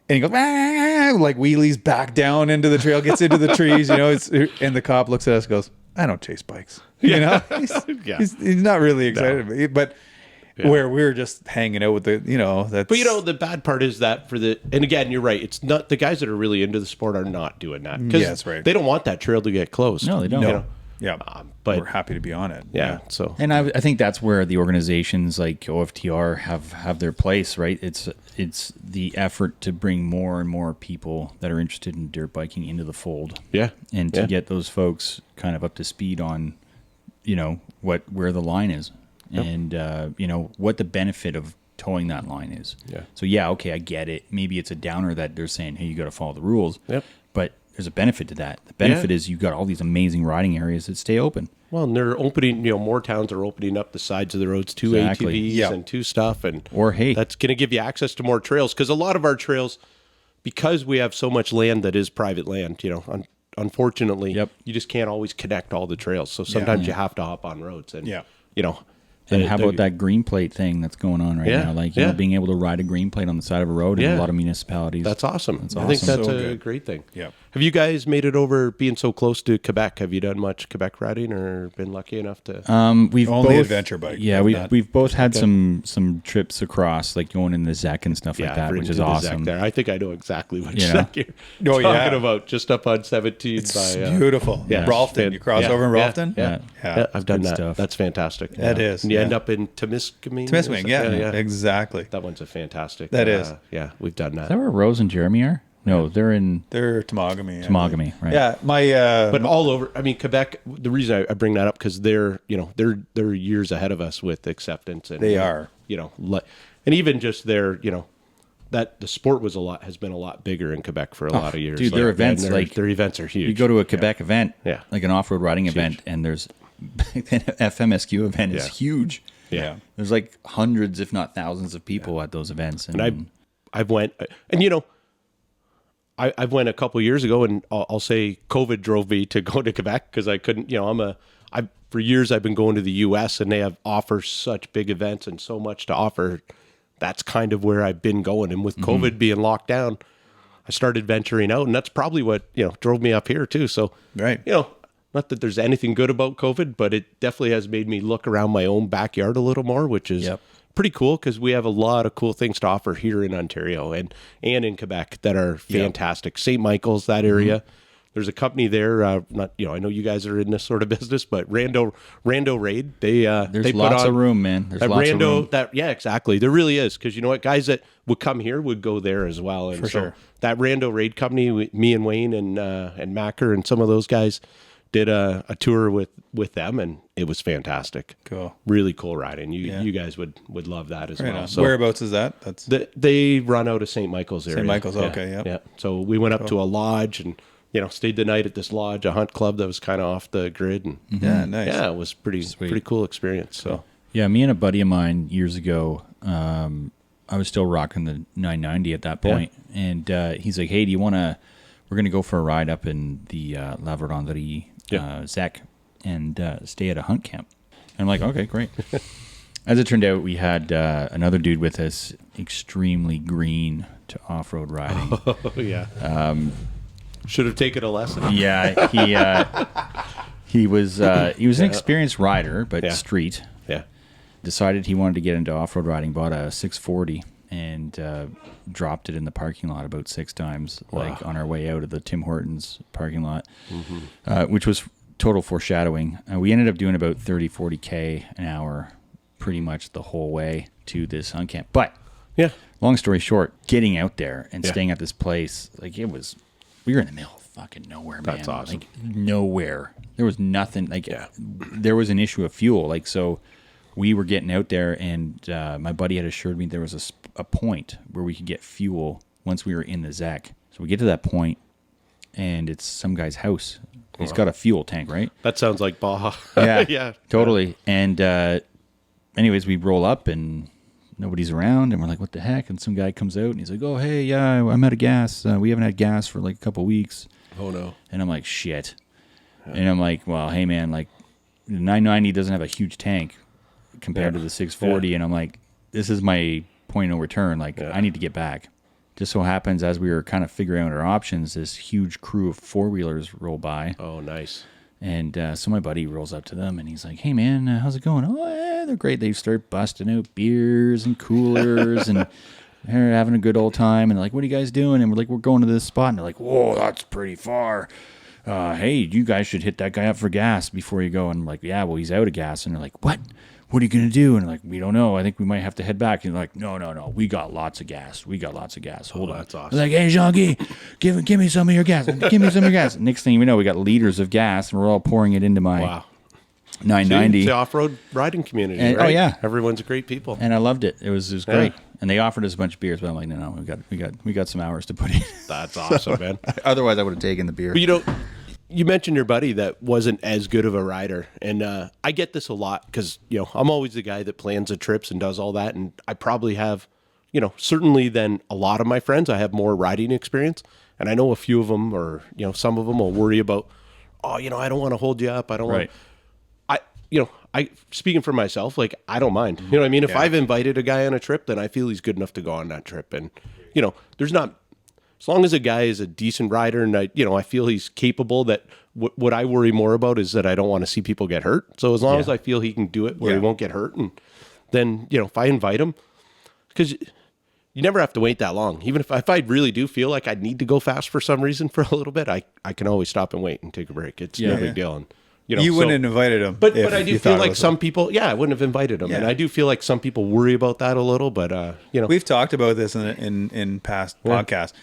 B: and he goes, like wheelies back down into the trail, gets into the trees, you know. And the cop looks at us and goes, I don't chase bikes. You know? He's not really excited. But where we were just hanging out with the, that's.
D: But the bad part is that and again, you're right. It's not the guys that are really into the sport are not doing that.
B: Yeah, that's right.
D: They don't want that trail to get closed.
E: No, they don't.
B: No. Yeah.
D: But
B: we're happy to be on it.
D: yeah. So,
E: And I think that's where the organizations like OFTR have their place, right? It's the effort to bring more and more people that are interested in dirt biking into the fold.
D: yeah.
E: And to get those folks kind of up to speed on, where the line is, and what the benefit of towing that line is.
D: Yeah.
E: So okay, I get it. Maybe it's a downer that they're saying, hey, you got to follow the rules.
D: Yep.
E: But there's a benefit to that. The benefit is you've got all these amazing riding areas that stay open.
D: Well, and they're opening, more towns are opening up the sides of the roads to
E: Exactly.
D: ATVs and to stuff. And
E: Or, hey.
D: that's going to give you access to more trails. Because a lot of our trails, because we have so much land that is private land, unfortunately, you just can't always connect all the trails. So sometimes you have to hop on roads. And,
E: And how about that green plate thing that's going on right now? Like, being able to ride a green plate on the side of a road in a lot of municipalities.
D: That's awesome.
E: That's
D: I think
E: awesome.
D: that's
B: So
D: a
B: good.
D: great thing.
B: Yeah.
D: Have you guys made it over being so close to Quebec? Have you done much Quebec riding or been lucky enough to?
E: We've
B: Only
E: both,
B: adventure bike.
E: Yeah, we've both had some trips across, like going in the ZEC and stuff like
D: I've
E: that,
D: ridden
E: which is
D: to the
E: awesome.
D: ZEC there. I think I know exactly what
E: You know?
D: ZEC you're
B: Oh,
D: talking
B: yeah.
D: about. Just up on 17
B: It's
D: by
B: beautiful.
D: yeah.
B: Ralston. You cross over in Ralston?
D: Yeah. I've done
E: good
D: that.
E: stuff.
D: That's fantastic.
B: That is,
D: And you end
B: yeah.
D: up in Temiskaming.
B: Temiskaming, yeah, exactly.
D: That one's a fantastic.
B: That is.
D: Yeah, we've done that.
E: Is that where Rose and Jeremy are? No, they're in
B: They're Temagami.
E: Temagami, right?
B: Yeah,
D: But all over. I mean, Quebec. The reason I bring that up because they're years ahead of us with acceptance, and
B: They are.
D: And even just their that the sport has been a lot bigger in Quebec for a lot of years.
E: dude, their events,
D: their events are huge.
E: You go to a Quebec event,
D: Yeah.
E: like an off-road riding event, and there's an FMSQ event is
D: Yeah.
E: huge.
D: Yeah.
E: There's like hundreds, if not thousands, of people at those events,
D: And I've went, and I've went a couple years ago, and I'll say COVID drove me to go to Quebec because I couldn't. For years I've been going to the U.S. and they offer such big events and so much to offer. That's kind of where I've been going, and with COVID being locked down, I started venturing out, and that's probably what drove me up here too. So
B: Right.
D: Not that there's anything good about COVID, but it definitely has made me look around my own backyard a little more, which is pretty cool because we have a lot of cool things to offer here in Ontario and in Quebec that are fantastic. St. Michael's, that area. There's a company there. I know you guys are in this sort of business, but Rando Raid.
E: there's
D: they
E: lots of room, man. There's
D: That
E: lots of room.
D: exactly. There really is because you know what, guys that would come here would go there as well. And
B: For sure.
D: That Rando Raid company, me and Wayne and Macker and some of those guys did a tour with them, and it was fantastic.
B: Cool.
D: Really cool riding. You guys would love that as
B: Right
D: well.
B: on.
D: So
B: Whereabouts is that? That's
D: they run out of St. Michael's area.
B: St. Michael's, okay, yep.
D: Yeah. So we went up to a lodge and stayed the night at this lodge, a hunt club that was kind of off the grid, and
B: yeah, nice.
D: yeah, it was pretty cool experience. So
E: Yeah, me and a buddy of mine years ago, I was still rocking the 990 at that point, and he's like, "Hey, do you want to? We're gonna go for a ride up in the La Vérendrye, ZEC, and stay at a hunt camp." And I'm like, "Okay, great." As it turned out, we had another dude with us, extremely green to off-road riding.
D: Oh yeah. Should have taken a lesson.
E: Yeah, he was an experienced rider, but street.
D: Yeah.
E: Decided he wanted to get into off-road riding, bought a 640 and dropped it in the parking lot about 6 times, like on our way out of the Tim Hortons parking lot, which was total foreshadowing. We ended up doing about 30, 40K an hour pretty much the whole way to this hunt camp. But long story short, getting out there and staying at this place, like we were in the middle of fucking nowhere, man.
D: That's awesome.
E: Like nowhere. There was nothing. Like there was an issue of fuel. Like so. We were getting out there, and my buddy had assured me there was a point where we could get fuel once we were in the ZEC. So we get to that point, and it's some guy's house. He's got a fuel tank, right?
D: That sounds like Baja.
E: Yeah,
D: Yeah.
E: totally. And anyways, we roll up, and nobody's around, and we're like, what the heck? And some guy comes out, and he's like, oh, hey, yeah, I'm out of gas. We haven't had gas for like a couple weeks.
D: Oh, no.
E: And I'm like, shit. And I'm like, well, hey, man, like the 990 doesn't have a huge tank compared to the 640, and I'm like, this is my point of no return. Like, I need to get back. Just so happens, as we were kind of figuring out our options, this huge crew of 4-wheelers roll by.
D: Oh, nice.
E: And so my buddy rolls up to them and he's like, "Hey man, how's it going?" "Oh, yeah, they're great." They start busting out beers and coolers and they're having a good old time. And they're like, "What are you guys doing?" And we're like, "We're going to this spot." And they're like, "Whoa, that's pretty far. Hey, you guys should hit that guy up for gas before you go." And I'm like, "Yeah, well, he's out of gas." And they're like, "What? What are you going to do?" And I'm like, "We don't know. I think we might have to head back." And they're like, No. We got lots of gas. Hold on."
D: That's awesome.
E: I was like, "Hey, Jean-Guy, give me some of your gas. Give me some of your gas." Next thing we know, we got liters of gas and we're all pouring it into my
D: Wow.
E: 990.
D: It's the off-road riding community,
E: And-
D: right?
E: oh, yeah.
D: Everyone's great people.
E: And I loved it. It was great. And they offered us a bunch of beers, but I'm like, no, we got some hours to put in.
D: That's awesome, man.
E: Otherwise, I would have taken the beer.
D: But you mentioned your buddy that wasn't as good of a rider, and I get this a lot because I'm always the guy that plans the trips and does all that, and I probably have, certainly than a lot of my friends, I have more riding experience, and I know a few of them, or some of them will worry about, I don't want to hold you up, I don't want. I speaking for myself, like I don't mind. You know what I mean? If I've invited a guy on a trip, then I feel he's good enough to go on that trip, and there's not. As long as a guy is a decent rider and I feel he's capable, that what I worry more about is that I don't want to see people get hurt. So as long as I feel he can do it where he won't get hurt, and then, if I invite him, because you never have to wait that long. Even if I really do feel like I need to go fast for some reason for a little bit, I can always stop and wait and take a break. It's no big deal. And,
B: you wouldn't have invited him.
D: But I do feel like some people, I wouldn't have invited him.
B: Yeah.
D: And I do feel like some people worry about that a little, but,
B: We've talked about this in past podcasts.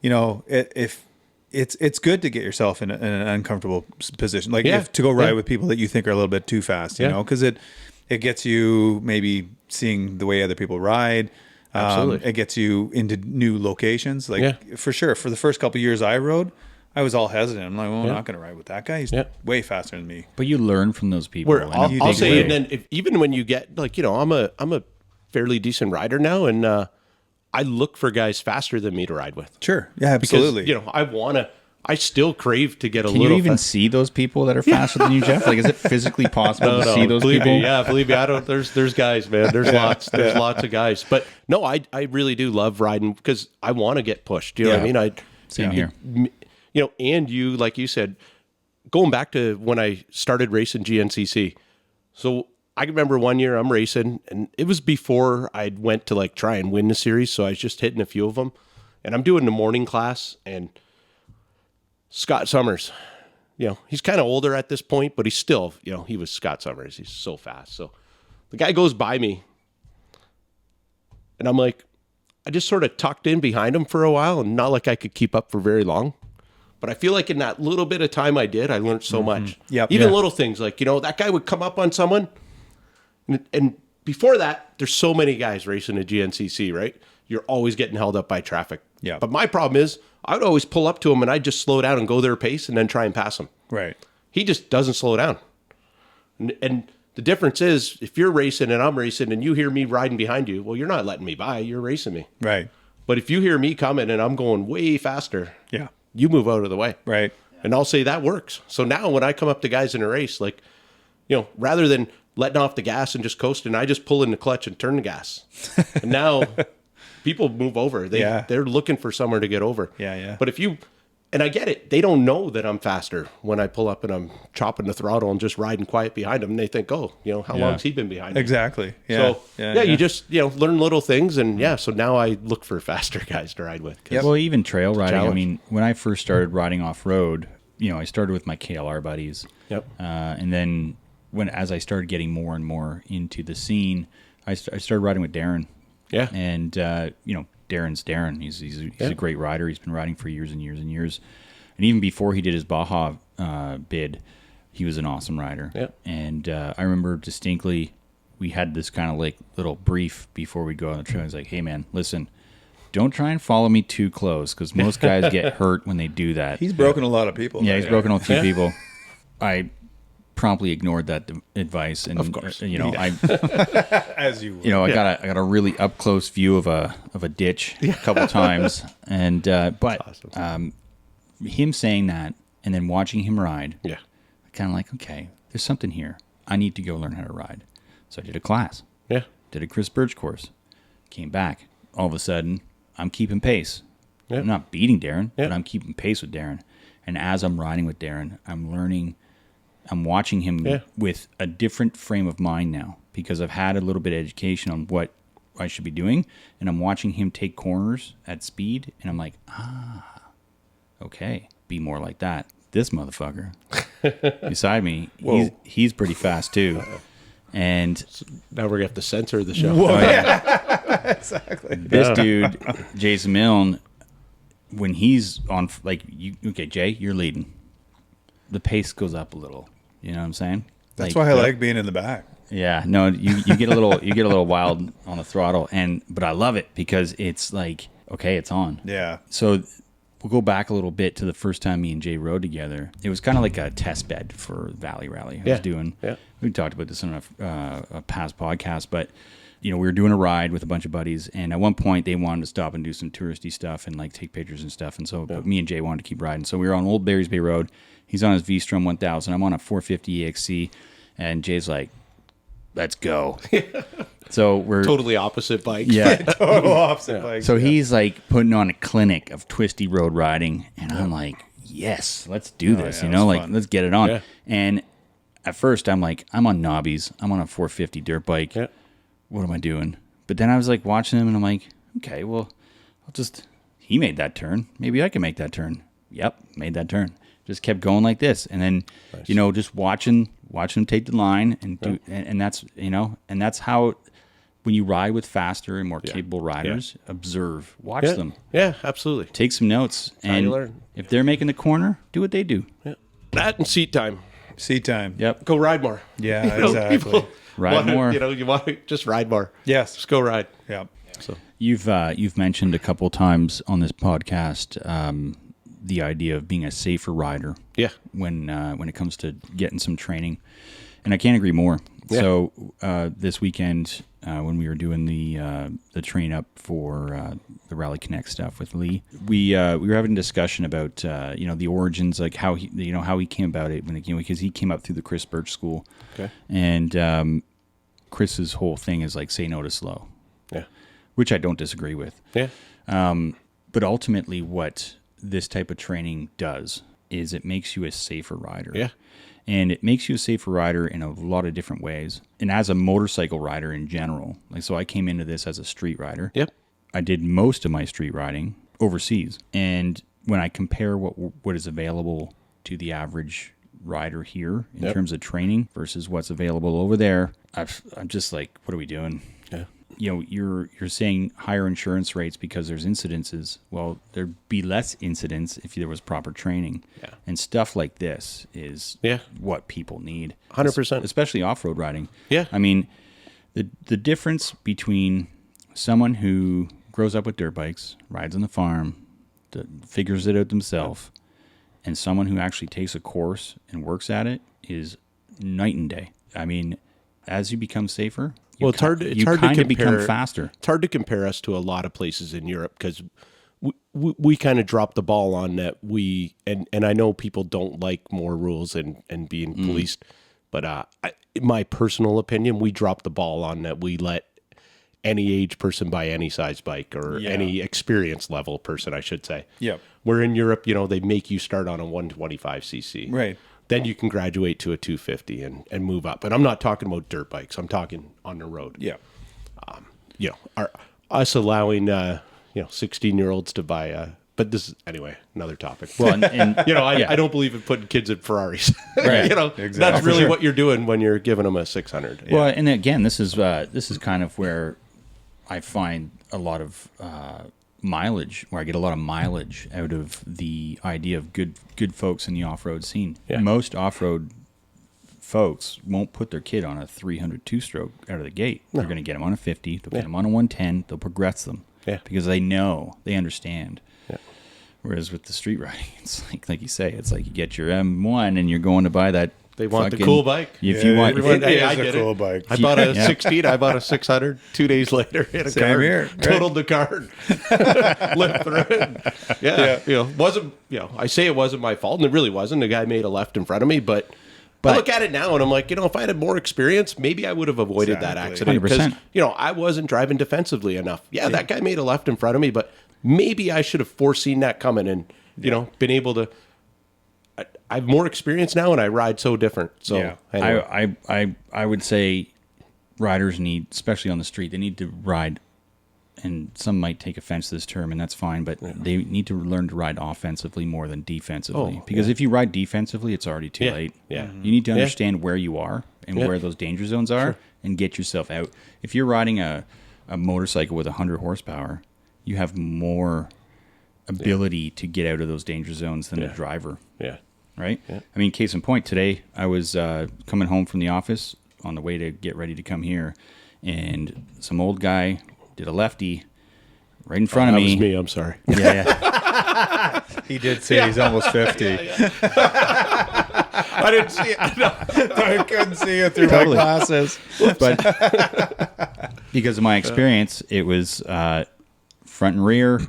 B: If it's good to get yourself in an uncomfortable position, like if to go ride with people that you think are a little bit too fast, because it gets you maybe seeing the way other people ride.
D: Absolutely.
B: It gets you into new locations. Like for sure, for the first couple of years I rode, I was all hesitant. I'm like, well, I'm not going to ride with that guy. He's way faster than me.
E: But you learn from those people.
D: Where I'll say, and then even when you get like, I'm a fairly decent rider now, and I look for guys faster than me to ride with.
B: Sure. Yeah, absolutely.
D: Because, I still crave to get a
E: Can
D: little.
E: you even see those people that are faster than you, Jeff? Like, is it physically possible to see those
D: believe
E: people?
D: Me, yeah, believe me. I don't. There's guys, man. There's lots of guys. But no, I really do love riding because I want to get pushed. You know what I mean?
E: Same here.
D: And you, like you said, going back to when I started racing GNCC. So I remember one year I'm racing, and it was before I went to like try and win the series. So I was just hitting a few of them, and I'm doing the morning class, and Scott Summers, he's kind of older at this point, but he's still, he was Scott Summers. He's so fast. So the guy goes by me, and I'm like, I just sort of tucked in behind him for a while, and not like I could keep up for very long. But I feel like in that little bit of time I did, I learned so much.
B: Yep.
D: Even little things like, that guy would come up on someone. And before that, there's so many guys racing a GNCC, right? You're always getting held up by traffic.
B: Yeah.
D: But my problem is I would always pull up to him and I'd just slow down and go their pace and then try and pass him.
B: Right.
D: He just doesn't slow down. And the difference is if you're racing and I'm racing and you hear me riding behind you, well, you're not letting me by. You're racing me.
B: Right.
D: But if you hear me coming and I'm going way faster,
B: Yeah.
D: you move out of the way.
B: Right.
D: And I'll say that works. So now when I come up to guys in a race, like, rather than letting off the gas and just coasting, I just pull in the clutch and turn the gas. And now people move over. They're looking for somewhere to get over.
B: Yeah.
D: But and I get it, they don't know that I'm faster when I pull up and I'm chopping the throttle and just riding quiet behind them. And they think, how long's he been behind me?
B: Exactly. Yeah.
D: So you just, learn little things. And so now I look for faster guys to ride with.
E: Well, even trail riding.
D: challenge.
E: I mean, when I first started riding off road, I started with my KLR buddies.
D: Yep.
E: And then as I started getting more and more into the scene, I started riding with Darren.
D: Yeah.
E: And Darren's Darren. He's a great rider. He's been riding for years and years and years. And even before he did his Baja bid, he was an awesome rider.
D: Yeah.
E: And I remember distinctly, we had this kind of like little brief before we go on the trail. He's like, "Hey man, listen, don't try and follow me too close because most guys get hurt when they do that."
B: He's broken a lot of people.
E: Yeah, he's broken a few people. I promptly ignored that advice, and
D: Of course.
E: I
B: As you would.
E: I got a really up close view of a ditch a couple times, and him saying that and then watching him ride,
D: Yeah.
E: kind of like, okay, there's something here. I need to go learn how to ride. So I did a class,
D: Yeah.
E: did a Chris Birch course, came back. All of a sudden, I'm keeping pace.
D: Yeah.
E: I'm not beating Darren,
D: Yeah.
E: but I'm keeping pace with Darren. And as I'm riding with Darren, I'm learning I'm watching him with a different frame of mind now because I've had a little bit of education on what I should be doing, and I'm watching him take corners at speed, and I'm like, okay, be more like that. This motherfucker beside me, he's pretty fast too. And
D: now we're going to have to censor the show.
B: Whoa, exactly.
E: This dude, Jason Milne, when he's on, like, okay, Jay, you're leading. The pace goes up a little. You know what I'm saying?
B: That's why I like being in the back.
E: Yeah, no, you get a little wild on the throttle, but I love it because it's like, okay, it's on.
B: Yeah.
E: So we'll go back a little bit to the first time me and Jay rode together. It was kind of like a test bed for Valley Rally. I was doing. Yeah. We talked about this on a past podcast, but we were doing a ride with a bunch of buddies, and at one point they wanted to stop and do some touristy stuff and like take pictures and stuff. And so, but me and Jay wanted to keep riding. So we were on Old Barry's Bay Road. He's on his V-Strom 1000. I'm on a 450 EXC, and Jay's like, "Let's go." So we're
D: totally opposite bikes.
E: Yeah,
B: total opposite bikes.
E: So he's like putting on a clinic of twisty road riding, and I'm like, "Yes, let's do this."
B: fun.
E: Let's get it on.
B: Yeah.
E: And at first, I'm like, I'm on knobbies. I'm on a 450 dirt bike. Yeah. What am I doing? But then I was like watching him, and I'm like, okay, well, he made that turn. Maybe I can make that turn. Yep, made that turn. Just kept going like this, and then just watching him take the line and do, and that's how when you ride with faster and more capable riders, observe, watch them.
D: Yeah, absolutely.
E: Take some notes, and if they're making the corner, do what they do.
D: Yeah. That and seat time.
B: Seat time.
E: Yep.
D: Go ride more.
B: Yeah, exactly.
E: Ride more.
D: You want to just ride more.
B: Yes.
D: Just go ride.
B: Yeah.
D: So
E: you've mentioned a couple times on this podcast the idea of being a safer rider.
D: Yeah.
E: When it comes to getting some training, and I can't agree more. Yeah. So this weekend when we were doing the train up for the Rally Connect stuff with Lee, we were having a discussion about the origins, like how he came about it because he came up through the Chris Birch School.
D: Okay.
E: And Chris's whole thing is like say no to slow.
D: Yeah.
E: Which I don't disagree with.
D: Yeah.
E: But ultimately, what this type of training does is it makes you a safer rider.
D: Yeah.
E: And it makes you a safer rider in a lot of different ways. And as a motorcycle rider in general, so I came into this as a street rider.
D: Yep.
E: I did most of my street riding overseas. And when I compare what is available to the average rider here in terms of training versus what's available over there, I'm just like, what are we doing?
D: Yeah.
E: You're saying higher insurance rates because there's incidences. Well, there'd be less incidents if there was proper training.
D: Yeah.
E: And stuff like this is what people need.
D: 100%.
E: Especially off-road riding.
D: Yeah.
E: I mean, the difference between someone who grows up with dirt bikes, rides on the farm, figures it out themselves, and someone who actually takes a course and works at it is night and day. I mean, as you become safer,
D: it's hard to
E: become faster.
D: It's hard to compare us to a lot of places in Europe because we kind of dropped the ball on that. And I know people don't like more rules and being policed, but in my personal opinion, we dropped the ball on that. We let any age person buy any size bike or any experience level person, I should say.
B: Yep.
D: Where in Europe, they make you start on a 125cc.
B: Right.
D: Then you can graduate to a 250 and move up. And I'm not talking about dirt bikes. I'm talking on the road.
B: Yeah.
D: Us allowing 16-year-olds to buy but this is anyway another topic.
E: Well, and
D: I don't believe in putting kids in Ferraris.
E: Right.
B: Exactly.
D: That's really what you're doing when you're giving them a 600.
E: Well, and again, this is kind of where I find a lot of mileage, where I get a lot of mileage out of the idea of good folks in the off-road scene.
D: Yeah.
E: Most off-road folks won't put their kid on a 300 two-stroke out of the gate. They're going to get them on a 50. They'll get them on a 110. They'll progress them because they know, they understand.
D: Yeah.
E: Whereas with the street riding, it's like you say, it's like you get your M1 and you're going to buy that.
D: They want the cool bike.
E: If you want,
D: I
B: did a cool bike.
D: I bought a 16. I bought a 600. 2 days later, hit a car.
B: Here, right?
D: Totaled the car. Left through it. Wasn't. I say it wasn't my fault, and it really wasn't. The guy made a left in front of me, but I look at it now, and I'm like, if I had more experience, maybe I would have avoided that accident.
E: 100%.
D: Because I wasn't driving defensively enough. Yeah, that guy made a left in front of me, but maybe I should have foreseen that coming and been able to. I have more experience now, and I ride so different. So
B: Yeah.
D: anyway.
E: I would say riders need, especially on the street, they need to ride, and some might take offense to this term, and that's fine, but they need to learn to ride offensively more than defensively. Because if you ride defensively, it's already too late.
D: Yeah.
E: You need to understand where you are and where those danger zones are and get yourself out. If you're riding a motorcycle with 100 horsepower, you have more ability to get out of those danger zones than a driver.
D: Yeah.
E: Right? Yeah. I mean, case in point, today I was coming home from the office on the way to get ready to come here, and some old guy did a lefty right in front of me.
D: That was me. I'm sorry.
E: Yeah.
B: He did say he's almost 50.
D: I didn't see it.
B: I couldn't see it through
E: Totally.
B: my glasses.
E: But because of my experience, it was front and rear,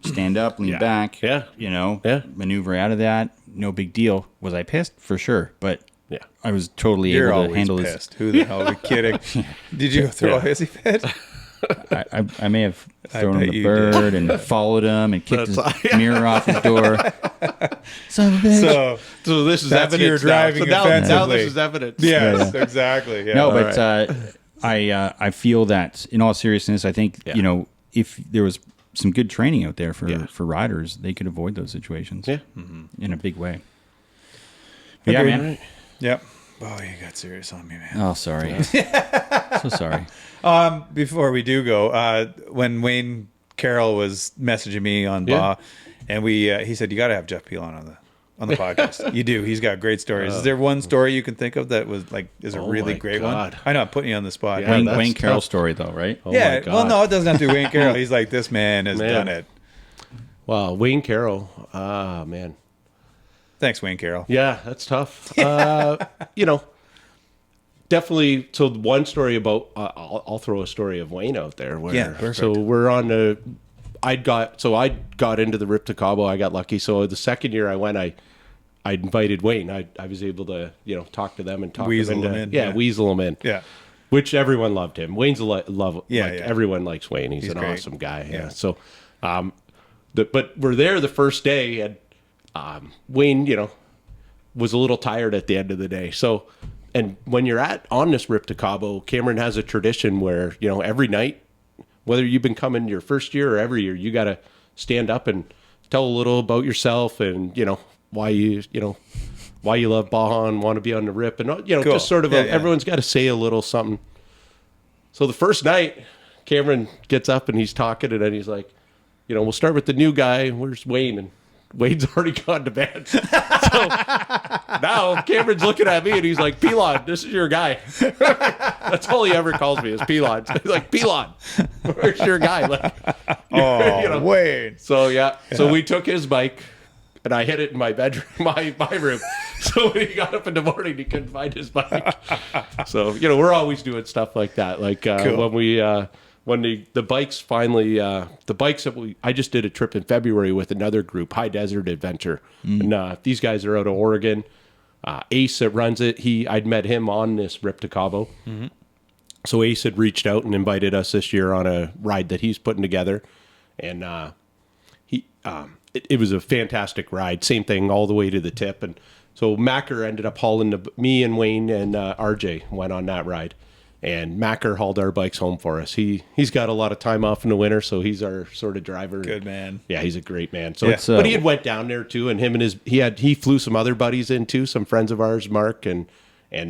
E: stand up, lean back, maneuver out of that. No big deal. Was I pissed? For sure. But I was totally
B: You're
E: able to
B: always
E: handle
B: pissed. Who the hell are we kidding? Did you throw a hissy fit?
E: I may have thrown
B: bet
E: him the
B: you
E: bird and followed him and kicked his mirror off his door. Son of a bitch.
D: So this is
B: That's
D: evidence
B: your driving
D: now. So now
B: offensively.
D: this is evidence.
B: Yes, exactly. Yeah.
E: No, but I feel that in all seriousness, I think if there was some good training out there for riders, they could avoid those situations.
D: Yeah.
E: In a big way. But yeah, man.
B: Yep. Oh, you got serious on me, man.
E: Oh, sorry. So sorry.
B: Before we do go, when Wayne Carroll was messaging me on Baja, and he said, you got to have Jeff Pilon on the podcast. You do. He's got great stories. Is there one story you can think of that was is a really great one? I know, I'm putting you on the spot.
D: Yeah,
E: Wayne Carroll's story, though, right?
D: Oh my God.
B: Well, no, it doesn't have to be Wayne Carroll. He's like, this man has done it.
D: Wow, Wayne Carroll. Ah, man.
B: Thanks, Wayne Carroll.
D: Yeah, that's tough. Definitely. So one story about I'll throw a story of Wayne out there. Where, so we're on the. I got into the Rip to Cabo. I got lucky. So the second year I went, I invited Wayne. I was able to talk to them and talk
B: weasel
D: them
B: in.
D: Weasel him in.
B: Yeah.
D: Which everyone loved him. Wayne's a love.
B: Yeah,
D: everyone likes Wayne. He's an
B: great.
D: awesome guy.
B: Yeah.
D: So, but we're there the first day, and Wayne, was a little tired at the end of the day. So, and when you're on this Rip to Cabo, Cameron has a tradition where every night, whether you've been coming your first year or every year, you got to stand up and tell a little about yourself and why you love Baja and want to be on the Rip, and
B: Cool.
D: just sort of everyone's got to say a little something. So the first night, Cameron gets up and he's talking, and then he's like, we'll start with the new guy. Where's Wayne? And Wayne's already gone to bed. So now Cameron's looking at me and he's like, Pilon, this is your guy. That's all he ever calls me is Pilon. He's like, Pilon, where's your guy? Like,
B: Wayne.
D: So so we took his bike and I hid it in my bedroom, my room. So when he got up in the morning, he couldn't find his bike. So we're always doing stuff like that. Like
B: Cool.
D: when the bikes finally, I just did a trip in February with another group, High Desert Adventure. And these guys are out of Oregon. Ace that runs it, I'd met him on this Rip to Cabo. Mm-hmm. So Ace had reached out and invited us this year on a ride that he's putting together. And it was a fantastic ride. Same thing all the way to the tip. And so Macker ended up hauling me and Wayne and RJ went on that ride. And Macker hauled our bikes home for us. He's got a lot of time off in the winter, so he's our sort of driver.
B: Good man.
D: Yeah, he's a great man. So, but he had went down there too, and he flew some other buddies in too, some friends of ours, Mark and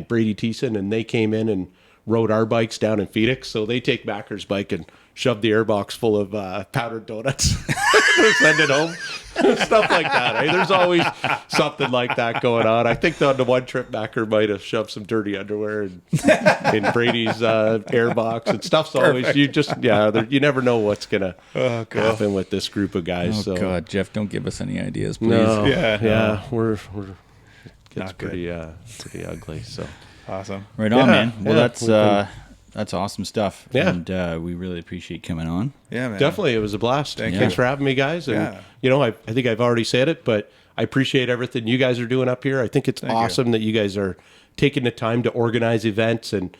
D: Brady Thiessen, and they came in and rode our bikes down in Phoenix. So they take Macker's bike and shove the airbox full of powdered donuts, send it home, stuff like that. There's always something like that going on. I think on the one trip, Macker might have shoved some dirty underwear in Brady's airbox, and stuff's always you never know what's gonna happen with this group of guys.
E: Oh,
D: so.
E: God, Jeff, don't give us any ideas, please.
D: No,
B: Yeah,
D: we're it's
B: Not good.
D: pretty ugly. So
B: Awesome.
E: Right on, man. Well,
D: Yeah,
E: that's awesome stuff.
D: Yeah.
E: And we really appreciate coming on.
B: Yeah, man.
D: definitely, it was a blast.
B: Thank
D: Thanks
B: you.
D: for having me, guys. And I think I've already said it, but I appreciate everything you guys are doing up here. I think it's awesome that you guys are taking the time to organize events and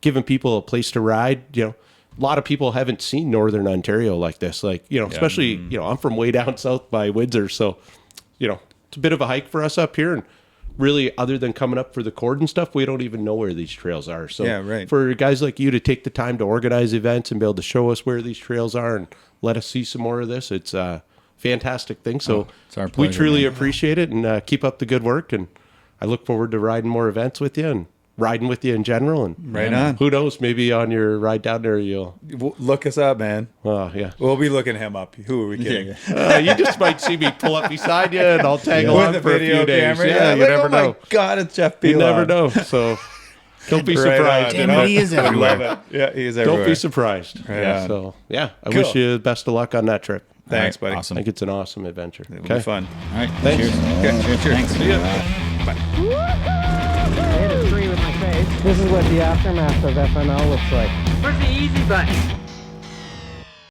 D: giving people a place to ride. A lot of people haven't seen Northern Ontario like this. Like especially I'm from way down south by Windsor, so it's a bit of a hike for us up here, and really, other than coming up for the cord and stuff, we don't even know where these trails are. So
B: Yeah, right.
D: for guys like you to take the time to organize events and be able to show us where these trails are and let us see some more of this, it's a fantastic thing. So
E: it's our
D: we
E: pleasure,
D: truly
E: man.
D: appreciate it, and keep up the good work. And I look forward to riding more events with you and riding with you in general. And
B: Right on.
D: who knows, maybe on your ride down there, you'll,
B: Look us up, man.
D: yeah.
B: We'll be looking him up. Who are we kidding?
D: You just might see me pull up beside you, and I'll tag along
B: With
D: for a few days. Yeah, you
B: like,
D: never
B: oh
D: know.
B: my God, it's Jeff Pilon.
D: You never know. So don't be
B: Right
D: surprised.
B: on,
D: you know?
E: he is
B: I love
E: everywhere.
B: it. Yeah, he's everywhere.
D: Don't be surprised.
B: Right
D: Yeah.
B: on.
D: So I
B: Cool.
D: wish you the best of luck on that trip.
B: Thanks, buddy.
D: I
E: Awesome.
D: think it's an awesome adventure.
B: It'll be fun.
E: All right.
D: Thanks.
E: Cheers.
B: Okay, cheers.
E: Thanks.
B: See ya.
A: I hit a tree with my face. This is what the aftermath of FML looks like.
F: Where's the easy button?